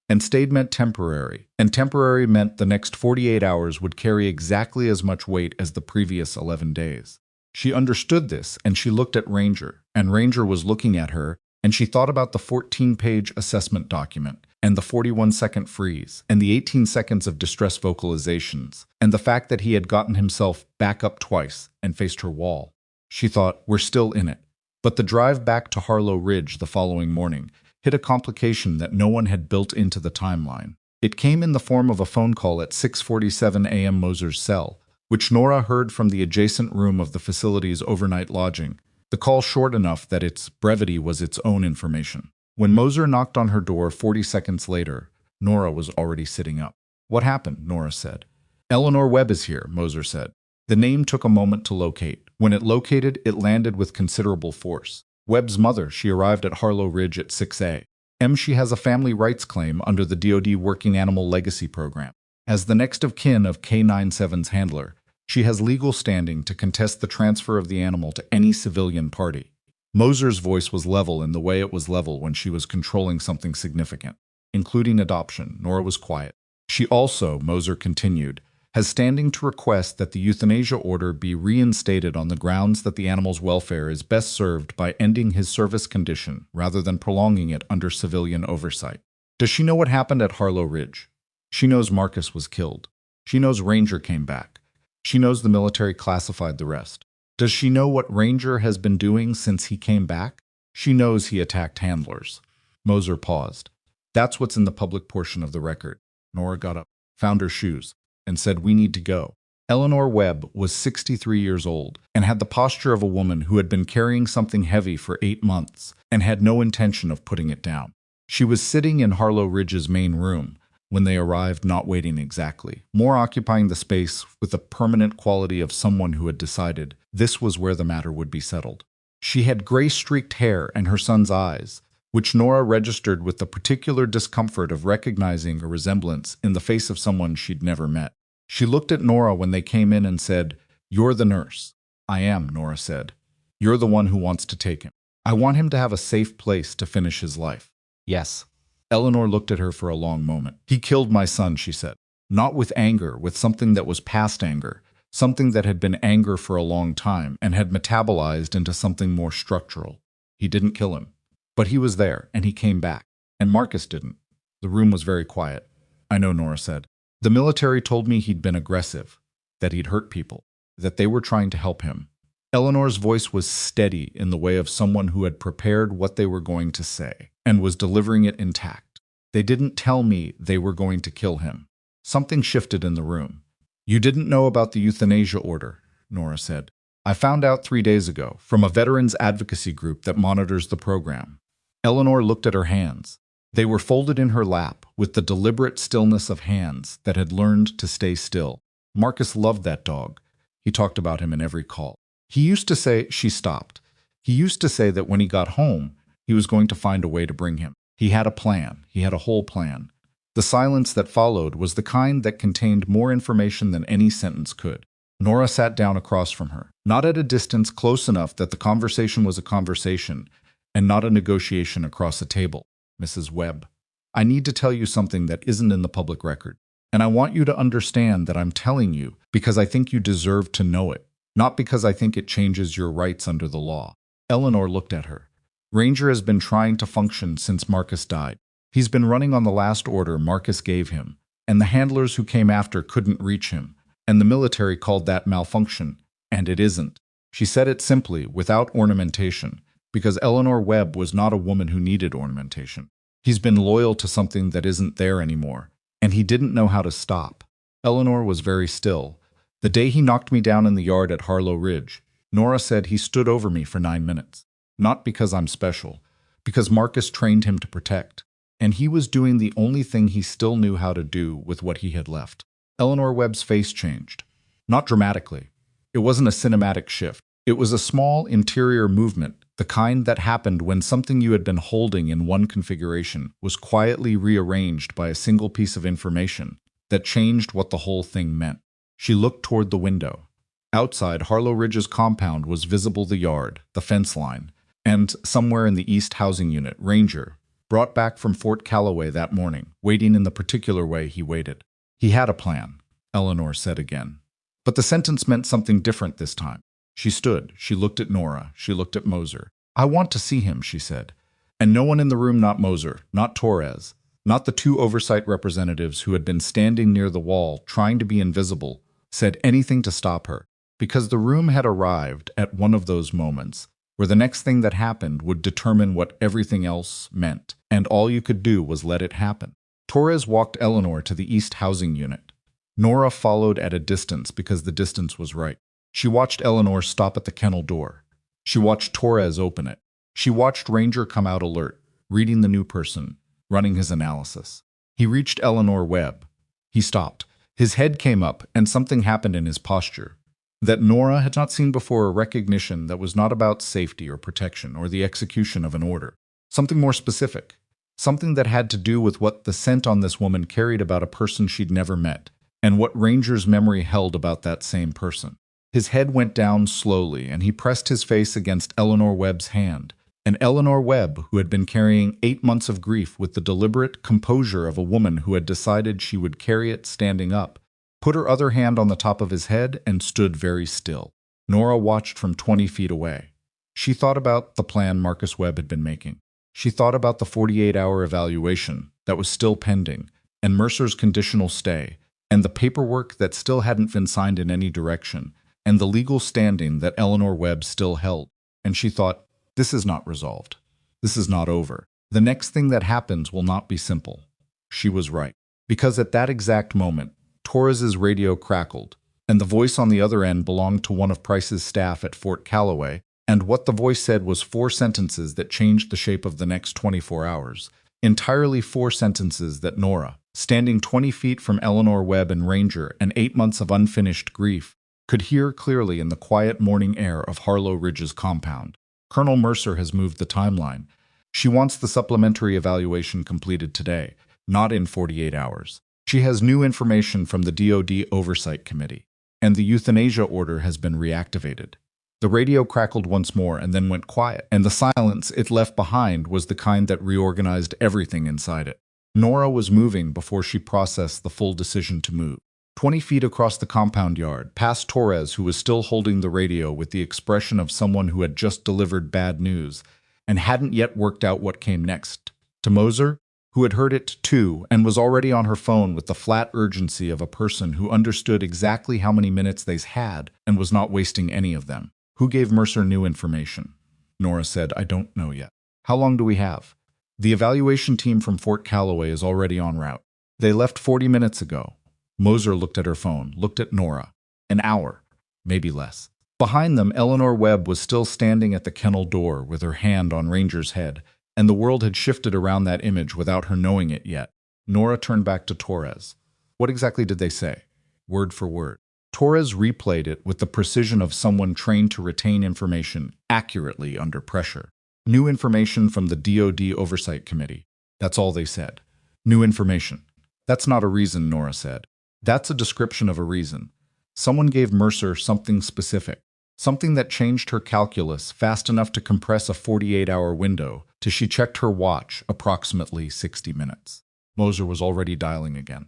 And stayed meant temporary, and temporary meant the next 48 hours would carry exactly as much weight as the previous 11 days. She understood this, and she looked at Ranger, and Ranger was looking at her, and she thought about the 14-page assessment document, and the 41-second freeze, and the 18 seconds of distress vocalizations, and the fact that he had gotten himself back up twice and faced her wall. She thought, we're still in it. But the drive back to Harlow Ridge the following morning hit a complication that no one had built into the timeline. It came in the form of a phone call at 6:47 a.m. Moser's cell, which Nora heard from the adjacent room of the facility's overnight lodging, the call short enough that its brevity was its own information. When Moser knocked on her door 40 seconds later, Nora was already sitting up. "What happened?" Nora said. "Eleanor Webb is here," Moser said. The name took a moment to locate. When it located, it landed with considerable force. Webb's mother. She arrived at Harlow Ridge at 6 a.m. She has a family rights claim under the DoD Working Animal Legacy Program. As the next of kin of K-97's handler, she has legal standing to contest the transfer of the animal to any civilian party. Moser's voice was level in the way it was level when she was controlling something significant, including adoption. Nora was quiet. She also, Moser continued, has standing to request that the euthanasia order be reinstated on the grounds that the animal's welfare is best served by ending his service condition rather than prolonging it under civilian oversight. Does she know what happened at Harlow Ridge? She knows Marcus was killed. She knows Ranger came back. She knows the military classified the rest. Does she know what Ranger has been doing since he came back? She knows he attacked handlers. Moser paused. That's what's in the public portion of the record. Nora got up, found her shoes, and said, "We need to go." Eleanor Webb was 63 years old and had the posture of a woman who had been carrying something heavy for 8 months and had no intention of putting it down. She was sitting in Harlow Ridge's main room when they arrived, not waiting exactly, more occupying the space with the permanent quality of someone who had decided this was where the matter would be settled. She had gray-streaked hair and her son's eyes, which Nora registered with the particular discomfort of recognizing a resemblance in the face of someone she'd never met. She looked at Nora when they came in and said, "You're the nurse." "I am," Nora said. "You're the one who wants to take him. I want him to have a safe place to finish his life." "Yes." Eleanor looked at her for a long moment. "He killed my son," she said. Not with anger, with something that was past anger, something that had been anger for a long time and had metabolized into something more structural. He didn't kill him. But he was there, and he came back. And Marcus didn't. The room was very quiet. "I know," Nora said. "The military told me he'd been aggressive. that he'd hurt people, that they were trying to help him. Eleanor's voice was steady in the way of someone who had prepared what they were going to say and was delivering it intact. They didn't tell me they were going to kill him. Something shifted in the room. You didn't know about the euthanasia order, Nora said. I found out 3 days ago from a veterans advocacy group that monitors the program. Eleanor looked at her hands. They were folded in her lap with the deliberate stillness of hands that had learned to stay still. Marcus loved that dog. He talked about him in every call. He used to say, she stopped. He used to say that when he got home, he was going to find a way to bring him. He had a plan. He had a whole plan. The silence that followed was the kind that contained more information than any sentence could. Nora sat down across from her, not at a distance close enough that the conversation was a conversation, and not a negotiation across a table. Mrs. Webb, I need to tell you something that isn't in the public record, and I want you to understand that I'm telling you because I think you deserve to know it, not because I think it changes your rights under the law. Eleanor looked at her. Ranger has been trying to function since Marcus died. He's been running on the last order Marcus gave him, and the handlers who came after couldn't reach him, and the military called that malfunction, and it isn't. She said it simply, without ornamentation, because Eleanor Webb was not a woman who needed ornamentation. He's been loyal to something that isn't there anymore, and he didn't know how to stop. Eleanor was very still. The day he knocked me down in the yard at Harlow Ridge, Nora said he stood over me for 9 minutes. Not because I'm special, because Marcus trained him to protect, and he was doing the only thing he still knew how to do with what he had left. Eleanor Webb's face changed. Not dramatically. It wasn't a cinematic shift. It was a small interior movement, the kind that happened when something you had been holding in one configuration was quietly rearranged by a single piece of information that changed what the whole thing meant. She looked toward the window. Outside Harlow Ridge's compound was visible the yard, the fence line, and somewhere in the East Housing Unit, Ranger, brought back from Fort Calloway that morning, waiting in the particular way he waited. He had a plan, Eleanor said again. But the sentence meant something different this time. She stood, she looked at Nora, she looked at Moser. I want to see him, she said. And no one in the room, not Moser, not Torres, not the 2 oversight representatives who had been standing near the wall trying to be invisible, said anything to stop her, because the room had arrived at one of those moments where the next thing that happened would determine what everything else meant, and all you could do was let it happen. Torres walked Eleanor to the East Housing Unit. Nora followed at a distance because the distance was right. She watched Eleanor stop at the kennel door. She watched Torres open it. She watched Ranger come out alert, reading the new person, running his analysis. He reached Eleanor Webb. He stopped. His head came up, and something happened in his posture that Nora had not seen before, a recognition that was not about safety or protection or the execution of an order. Something more specific. Something that had to do with what the scent on this woman carried about a person she'd never met, and what Ranger's memory held about that same person. His head went down slowly, and he pressed his face against Eleanor Webb's hand. And Eleanor Webb, who had been carrying 8 months of grief with the deliberate composure of a woman who had decided she would carry it standing up, put her other hand on the top of his head and stood very still. Nora watched from 20 feet away. She thought about the plan Marcus Webb had been making. She thought about the 48-hour evaluation that was still pending, and Mercer's conditional stay, and the paperwork that still hadn't been signed in any direction, and the legal standing that Eleanor Webb still held. And she thought, this is not resolved. This is not over. The next thing that happens will not be simple. She was right. Because at that exact moment, Torres's radio crackled, and the voice on the other end belonged to one of Price's staff at Fort Calloway, and what the voice said was 4 sentences that changed the shape of the next 24 hours. Entirely 4 sentences that Nora, standing 20 feet from Eleanor Webb and Ranger and 8 months of unfinished grief, could hear clearly in the quiet morning air of Harlow Ridge's compound. Colonel Mercer has moved the timeline. She wants the supplementary evaluation completed today, not in 48 hours. She has new information from the DoD Oversight Committee, and the euthanasia order has been reactivated. The radio crackled once more and then went quiet, and the silence it left behind was the kind that reorganized everything inside it. Nora was moving before she processed the full decision to move. 20 feet across the compound yard, past Torres, who was still holding the radio with the expression of someone who had just delivered bad news and hadn't yet worked out what came next, to Moser, who who had heard it too and was already on her phone with the flat urgency of a person who understood exactly how many minutes they had and was not wasting any of them. Who gave Mercer new information? Nora said, I don't know yet. How long do we have? The evaluation team from Fort Calloway is already en route. They left 40 minutes ago. Moser looked at her phone, looked at Nora. An hour, maybe less. Behind them, Eleanor Webb was still standing at the kennel door with her hand on Ranger's head, and the world had shifted around that image without her knowing it yet. Nora turned back to Torres. What exactly did they say? Word for word. Torres replayed it with the precision of someone trained to retain information accurately under pressure. New information from the DoD Oversight Committee. That's all they said. New information. That's not a reason, Nora said. That's a description of a reason. Someone gave Mercer something specific. Something that changed her calculus fast enough to compress a 48-hour window till she checked her watch approximately 60 minutes. Moser was already dialing again.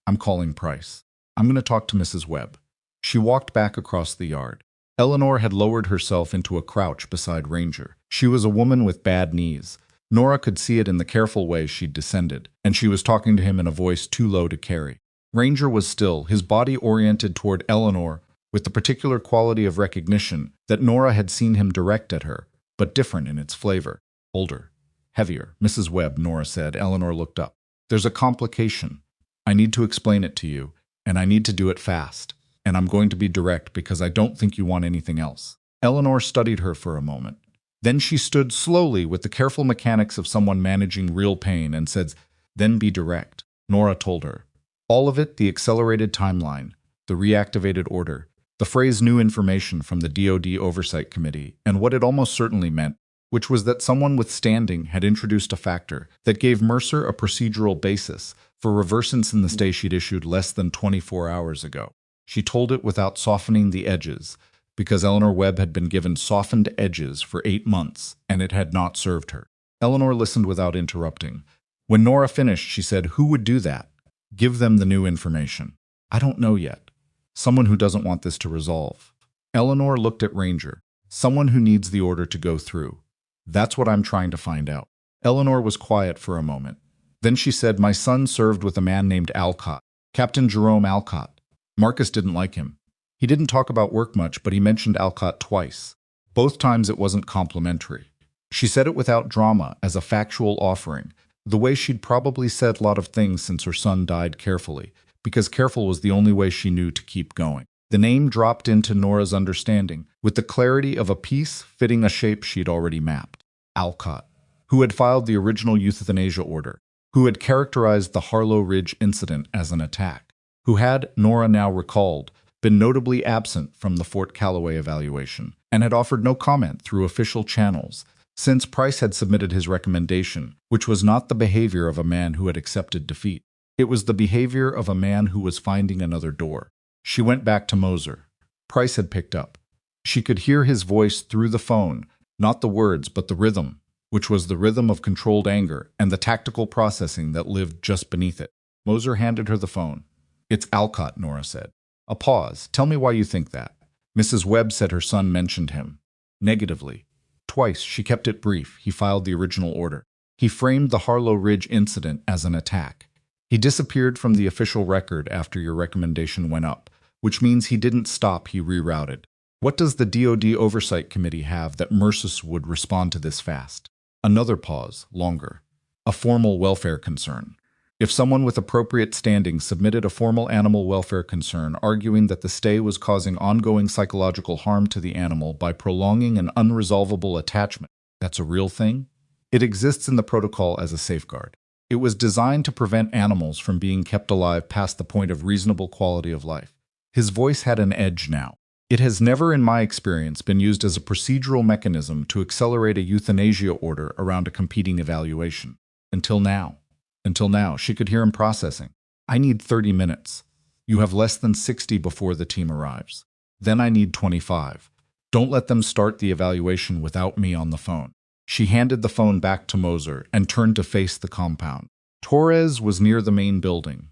I'm calling Price. I'm going to talk to Mrs. Webb. She walked back across the yard. Eleanor had lowered herself into a crouch beside Ranger. She was a woman with bad knees. Nora could see it in the careful way she'd descended, and she was talking to him in a voice too low to carry. Ranger was still, his body oriented toward Eleanor, with the particular quality of recognition that Nora had seen him direct at her, but different in its flavor. Older. Heavier. Mrs. Webb, Nora said. Eleanor looked up. There's a complication. I need to explain it to you, and I need to do it fast. And I'm going to be direct because I don't think you want anything else. Eleanor studied her for a moment. Then she stood slowly with the careful mechanics of someone managing real pain and said, then be direct. Nora told her. All of it, the accelerated timeline, the reactivated order, the phrase new information from the DoD Oversight Committee, and what it almost certainly meant, which was that someone with standing had introduced a factor that gave Mercer a procedural basis for reversance in the stay she'd issued less than 24 hours ago. She told it without softening the edges, because Eleanor Webb had been given softened edges for 8 months, and it had not served her. Eleanor listened without interrupting. When Nora finished, she said, who would do that? Give them the new information. I don't know yet. Someone who doesn't want this to resolve. Eleanor looked at Ranger. Someone who needs the order to go through. That's what I'm trying to find out. Eleanor was quiet for a moment. Then she said, my son served with a man named Alcott, Captain Jerome Alcott. Marcus didn't like him. He didn't talk about work much, but he mentioned Alcott twice. Both times it wasn't complimentary. She said it without drama, as a factual offering, the way she'd probably said a lot of things since her son died carefully, because careful was the only way she knew to keep going. The name dropped into Nora's understanding, with the clarity of a piece fitting a shape she'd already mapped. Alcott, who had filed the original euthanasia order, who had characterized the Harlow Ridge incident as an attack, who had, Nora now recalled, been notably absent from the Fort Calloway evaluation, and had offered no comment through official channels, since Price had submitted his recommendation, which was not the behavior of a man who had accepted defeat. It was the behavior of a man who was finding another door. She went back to Moser. Price had picked up. She could hear his voice through the phone, not the words, but the rhythm, which was the rhythm of controlled anger and the tactical processing that lived just beneath it. Moser handed her the phone. It's Alcott, Nora said. A pause. Tell me why you think that. Mrs. Webb said her son mentioned him. Negatively. Twice, she kept it brief. He filed the original order. He framed the Harlow Ridge incident as an attack. He disappeared from the official record after your recommendation went up, which means he didn't stop, he rerouted. What does the DoD Oversight Committee have that Mercer would respond to this fast? Another pause, longer. A formal welfare concern. If someone with appropriate standing submitted a formal animal welfare concern arguing that the stay was causing ongoing psychological harm to the animal by prolonging an unresolvable attachment, that's a real thing? It exists in the protocol as a safeguard. It was designed to prevent animals from being kept alive past the point of reasonable quality of life. His voice had an edge now. It has never, in my experience, been used as a procedural mechanism to accelerate a euthanasia order around a competing evaluation. Until now. Until now, she could hear him processing. I need 30 minutes. You have less than 60 before the team arrives. Then I need 25. Don't let them start the evaluation without me on the phone. She handed the phone back to Moser and turned to face the compound. Torres was near the main building.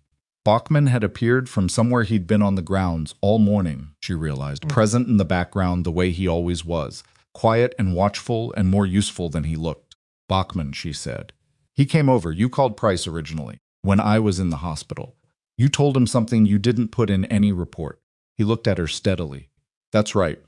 Bachman had appeared from somewhere he'd been on the grounds all morning, she realized, present in the background the way he always was, quiet and watchful and more useful than he looked. Bachman, she said. He came over. You called Price originally, when I was in the hospital. You told him something you didn't put in any report. He looked at her steadily. That's right.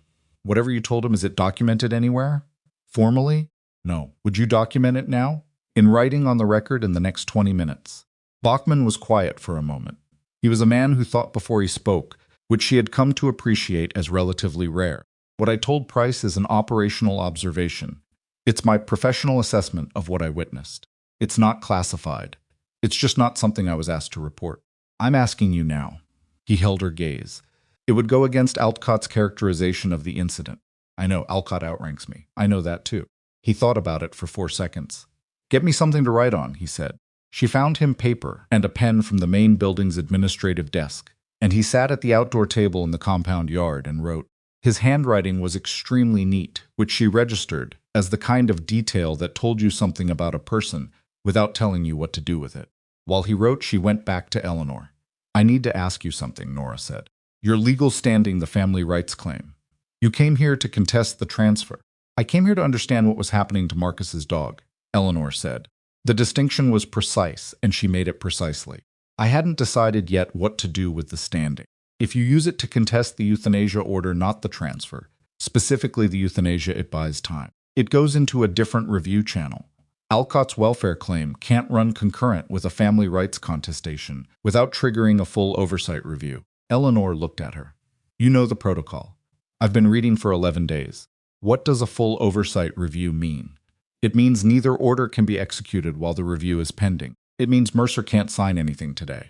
Whatever you told him, is it documented anywhere? Formally? No. Would you document it now? In writing on the record in the next 20 minutes. Bachman was quiet for a moment. He was a man who thought before he spoke, which she had come to appreciate as relatively rare. What I told Price is an operational observation. It's my professional assessment of what I witnessed. It's not classified. It's just not something I was asked to report. I'm asking you now. He held her gaze. It would go against Alcott's characterization of the incident. I know, Alcott outranks me. I know that too. He thought about it for 4 seconds. Get me something to write on, he said. She found him paper and a pen from the main building's administrative desk, and he sat at the outdoor table in the compound yard and wrote. His handwriting was extremely neat, which she registered as the kind of detail that told you something about a person without telling you what to do with it. While he wrote, she went back to Eleanor. I need to ask you something, Nora said. Your legal standing, the family rights claim. You came here to contest the transfer. I came here to understand what was happening to Marcus's dog, Eleanor said. The distinction was precise, and she made it precisely. I hadn't decided yet what to do with the standing. If you use it to contest the euthanasia order, not the transfer, specifically the euthanasia, it buys time. It goes into a different review channel. Alcott's welfare claim can't run concurrent with a family rights contestation without triggering a full oversight review. Eleanor looked at her. You know the protocol. I've been reading for 11 days. What does a full oversight review mean? It means neither order can be executed while the review is pending. It means Mercer can't sign anything today.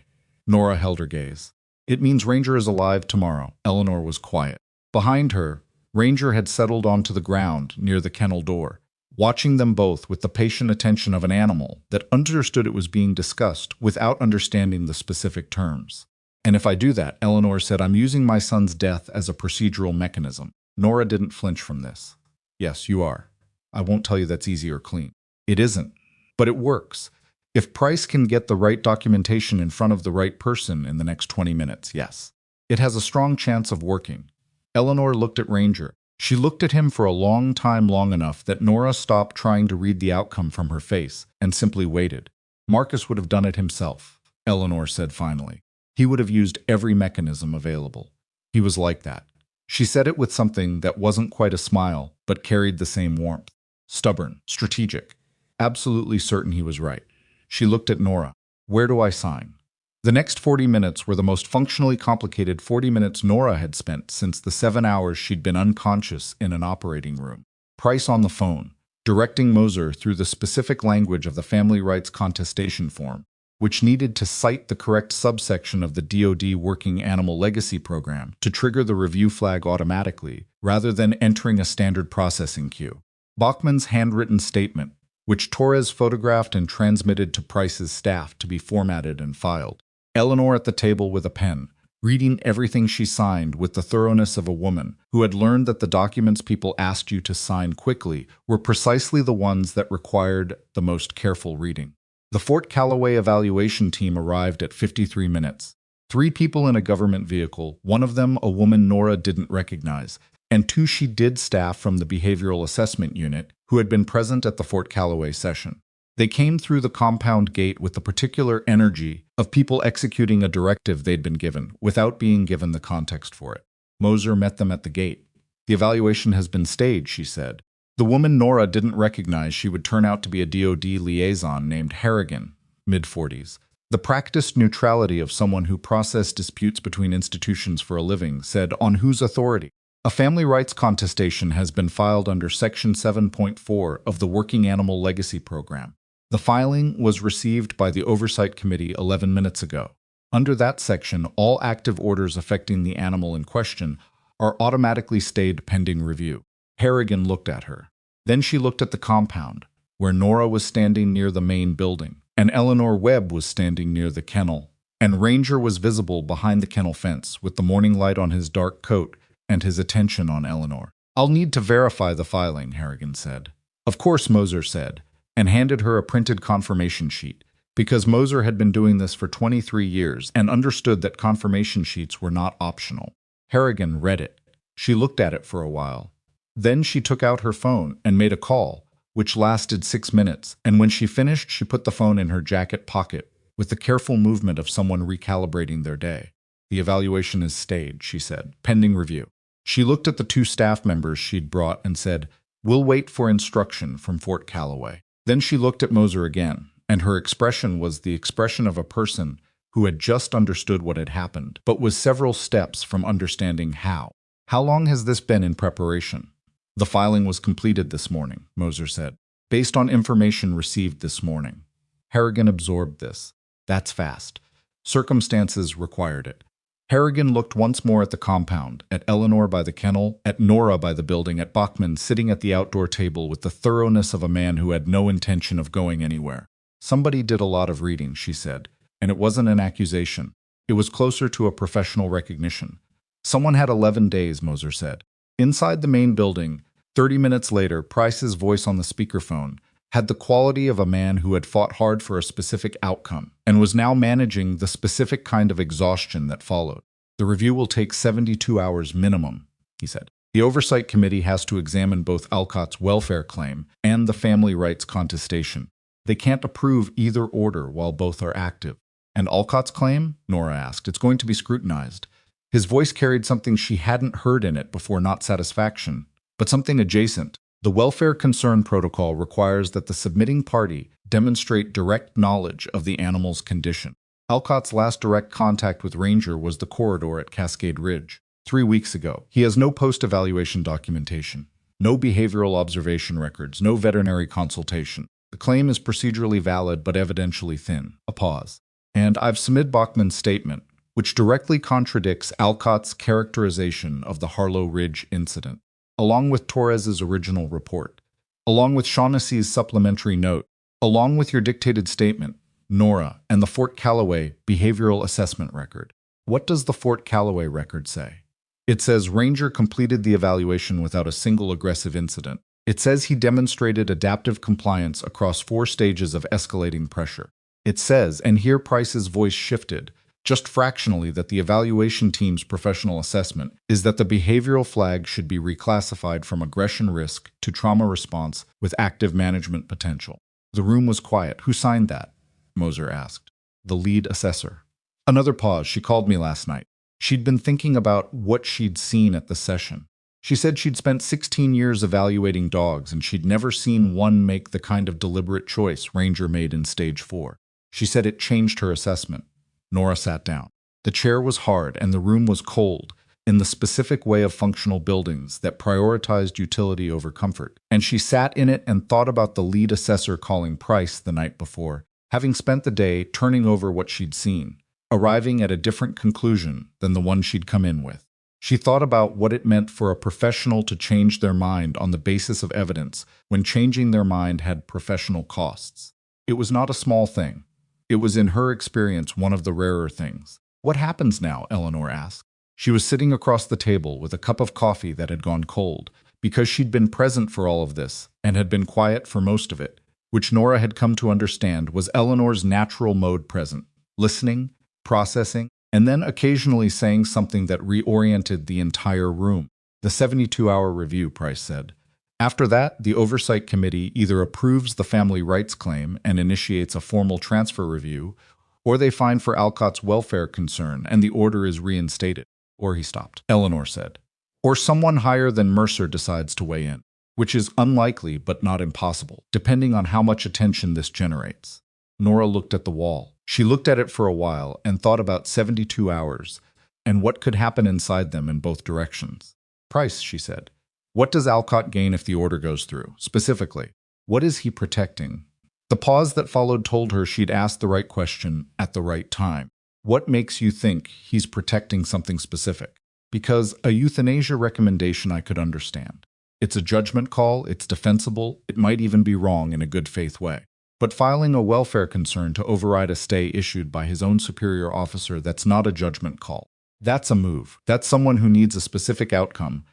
Nora held her gaze. It means Ranger is alive tomorrow. Eleanor was quiet. Behind her, Ranger had settled onto the ground near the kennel door, watching them both with the patient attention of an animal that understood it was being discussed without understanding the specific terms. And if I do that, Eleanor said, I'm using my son's death as a procedural mechanism. Nora didn't flinch from this. Yes, you are. I won't tell you that's easy or clean. It isn't, but it works. If Price can get the right documentation in front of the right person in the next 20 minutes, yes. It has a strong chance of working. Eleanor looked at Ranger. She looked at him for a long time, long enough that Nora stopped trying to read the outcome from her face and simply waited. Marcus would have done it himself, Eleanor said finally. He would have used every mechanism available. He was like that. She said it with something that wasn't quite a smile, but carried the same warmth. Stubborn, strategic, absolutely certain he was right. She looked at Nora. Where do I sign? The next 40 minutes were the most functionally complicated 40 minutes Nora had spent since the 7 hours she'd been unconscious in an operating room. Price on the phone, directing Moser through the specific language of the family rights contestation form, which needed to cite the correct subsection of the DoD Working Animal Legacy Program to trigger the review flag automatically, rather than entering a standard processing queue. Bachman's handwritten statement, which Torres photographed and transmitted to Price's staff to be formatted and filed. Eleanor at the table with a pen, reading everything she signed with the thoroughness of a woman who had learned that the documents people asked you to sign quickly were precisely the ones that required the most careful reading. The Fort Calloway evaluation team arrived at 53 minutes. 3 people in a government vehicle, one of them a woman Nora didn't recognize, and 2 she did staff from the Behavioral Assessment Unit who had been present at the Fort Calloway session. They came through the compound gate with the particular energy of people executing a directive they'd been given without being given the context for it. Moser met them at the gate. The evaluation has been staged, she said. The woman Nora didn't recognize she would turn out to be a DoD liaison named Harrigan, mid-40s. The practiced neutrality of someone who processed disputes between institutions for a living said, on whose authority? A family rights contestation has been filed under Section 7.4 of the Working Animal Legacy Program. The filing was received by the Oversight Committee 11 minutes ago. Under that section, all active orders affecting the animal in question are automatically stayed pending review. Harrigan looked at her. Then she looked at the compound, where Nora was standing near the main building, and Eleanor Webb was standing near the kennel, and Ranger was visible behind the kennel fence with the morning light on his dark coat and his attention on Eleanor. I'll need to verify the filing, Harrigan said. Of course, Moser said, and handed her a printed confirmation sheet, because Moser had been doing this for 23 years and understood that confirmation sheets were not optional. Harrigan read it. She looked at it for a while. Then she took out her phone and made a call, which lasted 6 minutes, and when she finished, she put the phone in her jacket pocket with the careful movement of someone recalibrating their day. The evaluation is staged, she said, pending review. She looked at the 2 staff members she'd brought and said, "We'll wait for instruction from Fort Calloway." Then she looked at Moser again, and her expression was the expression of a person who had just understood what had happened, but was several steps from understanding how. "How long has this been in preparation?" "The filing was completed this morning," Moser said, "based on information received this morning." Harrigan absorbed this. That's fast. Circumstances required it. Harrigan looked once more at the compound, at Eleanor by the kennel, at Nora by the building, at Bachman sitting at the outdoor table with the thoroughness of a man who had no intention of going anywhere. "Somebody did a lot of reading," she said, and it wasn't an accusation. It was closer to a professional recognition. "Someone had 11 days, Moser said. Inside the main building, 30 minutes later, Price's voice on the speakerphone had the quality of a man who had fought hard for a specific outcome and was now managing the specific kind of exhaustion that followed. "The review will take 72 hours minimum," he said. "The Oversight Committee has to examine both Alcott's welfare claim and the family rights contestation. They can't approve either order while both are active." "And Alcott's claim?" Nora asked. "It's going to be scrutinized." His voice carried something she hadn't heard in it before, not satisfaction, but something adjacent. "The Welfare Concern Protocol requires that the submitting party demonstrate direct knowledge of the animal's condition. Alcott's last direct contact with Ranger was the corridor at Cascade Ridge 3 weeks ago. He has no post-evaluation documentation, no behavioral observation records, no veterinary consultation. The claim is procedurally valid but evidentially thin." A pause. "And I've submitted Bachman's statement, which directly contradicts Alcott's characterization of the Harlow Ridge incident, along with Torres's original report, along with Shaughnessy's supplementary note, along with your dictated statement, Nora, and the Fort Calloway behavioral assessment record." "What does the Fort Calloway record say?" "It says Ranger completed the evaluation without a single aggressive incident. It says he demonstrated adaptive compliance across 4 stages of escalating pressure. It says," and here Price's voice shifted, just fractionally, "that the evaluation team's professional assessment is that the behavioral flag should be reclassified from aggression risk to trauma response with active management potential." The room was quiet. "Who signed that?" Moser asked. "The lead assessor." Another pause. "She called me last night. She'd been thinking about what she'd seen at the session. She said she'd spent 16 years evaluating dogs, and she'd never seen one make the kind of deliberate choice Ranger made in stage 4. She said it changed her assessment." Nora sat down. The chair was hard, and the room was cold, in the specific way of functional buildings that prioritized utility over comfort. And she sat in it and thought about the lead assessor calling Price the night before, having spent the day turning over what she'd seen, arriving at a different conclusion than the one she'd come in with. She thought about what it meant for a professional to change their mind on the basis of evidence when changing their mind had professional costs. It was not a small thing. It was, in her experience, one of the rarer things. "What happens now?" Eleanor asked. She was sitting across the table with a cup of coffee that had gone cold, because she'd been present for all of this and had been quiet for most of it, which Nora had come to understand was Eleanor's natural mode present, listening, processing, and then occasionally saying something that reoriented the entire room. "The 72-hour review," Price said. "After that, the Oversight Committee either approves the family rights claim and initiates a formal transfer review, or they find for Alcott's welfare concern and the order is reinstated." Or he stopped. Eleanor said. "Or someone higher than Mercer decides to weigh in, which is unlikely but not impossible, depending on how much attention this generates." Nora looked at the wall. She looked at it for a while and thought about 72 hours and what could happen inside them in both directions. "Price," she said, "what does Alcott gain if the order goes through? Specifically, what is he protecting?" The pause that followed told her she'd asked the right question at the right time. "What makes you think he's protecting something specific?" "Because a euthanasia recommendation I could understand. It's a judgment call, it's defensible, it might even be wrong in a good faith way. But filing a welfare concern to override a stay issued by his own superior officer, that's not a judgment call. That's a move. That's someone who needs a specific outcome,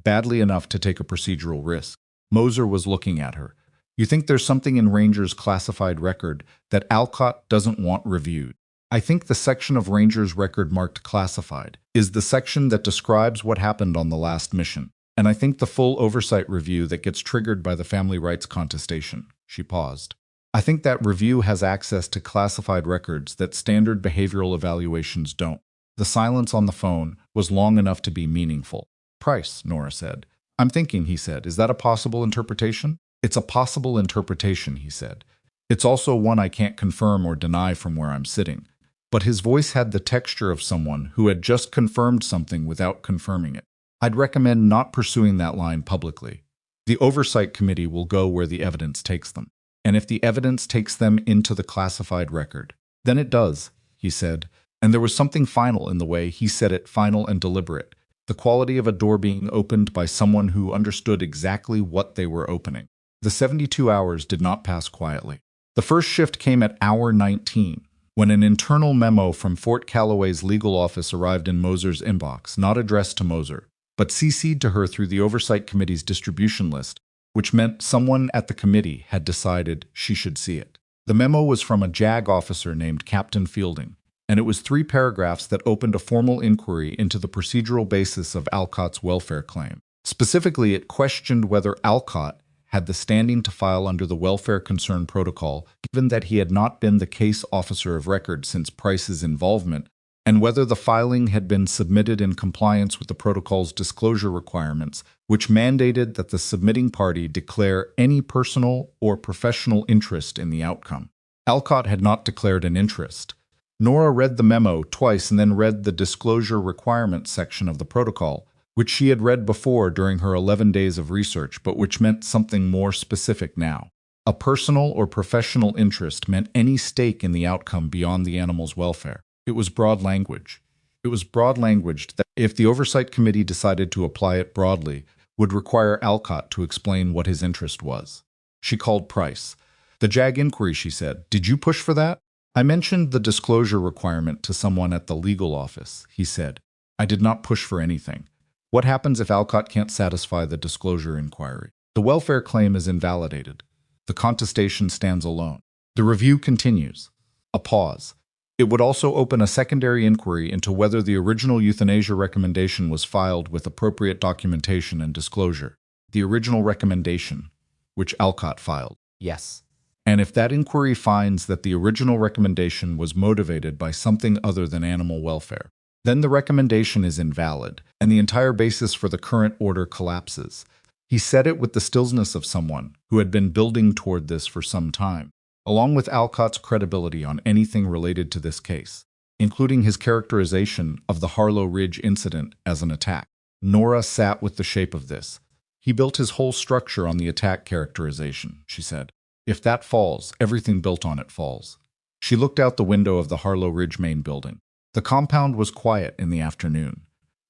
badly enough to take a procedural risk." Moser was looking at her. "You think there's something in Ranger's classified record that Alcott doesn't want reviewed?" "I think the section of Ranger's record marked classified is the section that describes what happened on the last mission. And I think the full oversight review that gets triggered by the family rights contestation. She paused. I think that review has access to classified records that standard behavioral evaluations don't. The silence on the phone was long enough to be meaningful. Price, Nora said. I'm thinking, he said. Is that a possible interpretation? It's a possible interpretation, he said. It's also one I can't confirm or deny from where I'm sitting. But his voice had the texture of someone who had just confirmed something without confirming it. I'd recommend not pursuing that line publicly. The Oversight Committee will go where the evidence takes them. And if the evidence takes them into the classified record, then it does, he said. And there was something final in the way he said it, final and deliberate. The quality of a door being opened by someone who understood exactly what they were opening. The 72 hours did not pass quietly. The first shift came at hour 19, when an internal memo from Fort Calloway's legal office arrived in Moser's inbox, not addressed to Moser, but CC'd to her through the Oversight Committee's distribution list, which meant someone at the committee had decided she should see it. The memo was from a JAG officer named Captain Fielding, and it was 3 paragraphs that opened a formal inquiry into the procedural basis of Alcott's welfare claim. Specifically, it questioned whether Alcott had the standing to file under the Welfare Concern Protocol, given that he had not been the case officer of record since Price's involvement, and whether the filing had been submitted in compliance with the protocol's disclosure requirements, which mandated that the submitting party declare any personal or professional interest in the outcome. Alcott had not declared an interest. Nora read the memo twice and then read the disclosure requirements section of the protocol, which she had read before during her 11 days of research, but which meant something more specific now. A personal or professional interest meant any stake in the outcome beyond the animal's welfare. It was broad language. It was broad language that, if the Oversight Committee decided to apply it broadly, would require Alcott to explain what his interest was. She called Price. The JAG inquiry, she said. Did you push for that? I mentioned the disclosure requirement to someone at the legal office, he said. I did not push for anything. What happens if Alcott can't satisfy the disclosure inquiry? The welfare claim is invalidated. The contestation stands alone. The review continues. A pause. It would also open a secondary inquiry into whether the original euthanasia recommendation was filed with appropriate documentation and disclosure. The original recommendation, which Alcott filed. Yes. And if that inquiry finds that the original recommendation was motivated by something other than animal welfare, then the recommendation is invalid, and the entire basis for the current order collapses. He said it with the stillness of someone who had been building toward this for some time, along with Alcott's credibility on anything related to this case, including his characterization of the Harlow Ridge incident as an attack. Nora sat with the shape of this. He built his whole structure on the attack characterization, she said. If that falls, everything built on it falls. She looked out the window of the Harlow Ridge main building. The compound was quiet in the afternoon.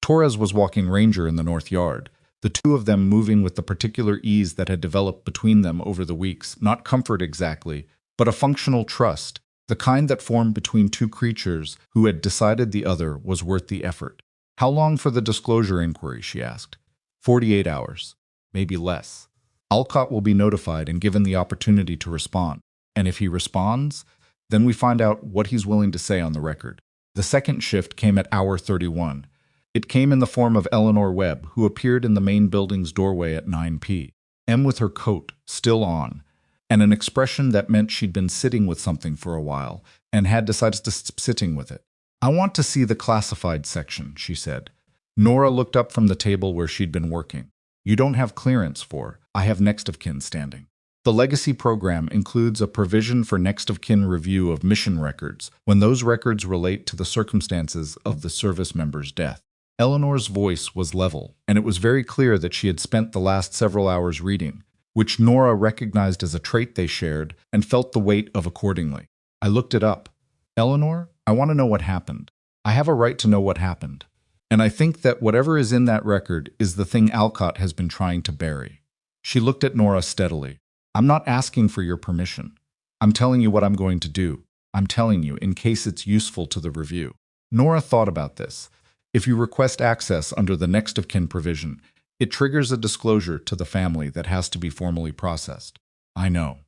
Torres was walking Ranger in the north yard, the two of them moving with the particular ease that had developed between them over the weeks, not comfort exactly, but a functional trust, the kind that formed between two creatures who had decided the other was worth the effort. How long for the disclosure inquiry, she asked. 48 hours, maybe less. Alcott will be notified and given the opportunity to respond. And if he responds, then we find out what he's willing to say on the record. The second shift came at hour 31. It came in the form of Eleanor Webb, who appeared in the main building's doorway at 9 p.m. with her coat still on, and an expression that meant she'd been sitting with something for a while and had decided to stop sitting with it. I want to see the classified section, she said. Nora looked up from the table where she'd been working. You don't have clearance for, I have next of kin standing. The legacy program includes a provision for next of kin review of mission records when those records relate to the circumstances of the service member's death. Eleanor's voice was level, and it was very clear that she had spent the last several hours reading, which Nora recognized as a trait they shared and felt the weight of accordingly. I looked it up. Eleanor, I want to know what happened. I have a right to know what happened. And I think that whatever is in that record is the thing Alcott has been trying to bury. She looked at Nora steadily. I'm not asking for your permission. I'm telling you what I'm going to do. I'm telling you in case it's useful to the review. Nora thought about this. If you request access under the next of kin provision, it triggers a disclosure to the family that has to be formally processed. I know.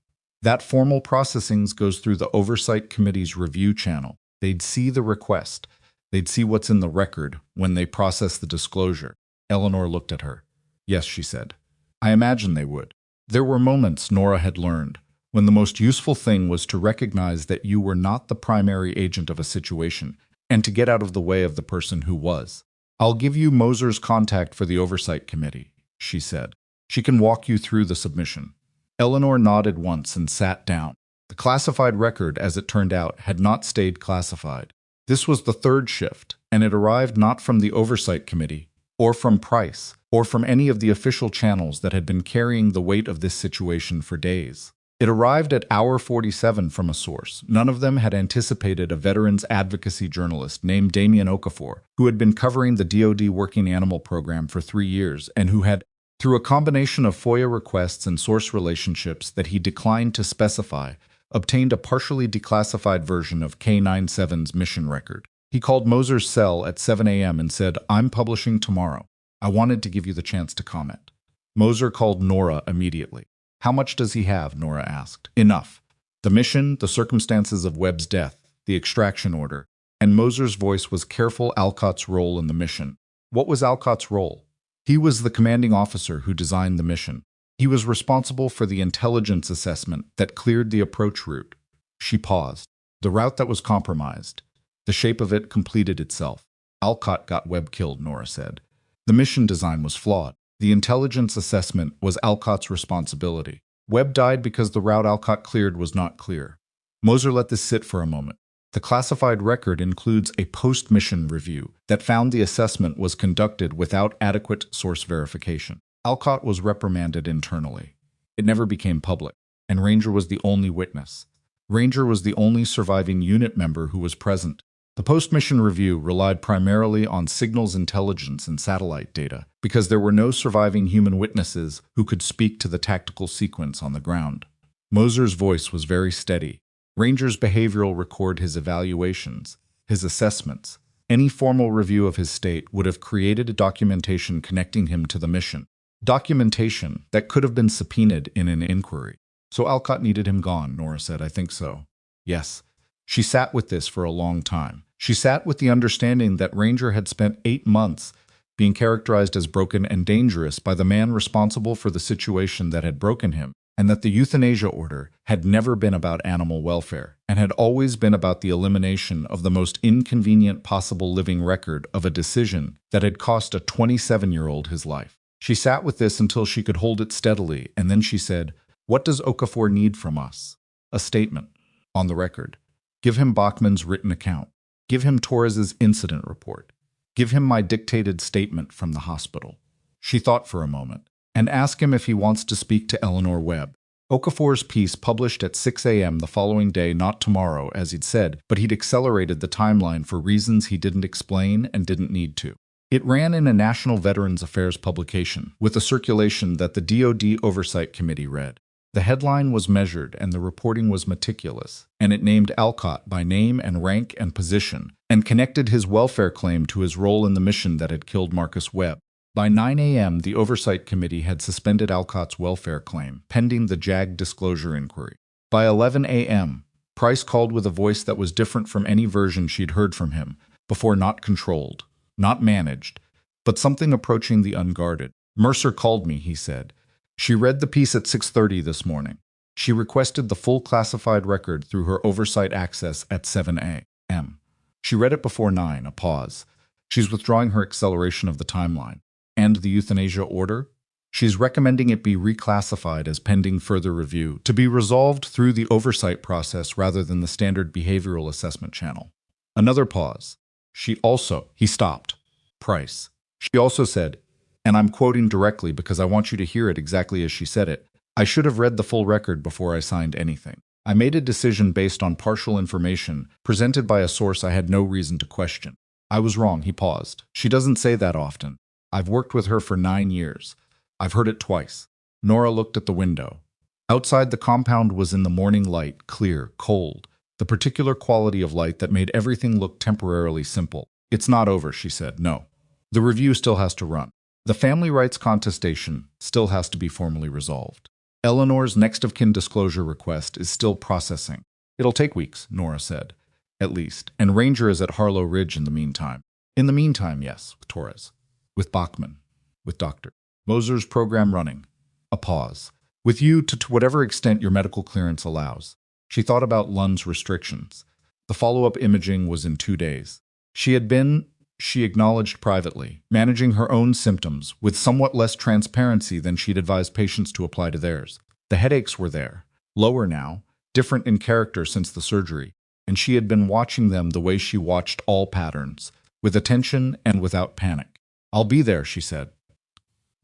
That formal processing goes through the Oversight Committee's review channel. They'd see the request. They'd see what's in the record when they process the disclosure. Eleanor looked at her. Yes, she said. I imagine they would. There were moments, Nora had learned, when the most useful thing was to recognize that you were not the primary agent of a situation and to get out of the way of the person who was. I'll give you Moser's contact for the oversight committee, she said. She can walk you through the submission. Eleanor nodded once and sat down. The classified record, as it turned out, had not stayed classified. This was the third shift, and it arrived not from the oversight committee, or from Price, or from any of the official channels that had been carrying the weight of this situation for days. It arrived at hour 47 from a source. None of them had anticipated a veterans advocacy journalist named Damien Okafor, who had been covering the DoD Working Animal Program for 3 years and who had, through a combination of FOIA requests and source relationships that he declined to specify, obtained a partially declassified version of K-97's mission record. He called Moser's cell at 7 a.m. and said, "I'm publishing tomorrow. I wanted to give you the chance to comment." Moser called Nora immediately. "How much does he have?" Nora asked. "Enough. The mission, the circumstances of Webb's death, the extraction order." And Moser's voice was careful. "Alcott's role in the mission." What was Alcott's role? He was the commanding officer who designed the mission. He was responsible for the intelligence assessment that cleared the approach route. She paused. The route that was compromised. The shape of it completed itself. Alcott got Webb killed, Nora said. The mission design was flawed. The intelligence assessment was Alcott's responsibility. Webb died because the route Alcott cleared was not clear. Moser let this sit for a moment. The classified record includes a post-mission review that found the assessment was conducted without adequate source verification. Alcott was reprimanded internally. It never became public, and Ranger was the only witness. Ranger was the only surviving unit member who was present. The post-mission review relied primarily on signals intelligence and satellite data because there were no surviving human witnesses who could speak to the tactical sequence on the ground. Moser's voice was very steady. Ranger's behavioral record his evaluations, his assessments. Any formal review of his state would have created a documentation connecting him to the mission. Documentation that could have been subpoenaed in an inquiry. So Alcott needed him gone, Nora said. I think so. Yes. She sat with this for a long time. She sat with the understanding that Ranger had spent 8 months being characterized as broken and dangerous by the man responsible for the situation that had broken him, and that the euthanasia order had never been about animal welfare, and had always been about the elimination of the most inconvenient possible living record of a decision that had cost a 27-year-old his life. She sat with this until she could hold it steadily, and then she said, "What does Okafor need from us?" A statement. On the record. Give him Bachman's written account. Give him Torres's incident report. Give him my dictated statement from the hospital. She thought for a moment. And ask him if he wants to speak to Eleanor Webb. Okafor's piece published at 6 a.m. the following day, not tomorrow, as he'd said, but he'd accelerated the timeline for reasons he didn't explain and didn't need to. It ran in a National Veterans Affairs publication, with a circulation that the DoD Oversight Committee read. The headline was measured and the reporting was meticulous, and it named Alcott by name and rank and position, and connected his welfare claim to his role in the mission that had killed Marcus Webb. By 9 a.m., the Oversight Committee had suspended Alcott's welfare claim, pending the JAG disclosure inquiry. By 11 a.m., Price called with a voice that was different from any version she'd heard from him, before not controlled, not managed, but something approaching the unguarded. "Mercer called me," he said. "She read the piece at 6:30 this morning. She requested the full classified record through her oversight access at 7 a.m. She read it before 9, a pause. She's withdrawing her acceleration of the timeline. And the euthanasia order? She's recommending it be reclassified as pending further review, to be resolved through the oversight process rather than the standard behavioral assessment channel." Another pause. He stopped. Price. She also said, and I'm quoting directly because I want you to hear it exactly as she said it, "I should have read the full record before I signed anything. I made a decision based on partial information presented by a source I had no reason to question. I was wrong." He paused. "She doesn't say that often. I've worked with her for 9 years. I've heard it twice." Nora looked at the window. Outside, the compound was in the morning light, clear, cold, the particular quality of light that made everything look temporarily simple. "It's not over," she said. "No. The review still has to run. The family rights contestation still has to be formally resolved. Eleanor's next-of-kin disclosure request is still processing. It'll take weeks," Nora said, "at least, and Ranger is at Harlow Ridge in the meantime." "In the meantime, yes, with Torres. With Bachman. With Dr. Moser's program running. A pause. With you to whatever extent your medical clearance allows. She thought about Lund's restrictions. The follow-up imaging was in 2 days. She acknowledged privately, managing her own symptoms with somewhat less transparency than she'd advised patients to apply to theirs. The headaches were there, lower now, different in character since the surgery, and she had been watching them the way she watched all patterns, with attention and without panic. "I'll be there," she said.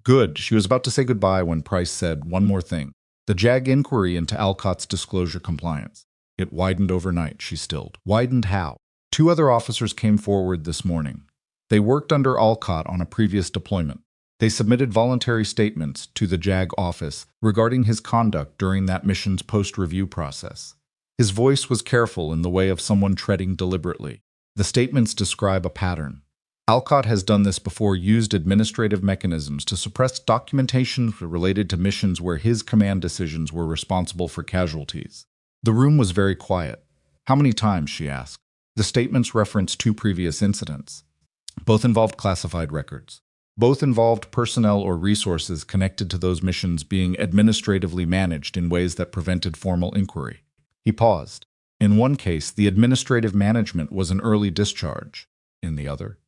Good. She was about to say goodbye when Price said one more thing. The JAG inquiry into Alcott's disclosure compliance. It widened overnight, she stilled. Widened how? 2 other officers came forward this morning. They worked under Alcott on a previous deployment. They submitted voluntary statements to the JAG office regarding his conduct during that mission's post-review process. His voice was careful in the way of someone treading deliberately. The statements describe a pattern. Alcott has done this before, used administrative mechanisms to suppress documentation related to missions where his command decisions were responsible for casualties. The room was very quiet. "How many times?" she asked. The statements referenced 2 previous incidents. Both involved classified records. Both involved personnel or resources connected to those missions being administratively managed in ways that prevented formal inquiry. He paused. In one case, the administrative management was an early discharge. In the other.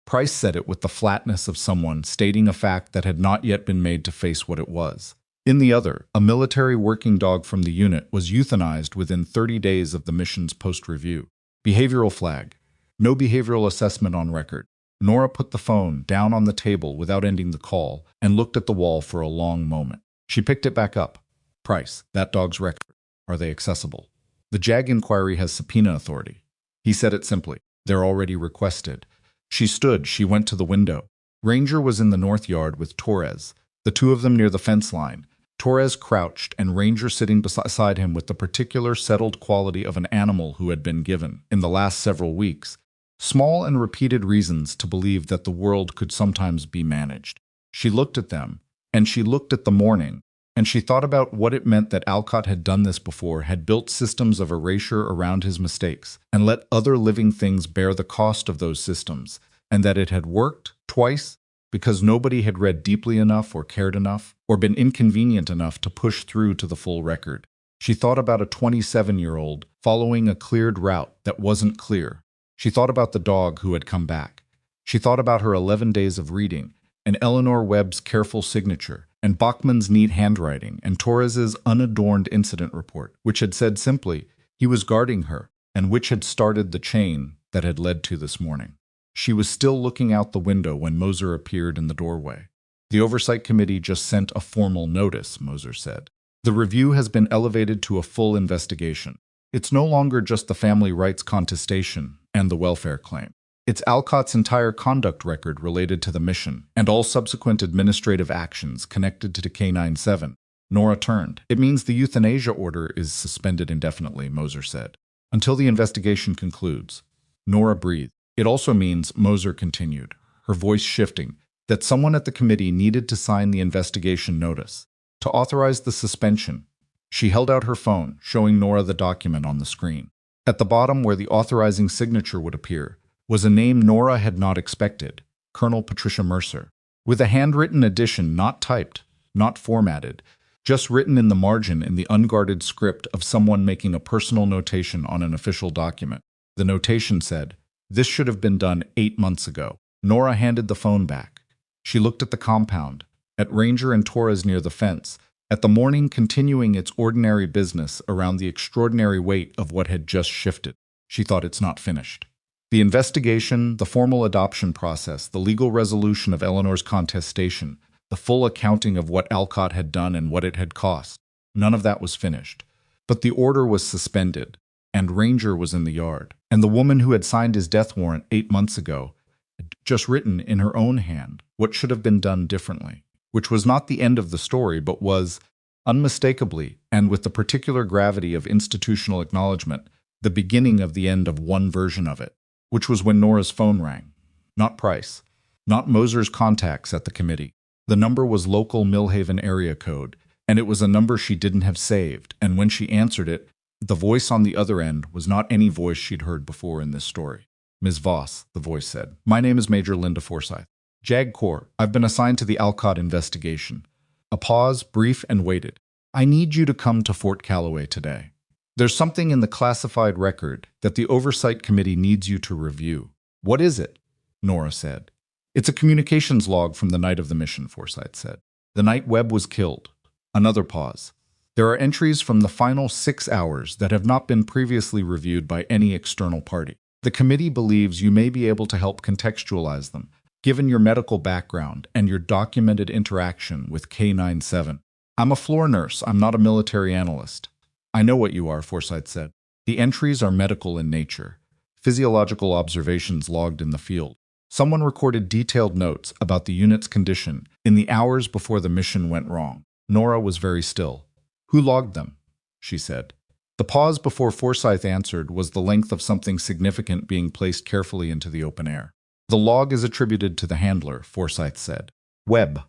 Price said it with the flatness of someone stating a fact that had not yet been made to face what it was. In the other, a military working dog from the unit was euthanized within 30 days of the mission's post-review. Behavioral flag. No behavioral assessment on record. Nora put the phone down on the table without ending the call and looked at the wall for a long moment. She picked it back up. "Price, that dog's record. Are they accessible?" "The JAG inquiry has subpoena authority." He said it simply. "They're already requested." She went to the window. Ranger was in the north yard with Torres, the 2 of them near the fence line. Torres crouched and Ranger sitting beside him with the particular settled quality of an animal who had been given, in the last several weeks, small and repeated reasons to believe that the world could sometimes be managed. She looked at them, and she looked at the morning, and she thought about what it meant that Alcott had done this before, had built systems of erasure around his mistakes, and let other living things bear the cost of those systems, and that it had worked twice because nobody had read deeply enough or cared enough or been inconvenient enough to push through to the full record. She thought about a 27-year-old following a cleared route that wasn't clear. She thought about the dog who had come back. She thought about her 11 days of reading, and Eleanor Webb's careful signature, and Bachman's neat handwriting, and Torres's unadorned incident report, which had said simply, he was guarding her, and which had started the chain that had led to this morning. She was still looking out the window when Moser appeared in the doorway. "The Oversight Committee just sent a formal notice," Moser said. "The review has been elevated to a full investigation. It's no longer just the family rights contestation and the welfare claim. It's Alcott's entire conduct record related to the mission, and all subsequent administrative actions connected to K-97. Nora turned. "It means the euthanasia order is suspended indefinitely," Moser said, "until the investigation concludes." Nora breathed. "It also means," Moser continued, her voice shifting, "that someone at the committee needed to sign the investigation notice, to authorize the suspension." She held out her phone, showing Nora the document on the screen. At the bottom, where the authorizing signature would appear, was a name Nora had not expected, Colonel Patricia Mercer, with a handwritten addition not typed, not formatted, just written in the margin in the unguarded script of someone making a personal notation on an official document. The notation said, "This should have been done 8 months ago." Nora handed the phone back. She looked at the compound, at Ranger and Torres near the fence, at the morning continuing its ordinary business around the extraordinary weight of what had just shifted. She thought, it's not finished. The investigation, the formal adoption process, the legal resolution of Eleanor's contestation, the full accounting of what Alcott had done and what it had cost, none of that was finished. But the order was suspended, and Ranger was in the yard, and the woman who had signed his death warrant 8 months ago had just written in her own hand what should have been done differently, which was not the end of the story, but was, unmistakably, and with the particular gravity of institutional acknowledgement, the beginning of the end of one version of it, which was when Nora's phone rang. Not Price, not Moser's contacts at the committee. The number was local Millhaven area code, and it was a number she didn't have saved, and when she answered it, the voice on the other end was not any voice she'd heard before in this story. "Ms. Voss," the voice said. "My name is Major Linda Forsyth. JAG Corps, I've been assigned to the Alcott investigation. A pause, brief, and waited. I need you to come to Fort Calloway today. There's something in the classified record that the Oversight Committee needs you to review. What is it? Nora said. It's a communications log from the night of the mission, Forsyth said. The night Webb was killed. Another pause. There are entries from the final 6 hours that have not been previously reviewed by any external party. The committee believes you may be able to help contextualize them, given your medical background and your documented interaction with K-97. I'm a floor nurse. I'm not a military analyst. I know what you are, Forsyth said. The entries are medical in nature. Physiological observations logged in the field. Someone recorded detailed notes about the unit's condition in the hours before the mission went wrong. Nora was very still. Who logged them? She said. The pause before Forsyth answered was the length of something significant being placed carefully into the open air. The log is attributed to the handler, Forsyth said. Webb.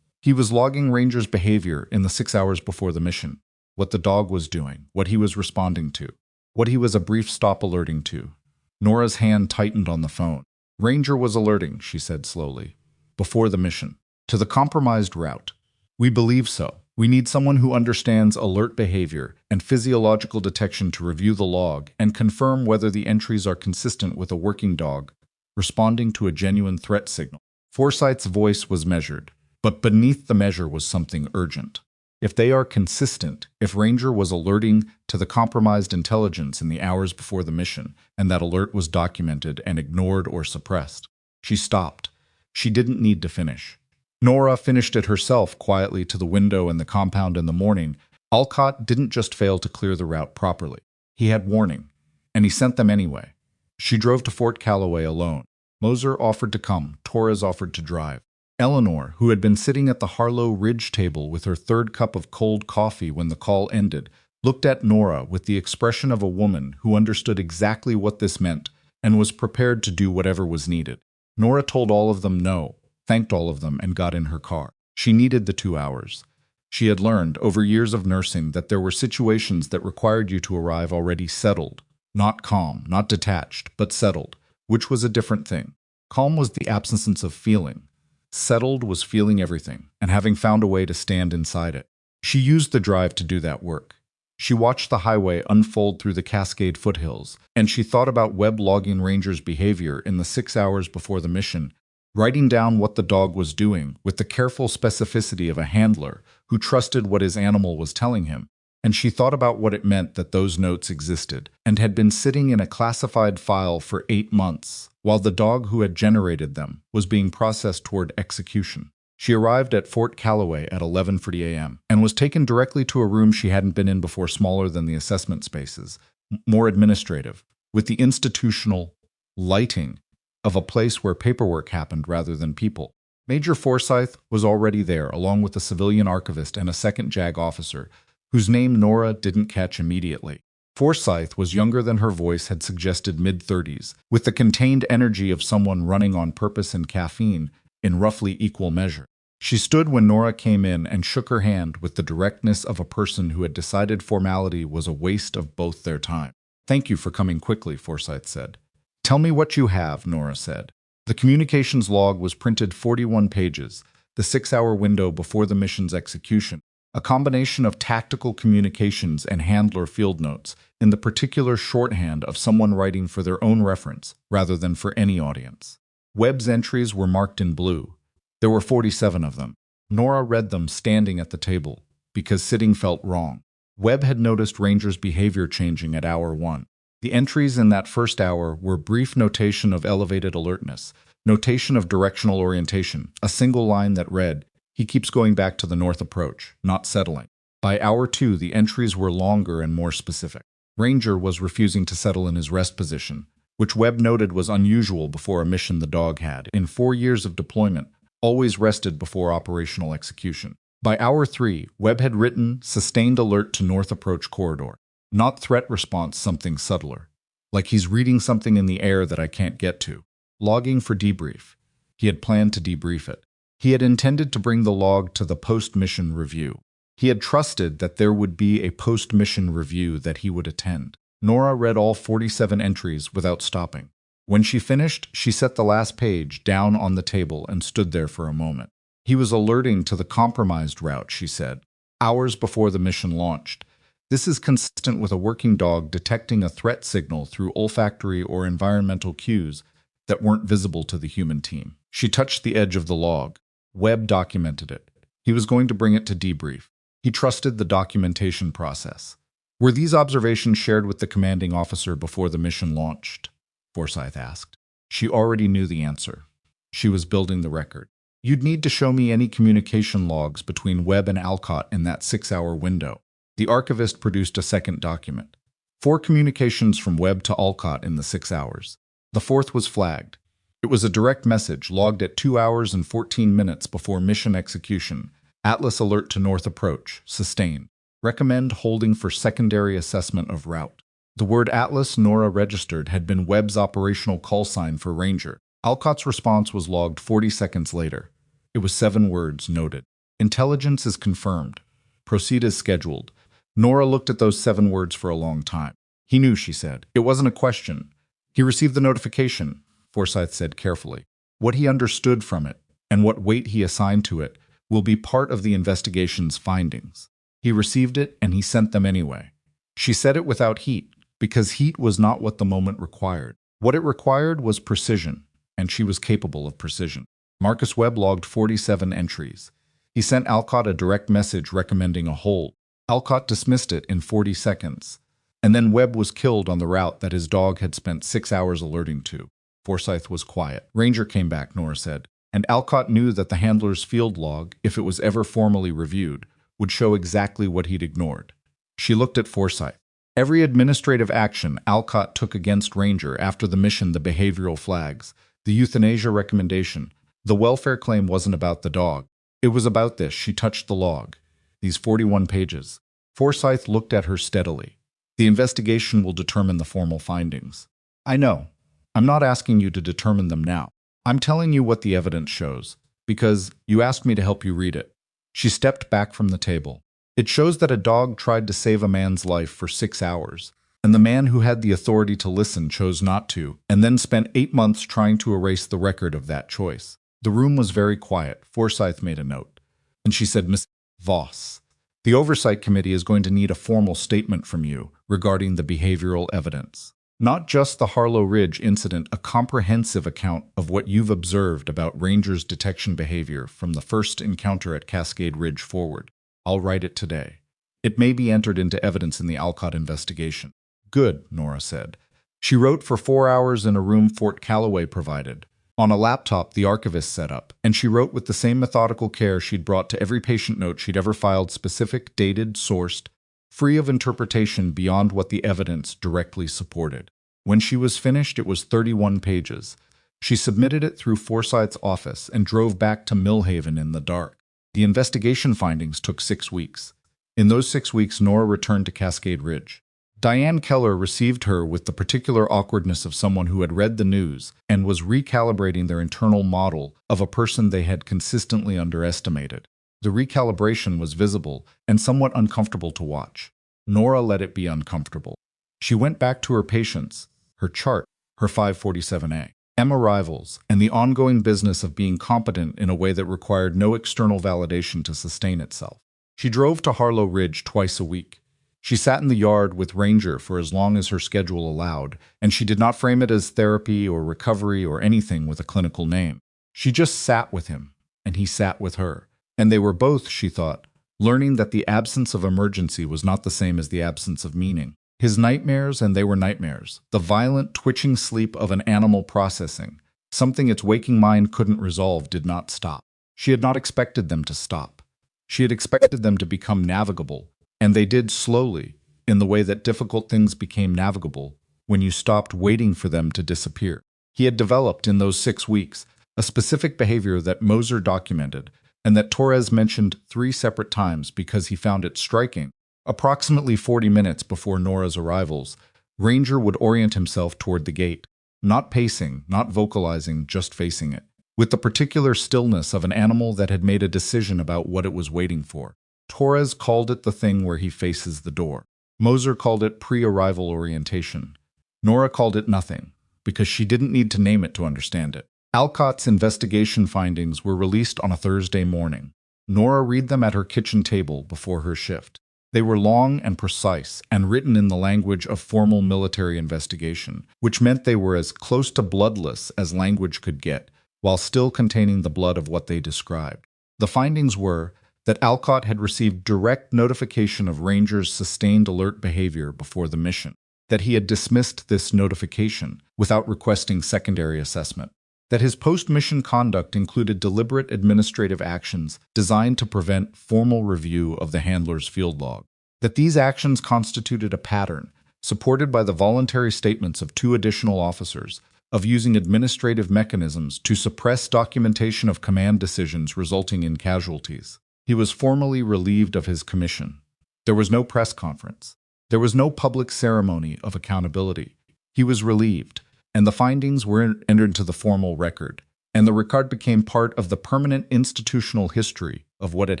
He was logging Ranger's behavior in the 6 hours before the mission. What the dog was doing, what he was responding to, what he was a brief stop alerting to. Nora's hand tightened on the phone. Ranger was alerting, she said slowly, before the mission, to the compromised route. We believe so. We need someone who understands alert behavior and physiological detection to review the log and confirm whether the entries are consistent with a working dog, responding to a genuine threat signal. Forsyth's voice was measured, but beneath the measure was something urgent. If they are consistent, if Ranger was alerting to the compromised intelligence in the hours before the mission, and that alert was documented and ignored or suppressed. She stopped. She didn't need to finish. Nora finished it herself quietly to the window in the compound in the morning. Alcott didn't just fail to clear the route properly. He had warning, and he sent them anyway. She drove to Fort Calloway alone. Moser offered to come. Torres offered to drive. Eleanor, who had been sitting at the Harlow Ridge table with her third cup of cold coffee when the call ended, looked at Nora with the expression of a woman who understood exactly what this meant and was prepared to do whatever was needed. Nora told all of them no, thanked all of them, and got in her car. She needed the 2 hours. She had learned over years of nursing that there were situations that required you to arrive already settled, not calm, not detached, but settled, which was a different thing. Calm was the absence of feeling. Settled was feeling everything, and having found a way to stand inside it. She used the drive to do that work. She watched the highway unfold through the Cascade foothills, and she thought about Webb logging Ranger's behavior in the 6 hours before the mission, writing down what the dog was doing with the careful specificity of a handler who trusted what his animal was telling him. And she thought about what it meant that those notes existed and had been sitting in a classified file for 8 months, while the dog who had generated them was being processed toward execution. She arrived at Fort Calloway at 11:40 a.m. and was taken directly to a room she hadn't been in before, smaller than the assessment spaces, more administrative, with the institutional lighting of a place where paperwork happened rather than people. Major Forsyth was already there, along with a civilian archivist and a second JAG officer, whose name Nora didn't catch immediately. Forsyth was younger than her voice had suggested, mid-30s, with the contained energy of someone running on purpose and caffeine in roughly equal measure. She stood when Nora came in and shook her hand with the directness of a person who had decided formality was a waste of both their time. "Thank you for coming quickly," Forsyth said. "Tell me what you have," Nora said. The communications log was printed 41 pages, the 6-hour window before the mission's execution. A combination of tactical communications and handler field notes in the particular shorthand of someone writing for their own reference rather than for any audience. Webb's entries were marked in blue. There were 47 of them. Nora read them standing at the table because sitting felt wrong. Webb had noticed Ranger's behavior changing at hour 1. The entries in that first hour were brief notation of elevated alertness, notation of directional orientation, a single line that read, "He keeps going back to the north approach, not settling." By hour 2, the entries were longer and more specific. Ranger was refusing to settle in his rest position, which Webb noted was unusual before a mission the dog had, in 4 years of deployment, always rested before operational execution. By hour 3, Webb had written, "Sustained alert to north approach corridor." Not threat response, something subtler. Like he's reading something in the air that I can't get to. Logging for debrief. He had planned to debrief it. He had intended to bring the log to the post-mission review. He had trusted that there would be a post-mission review that he would attend. Nora read all 47 entries without stopping. When she finished, she set the last page down on the table and stood there for a moment. He was alerting to the compromised route, she said, hours before the mission launched. This is consistent with a working dog detecting a threat signal through olfactory or environmental cues that weren't visible to the human team. She touched the edge of the log. Webb documented it. He was going to bring it to debrief. He trusted the documentation process. Were these observations shared with the commanding officer before the mission launched? Forsyth asked. She already knew the answer. She was building the record. You'd need to show me any communication logs between Webb and Alcott in that 6-hour window. The archivist produced a second document. 4 communications from Webb to Alcott in the 6 hours. The 4th was flagged. It was a direct message logged at 2 hours and 14 minutes before mission execution. Atlas alert to north approach. Sustained. Recommend holding for secondary assessment of route. The word Atlas Nora registered had been Webb's operational call sign for Ranger. Alcott's response was logged 40 seconds later. It was 7 words, noted. Intelligence is confirmed. Proceed as scheduled. Nora looked at those 7 words for a long time. He knew, she said. It wasn't a question. He received the notification, Forsyth said carefully. What he understood from it, and what weight he assigned to it, will be part of the investigation's findings. He received it, and he sent them anyway. She said it without heat, because heat was not what the moment required. What it required was precision, and she was capable of precision. Marcus Webb logged 47 entries. He sent Alcott a direct message recommending a hold. Alcott dismissed it in 40 seconds. And then Webb was killed on the route that his dog had spent 6 hours alerting to. Forsyth was quiet. Ranger came back, Nora said. And Alcott knew that the handler's field log, if it was ever formally reviewed, would show exactly what he'd ignored. She looked at Forsyth. Every administrative action Alcott took against Ranger after the mission, the behavioral flags, the euthanasia recommendation, the welfare claim wasn't about the dog. It was about this. She touched the log. These 41 pages. Forsyth looked at her steadily. The investigation will determine the formal findings. I know. I'm not asking you to determine them now. I'm telling you what the evidence shows, because you asked me to help you read it. She stepped back from the table. It shows that a dog tried to save a man's life for 6 hours, and the man who had the authority to listen chose not to, and then spent 8 months trying to erase the record of that choice. The room was very quiet. Forsyth made a note. And she said, Miss Voss, the Oversight Committee is going to need a formal statement from you regarding the behavioral evidence. Not just the Harlow Ridge incident, a comprehensive account of what you've observed about Ranger's detection behavior from the first encounter at Cascade Ridge forward. I'll write it today. It may be entered into evidence in the Alcott investigation. Good, Nora said. She wrote for 4 hours in a room Fort Calloway provided, on a laptop the archivist set up, and she wrote with the same methodical care she'd brought to every patient note she'd ever filed, specific, dated, sourced, free of interpretation beyond what the evidence directly supported. When she was finished, it was 31 pages. She submitted it through Forsyth's office and drove back to Millhaven in the dark. The investigation findings took 6 weeks. In those 6 weeks, Nora returned to Cascade Ridge. Diane Keller received her with the particular awkwardness of someone who had read the news and was recalibrating their internal model of a person they had consistently underestimated. The recalibration was visible and somewhat uncomfortable to watch. Nora let it be uncomfortable. She went back to her patients, her chart, her 547A, M arrivals, and the ongoing business of being competent in a way that required no external validation to sustain itself. She drove to Harlow Ridge twice a week. She sat in the yard with Ranger for as long as her schedule allowed, and she did not frame it as therapy or recovery or anything with a clinical name. She just sat with him, and he sat with her. And they were both, she thought, learning that the absence of emergency was not the same as the absence of meaning. His nightmares, and they were nightmares, the violent, twitching sleep of an animal processing, something its waking mind couldn't resolve, did not stop. She had not expected them to stop. She had expected them to become navigable, and they did slowly, in the way that difficult things became navigable when you stopped waiting for them to disappear. He had developed in those 6 weeks a specific behavior that Moser documented and that Torres mentioned 3 separate times because he found it striking. Approximately 40 minutes before Nora's arrivals, Ranger would orient himself toward the gate, not pacing, not vocalizing, just facing it, with the particular stillness of an animal that had made a decision about what it was waiting for. Torres called it the thing where he faces the door. Moser called it pre-arrival orientation. Nora called it nothing, because she didn't need to name it to understand it. Alcott's investigation findings were released on a Thursday morning. Nora read them at her kitchen table before her shift. They were long and precise and written in the language of formal military investigation, which meant they were as close to bloodless as language could get, while still containing the blood of what they described. The findings were that Alcott had received direct notification of Ranger's sustained alert behavior before the mission, that he had dismissed this notification without requesting secondary assessment, that his post-mission conduct included deliberate administrative actions designed to prevent formal review of the handler's field log, that these actions constituted a pattern, supported by the voluntary statements of 2 additional officers, of using administrative mechanisms to suppress documentation of command decisions resulting in casualties. He was formally relieved of his commission. There was no press conference. There was no public ceremony of accountability. He was relieved, and the findings were entered into the formal record, and the record became part of the permanent institutional history of what had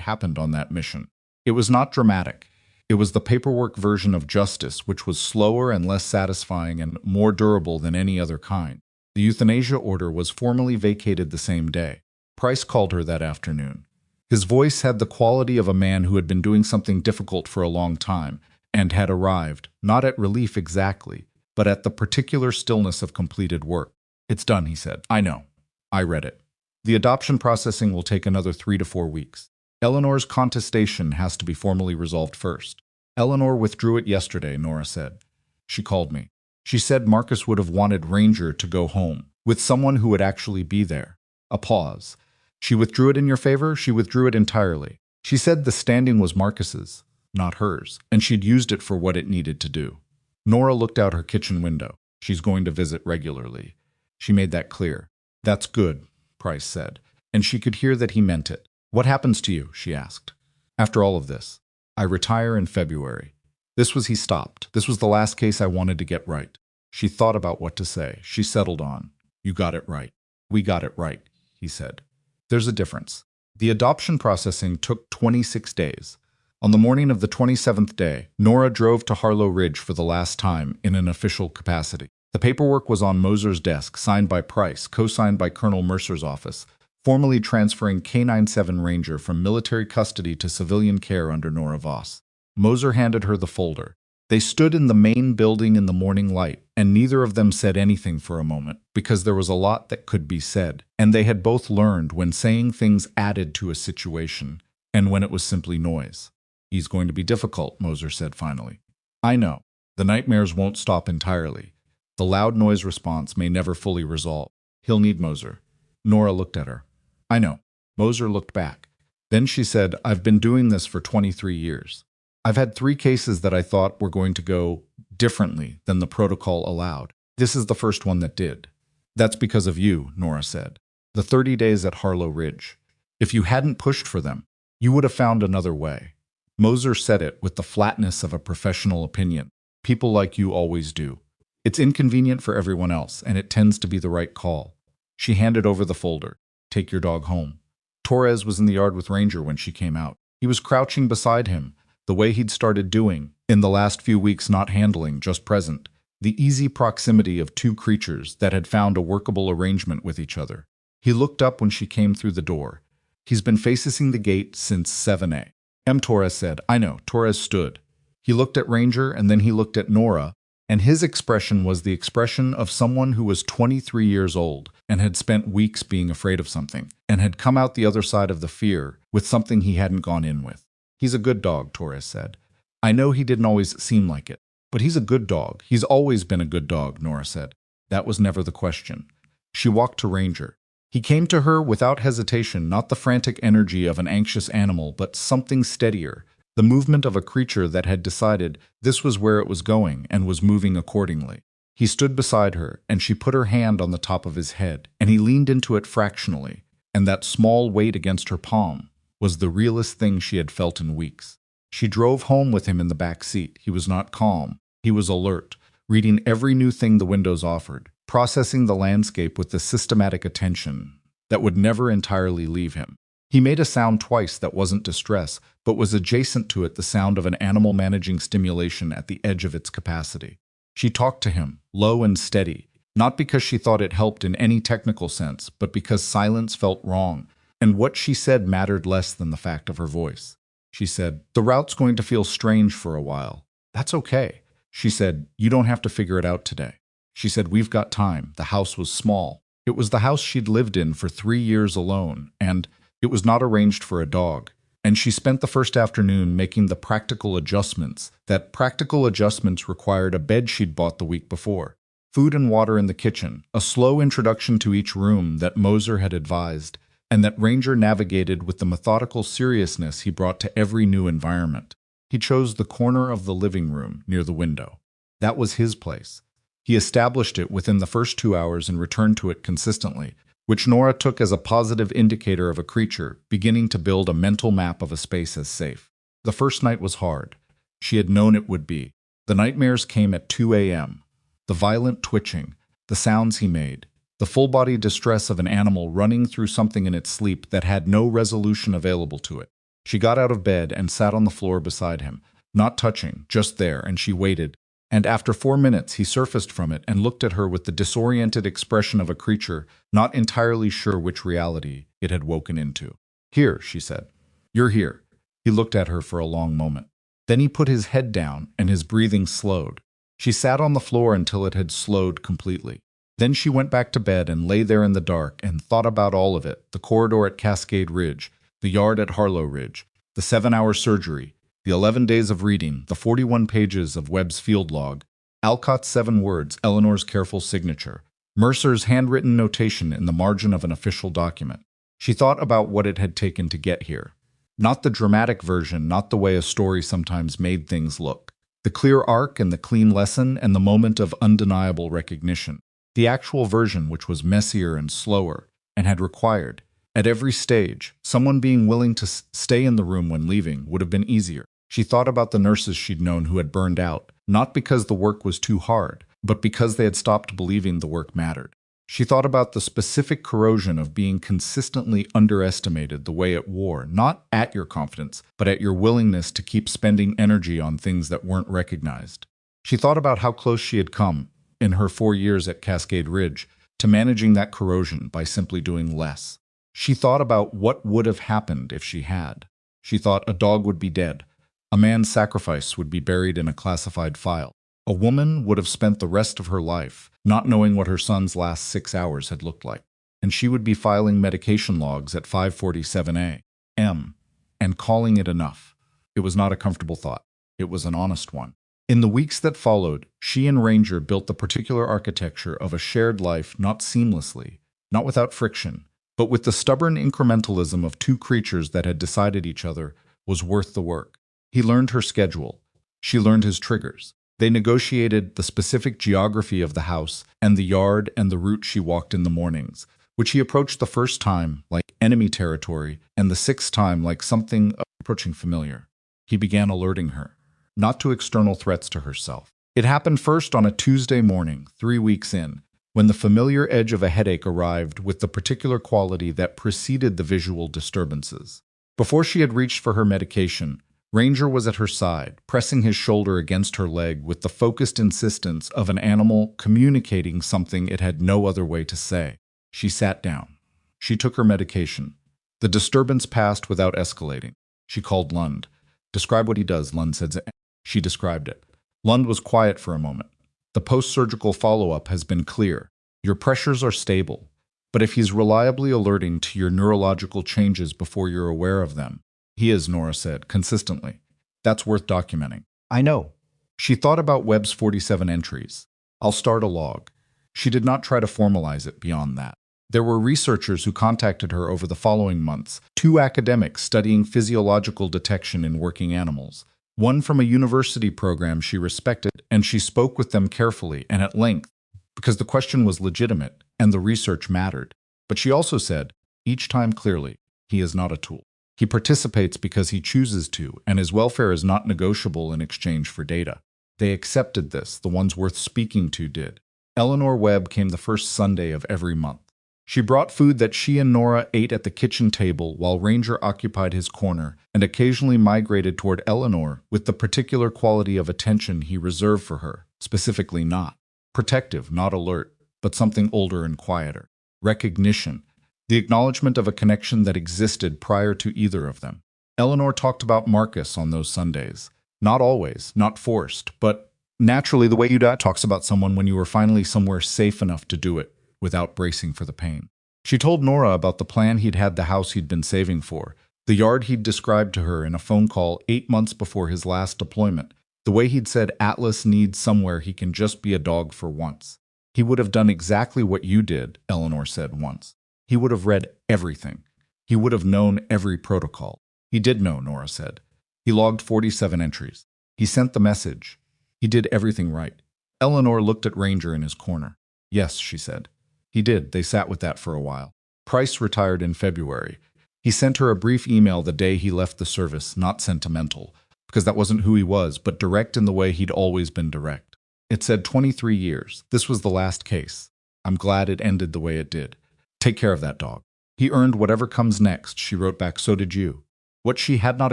happened on that mission. It was not dramatic. It was the paperwork version of justice, which was slower and less satisfying and more durable than any other kind. The euthanasia order was formally vacated the same day. Price called her that afternoon. His voice had the quality of a man who had been doing something difficult for a long time and had arrived, not at relief exactly, but at the particular stillness of completed work. "It's done," he said. "I know. I read it. The adoption processing will take another 3 to 4 weeks. Eleanor's contestation has to be formally resolved first." "Eleanor withdrew it yesterday," Nora said. "She called me. She said Marcus would have wanted Ranger to go home, with someone who would actually be there." A pause. "She withdrew it in your favor?" "She withdrew it entirely. She said the standing was Marcus's, not hers, and she'd used it for what it needed to do." Nora looked out her kitchen window. "She's going to visit regularly. She made that clear." "That's good," Price said, and she could hear that he meant it. "What happens to you?" she asked. "After all of this, I retire in February." He stopped. "This was the last case I wanted to get right." She thought about what to say. She settled on, "You got it right." "We got it right," he said. "There's a difference." The adoption processing took 26 days. On the morning of the 27th day, Nora drove to Harlow Ridge for the last time in an official capacity. The paperwork was on Moser's desk, signed by Price, co-signed by Colonel Mercer's office, formally transferring K-97 Ranger from military custody to civilian care under Nora Voss. Moser handed her the folder. They stood in the main building in the morning light, and neither of them said anything for a moment, because there was a lot that could be said, and they had both learned when saying things added to a situation, and when it was simply noise. "He's going to be difficult," Moser said finally. "I know. The nightmares won't stop entirely. The loud noise response may never fully resolve. He'll need Moser." Nora looked at her. "I know." Moser looked back. Then she said, "I've been doing this for 23 years. I've had 3 cases that I thought were going to go differently than the protocol allowed. This is the first one that did." "That's because of you," Nora said. "The 30 days at Harlow Ridge. If you hadn't pushed for them, you would have found another way." Moser said it with the flatness of a professional opinion. "People like you always do. It's inconvenient for everyone else, and it tends to be the right call." She handed over the folder. "Take your dog home." Torres was in the yard with Ranger when she came out. He was crouching beside him, the way he'd started doing, in the last few weeks, not handling, just present, the easy proximity of 2 creatures that had found a workable arrangement with each other. He looked up when she came through the door. "He's been facing the gate since 7 a.m., Torres said. "I know." Torres stood. He looked at Ranger, and then he looked at Nora, and his expression was the expression of someone who was 23 years old and had spent weeks being afraid of something, and had come out the other side of the fear with something he hadn't gone in with. "He's a good dog," Torres said. "I know he didn't always seem like it, but he's a good dog. He's always been a good dog," Nora said. "That was never the question." She walked to Ranger. He came to her without hesitation, not the frantic energy of an anxious animal, but something steadier, the movement of a creature that had decided this was where it was going and was moving accordingly. He stood beside her, and she put her hand on the top of his head, and he leaned into it fractionally, and that small weight against her palm was the realest thing she had felt in weeks. She drove home with him in the back seat. He was not calm. He was alert, reading every new thing the windows offered, processing the landscape with the systematic attention that would never entirely leave him. He made a sound twice that wasn't distress, but was adjacent to it, the sound of an animal managing stimulation at the edge of its capacity. She talked to him, low and steady. Not because she thought it helped in any technical sense, but because silence felt wrong, and what she said mattered less than the fact of her voice. She said, "The route's going to feel strange for a while. That's okay." She said, "You don't have to figure it out today." She said, "We've got time." The house was small. It was the house she'd lived in for 3 years alone, and it was not arranged for a dog. And she spent the first afternoon making the practical adjustments. That practical adjustments required a bed she'd bought the week before, food and water in the kitchen, a slow introduction to each room that Moser had advised, and that Ranger navigated with the methodical seriousness he brought to every new environment. He chose the corner of the living room near the window. That was his place. He established it within the first 2 hours and returned to it consistently, which Nora took as a positive indicator of a creature beginning to build a mental map of a space as safe. The first night was hard. She had known it would be. The nightmares came at 2 a.m. The violent twitching, the sounds he made, the full-body distress of an animal running through something in its sleep that had no resolution available to it. She got out of bed and sat on the floor beside him, not touching, just there, and she waited. And after 4 minutes, he surfaced from it and looked at her with the disoriented expression of a creature not entirely sure which reality it had woken into. "Here," she said. "You're here." He looked at her for a long moment. Then he put his head down and his breathing slowed. She sat on the floor until it had slowed completely. Then she went back to bed and lay there in the dark and thought about all of it: the corridor at Cascade Ridge, the yard at Harlow Ridge, the 7-hour surgery, the 11 days of reading, the 41 pages of Webb's field log, Alcott's 7 words, Eleanor's careful signature, Mercer's handwritten notation in the margin of an official document. She thought about what it had taken to get here. Not the dramatic version, not the way a story sometimes made things look. The clear arc and the clean lesson and the moment of undeniable recognition. The actual version, which was messier and slower, and had required, at every stage, someone being willing to stay in the room when leaving would have been easier. She thought about the nurses she'd known who had burned out, not because the work was too hard, but because they had stopped believing the work mattered. She thought about the specific corrosion of being consistently underestimated the way it wore, not at your confidence, but at your willingness to keep spending energy on things that weren't recognized. She thought about how close she had come, in her 4 years at Cascade Ridge, to managing that corrosion by simply doing less. She thought about what would have happened if she had. She thought a dog would be dead. A man's sacrifice would be buried in a classified file. A woman would have spent the rest of her life not knowing what her son's last 6 hours had looked like. And she would be filing medication logs at 5:47 a.m. and calling it enough. It was not a comfortable thought. It was an honest one. In the weeks that followed, she and Ranger built the particular architecture of a shared life, not seamlessly, not without friction, but with the stubborn incrementalism of two creatures that had decided each other was worth the work. He learned her schedule. She learned his triggers. They negotiated the specific geography of the house and the yard and the route she walked in the mornings, which he approached the first time like enemy territory and the 6th time like something approaching familiar. He began alerting her, not to external threats to herself. It happened first on a Tuesday morning, 3 weeks in, when the familiar edge of a headache arrived with the particular quality that preceded the visual disturbances. Before she had reached for her medication, Ranger was at her side, pressing his shoulder against her leg with the focused insistence of an animal communicating something it had no other way to say. She sat down. She took her medication. The disturbance passed without escalating. She called Lund. "Describe what he does," Lund said. She described it. Lund was quiet for a moment. "The post-surgical follow-up has been clear. Your pressures are stable, but if he's reliably alerting to your neurological changes before you're aware of them." "He is," Nora said, consistently. "That's worth documenting."
"I know."
She thought about Webb's 47 entries. "I'll start a log." She did not try to formalize it beyond that. There were researchers who contacted her over the following months, 2 academics studying physiological detection in working animals, one from a university program she respected, and she spoke with them carefully and at length, because the question was legitimate and the research mattered. But she also said, each time clearly, he is not a tool. He participates because he chooses to, and his welfare is not negotiable in exchange for data. They accepted this, the ones worth speaking to did. Eleanor Webb came the first Sunday of every month. She brought food that she and Nora ate at the kitchen table while Ranger occupied his corner and occasionally migrated toward Eleanor with the particular quality of attention he reserved for her, specifically not protective, not alert, but something older and quieter. Recognition, the acknowledgement of a connection that existed prior to either of them. Eleanor talked about Marcus on those Sundays. Not always, not forced, but naturally the way you talks about someone when you were finally somewhere safe enough to do it without bracing for the pain. She told Nora about the plan he'd had, the house he'd been saving for, the yard he'd described to her in a phone call 8 months before his last deployment, the way he'd said Atlas needs somewhere he can just be a dog for once. He would have done exactly what you did, Eleanor said once. He would have read everything. He would have known every protocol. He did know, Nora said. He logged 47 entries. He sent the message. He did everything right. Eleanor looked at Ranger in his corner. Yes, she said. He did. They sat with that for a while. Price retired in February. He sent her a brief email the day he left the service, not sentimental, because that wasn't who he was, but direct in the way he'd always been direct. It said 23 years. This was the last case. I'm glad it ended the way it did. Take care of that dog. He earned whatever comes next, she wrote back. So did you. What she had not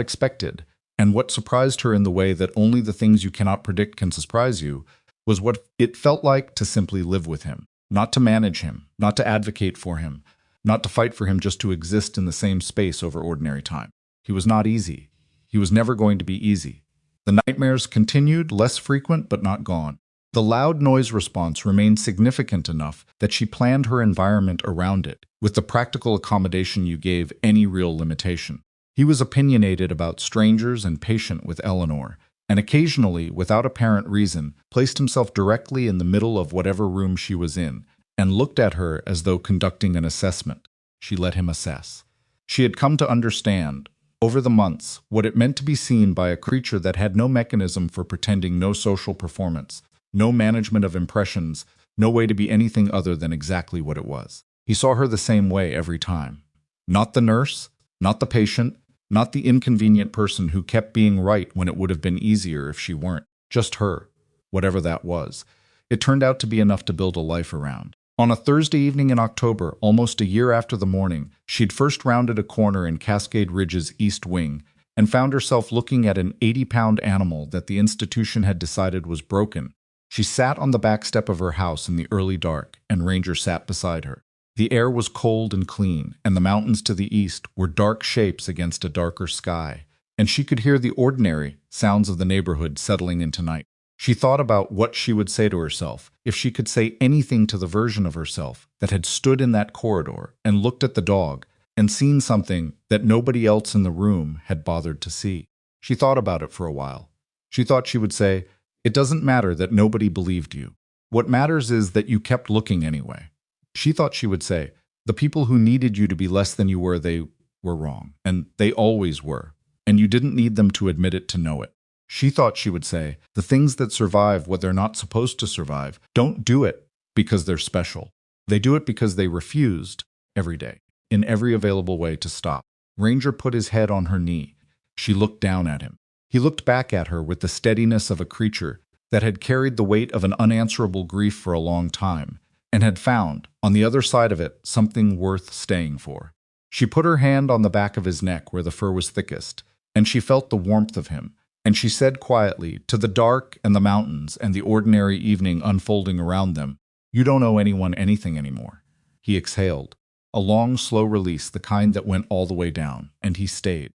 expected, and what surprised her in the way that only the things you cannot predict can surprise you, was what it felt like to simply live with him. Not to manage him, not to advocate for him, not to fight for him, just to exist in the same space over ordinary time. He was not easy. He was never going to be easy. The nightmares continued, less frequent but not gone. The loud noise response remained significant enough that she planned her environment around it, with the practical accommodation you gave any real limitation. He was opinionated about strangers and patient with Eleanor, and occasionally, without apparent reason, placed himself directly in the middle of whatever room she was in, and looked at her as though conducting an assessment. She let him assess. She had come to understand, over the months, what it meant to be seen by a creature that had no mechanism for pretending, no social performance, no management of impressions, no way to be anything other than exactly what it was. He saw her the same way every time. Not the nurse, not the patient, not the inconvenient person who kept being right when it would have been easier if she weren't. Just her, whatever that was. It turned out to be enough to build a life around. On a Thursday evening in October, almost a year after the morning, she'd first rounded a corner in Cascade Ridge's east wing and found herself looking at an 80-pound animal that the institution had decided was broken. She sat on the back step of her house in the early dark, and Ranger sat beside her. The air was cold and clean, and the mountains to the east were dark shapes against a darker sky, and she could hear the ordinary sounds of the neighborhood settling into night. She thought about what she would say to herself if she could say anything to the version of herself that had stood in that corridor and looked at the dog and seen something that nobody else in the room had bothered to see. She thought about it for a while. She thought she would say, "It doesn't matter that nobody believed you. What matters is that you kept looking anyway." She thought she would say, "The people who needed you to be less than you were, they were wrong, and they always were, and you didn't need them to admit it to know it." She thought she would say, "The things that survive what they're not supposed to survive don't do it because they're special. They do it because they refused, every day, in every available way, to stop." Ranger put his head on her knee. She looked down at him. He looked back at her with the steadiness of a creature that had carried the weight of an unanswerable grief for a long time, and had found, on the other side of it, something worth staying for. She put her hand on the back of his neck where the fur was thickest, and she felt the warmth of him, and she said quietly, to the dark and the mountains and the ordinary evening unfolding around them, "You don't owe anyone anything anymore." He exhaled. A long, slow release, the kind that went all the way down, and he stayed.